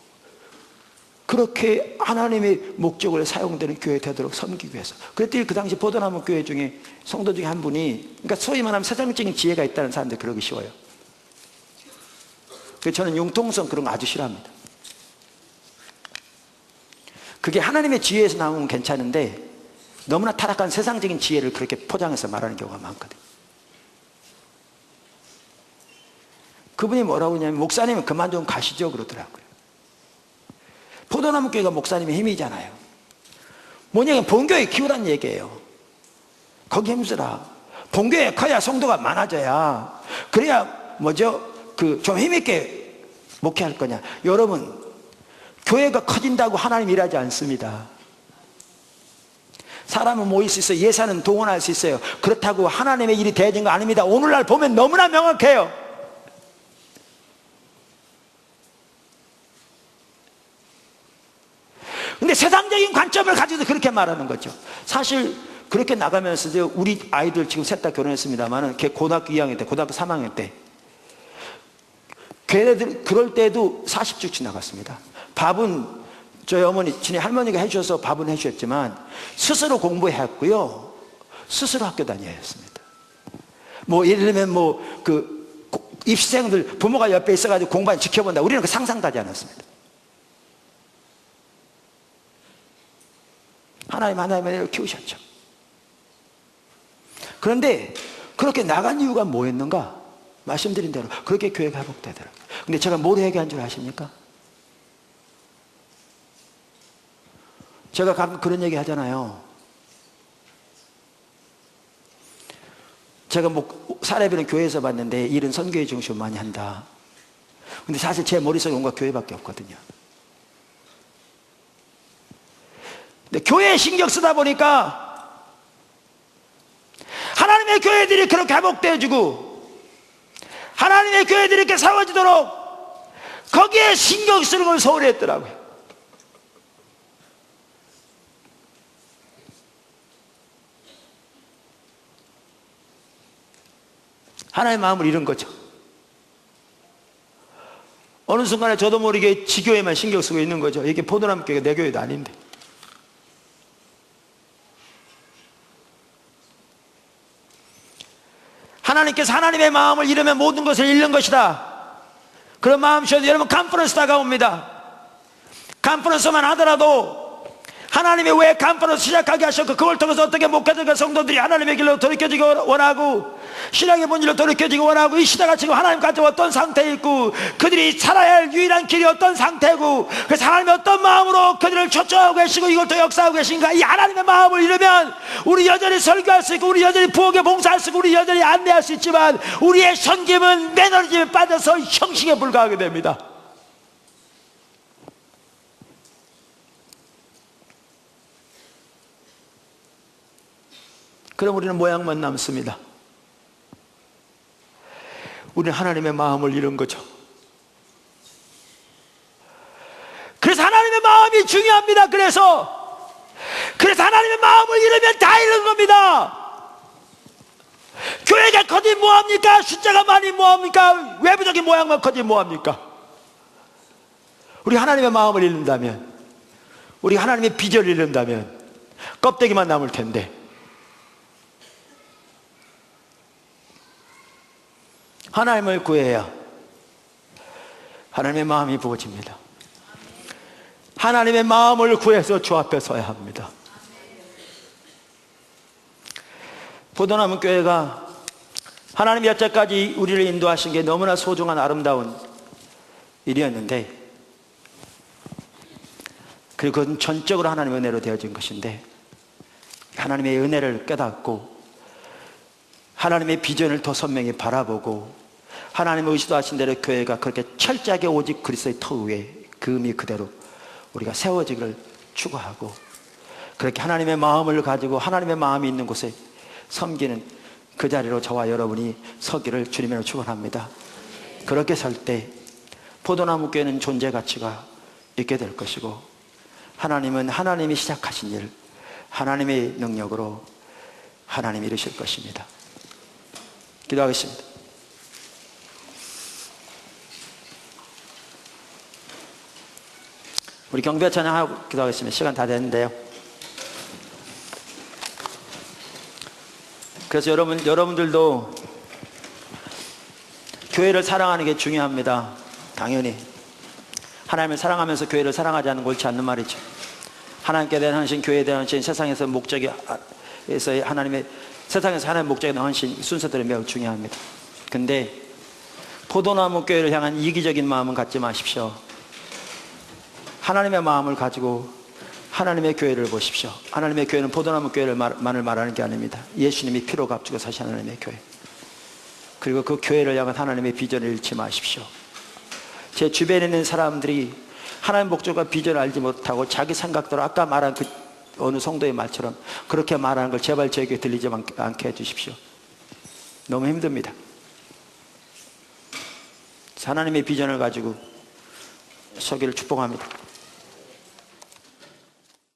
그렇게 하나님의 목적으로 사용되는 교회 되도록 섬기기 위해서. 그랬더니 그 당시 포도나무 교회 중에 성도 중에 한 분이, 그러니까 소위 말하면 세상적인 지혜가 있다는 사람들 그러기 쉬워요. 그래서 저는 융통성 그런 거 아주 싫어합니다. 그게 하나님의 지혜에서 나오면 괜찮은데, 너무나 타락한 세상적인 지혜를 그렇게 포장해서 말하는 경우가 많거든요. 그분이 뭐라고 하냐면, 목사님은 그만 좀 가시죠 그러더라고요. 포도나무 교회가 목사님의 힘이잖아요. 뭐냐면 본교회 키우라는 얘기예요. 거기 힘쓰라. 본교회 커야 성도가 많아져야, 그래야 좀 힘있게 목회할 거냐. 여러분, 교회가 커진다고 하나님 일하지 않습니다. 사람은 모일 수 있어요. 예산은 동원할 수 있어요. 그렇다고 하나님의 일이 되어진 거 아닙니다. 오늘날 보면 너무나 명확해요. 근데 세상적인 관점을 가지고 그렇게 말하는 거죠. 사실 그렇게 나가면서 우리 아이들 지금 셋 다 결혼했습니다만은, 걔 고등학교 2학년 때, 고등학교 3학년 때, 걔네들 그럴 때도 40주씩 나갔습니다. 밥은 저희 어머니, 친히 할머니가 해주셔서 밥은 해주셨지만 스스로 공부했고요, 스스로 학교 다녀야 했습니다. 예를 들면 입시생들 부모가 옆에 있어가지고 공부하는 지켜본다, 우리는 그 상상도 하지 않았습니다. 하나님을 키우셨죠. 그런데 그렇게 나간 이유가 뭐였는가? 말씀드린 대로 그렇게 교회가 회복되더라고요. 근데 제가 뭘 얘기한 줄 아십니까? 제가 가끔 그런 얘기 하잖아요. 제가 사례비는 교회에서 봤는데 일은 선교회 중심으로 많이 한다. 근데 사실 제 머릿속에 온갖 교회밖에 없거든요. 근데 교회에 신경 쓰다 보니까 하나님의 교회들이 그렇게 회복되어지고 하나님의 교회들이 이렇게 세워지도록 거기에 신경 쓰는 걸 소홀히 했더라고요. 하나님의 마음을 잃은 거죠. 어느 순간에 저도 모르게 지교회만 신경 쓰고 있는 거죠. 이게 포도나무 교회가 내 교회도 아닌데. 하나님께서 하나님의 마음을 잃으면 모든 것을 잃는 것이다. 그런 마음 주셔서 여러분, 컨퍼런스 다가옵니다. 컨퍼런스만 하더라도 하나님이 왜 컨퍼런스 시작하게 하셨고, 그걸 통해서 어떻게 목회자가 성도들이 하나님의 길로 돌이켜지기 원하고, 신앙의 본질로 돌이켜지기 원하고, 이 시대가 지금 하나님 가지고 어떤 상태에 있고, 그들이 살아야 할 유일한 길이 어떤 상태고, 그래서 하나님이 어떤 마음으로 그들을 초청하고 계시고 이걸 또 역사하고 계신가, 이 하나님의 마음을 잃으면 우리 여전히 설교할 수 있고, 우리 여전히 부엌에 봉사할 수 있고, 우리 여전히 안내할 수 있지만 우리의 섬김은 매너리즘에 빠져서 형식에 불과하게 됩니다. 그럼 우리는 모양만 남습니다. 우리는 하나님의 마음을 잃은 거죠. 그래서 하나님의 마음이 중요합니다. 그래서 하나님의 마음을 잃으면 다 잃은 겁니다. 교회가 커지 뭐합니까? 숫자가 많이 뭐합니까? 외부적인 모양만 커지 뭐합니까? 우리 하나님의 마음을 잃는다면, 우리 하나님의 비전을 잃는다면 껍데기만 남을 텐데, 하나님을 구해야 하나님의 마음이 부어집니다. 하나님의 마음을 구해서 주 앞에 서야 합니다. 포도나무 교회가 하나님이 여태까지 우리를 인도하신 게 너무나 소중한 아름다운 일이었는데, 그리고 그건 전적으로 하나님의 은혜로 되어진 것인데, 하나님의 은혜를 깨닫고 하나님의 비전을 더 선명히 바라보고 하나님의 의지도하신 대로 교회가 그렇게 철저하게 오직 그리스도의 터 위에 그 의미 그대로 우리가 세워지기를 추구하고, 그렇게 하나님의 마음을 가지고 하나님의 마음이 있는 곳에 섬기는 그 자리로 저와 여러분이 서기를 주님으로 축원합니다. 그렇게 설 때 포도나무 교회는 존재 가치가 있게 될 것이고, 하나님은 하나님이 시작하신 일, 하나님의 능력으로 하나님이 이루실 것입니다. 기도하겠습니다. 우리 경배 찬양하고 기도하겠습니다. 시간 다 됐는데요. 그래서 여러분들도 교회를 사랑하는 게 중요합니다. 당연히 하나님을 사랑하면서 교회를 사랑하지 않는 건 옳지 않는 말이죠. 하나님께 대한 헌신, 교회에 대한 헌신, 세상에서 세상에서 하나님의 목적에 대한 헌신, 순서들이 매우 중요합니다. 근데 포도나무 교회를 향한 이기적인 마음은 갖지 마십시오. 하나님의 마음을 가지고 하나님의 교회를 보십시오. 하나님의 교회는 포도나무 교회만을 말하는 게 아닙니다. 예수님이 피로 값주고 사신 하나님의 교회, 그리고 그 교회를 향한 하나님의 비전을 잃지 마십시오. 제 주변에 있는 사람들이 하나님의 목적과 비전을 알지 못하고 자기 생각대로 아까 말한 그 어느 성도의 말처럼 그렇게 말하는 걸 제발 저에게 들리지 않게 해주십시오. 너무 힘듭니다. 하나님의 비전을 가지고 서기를 축복합니다.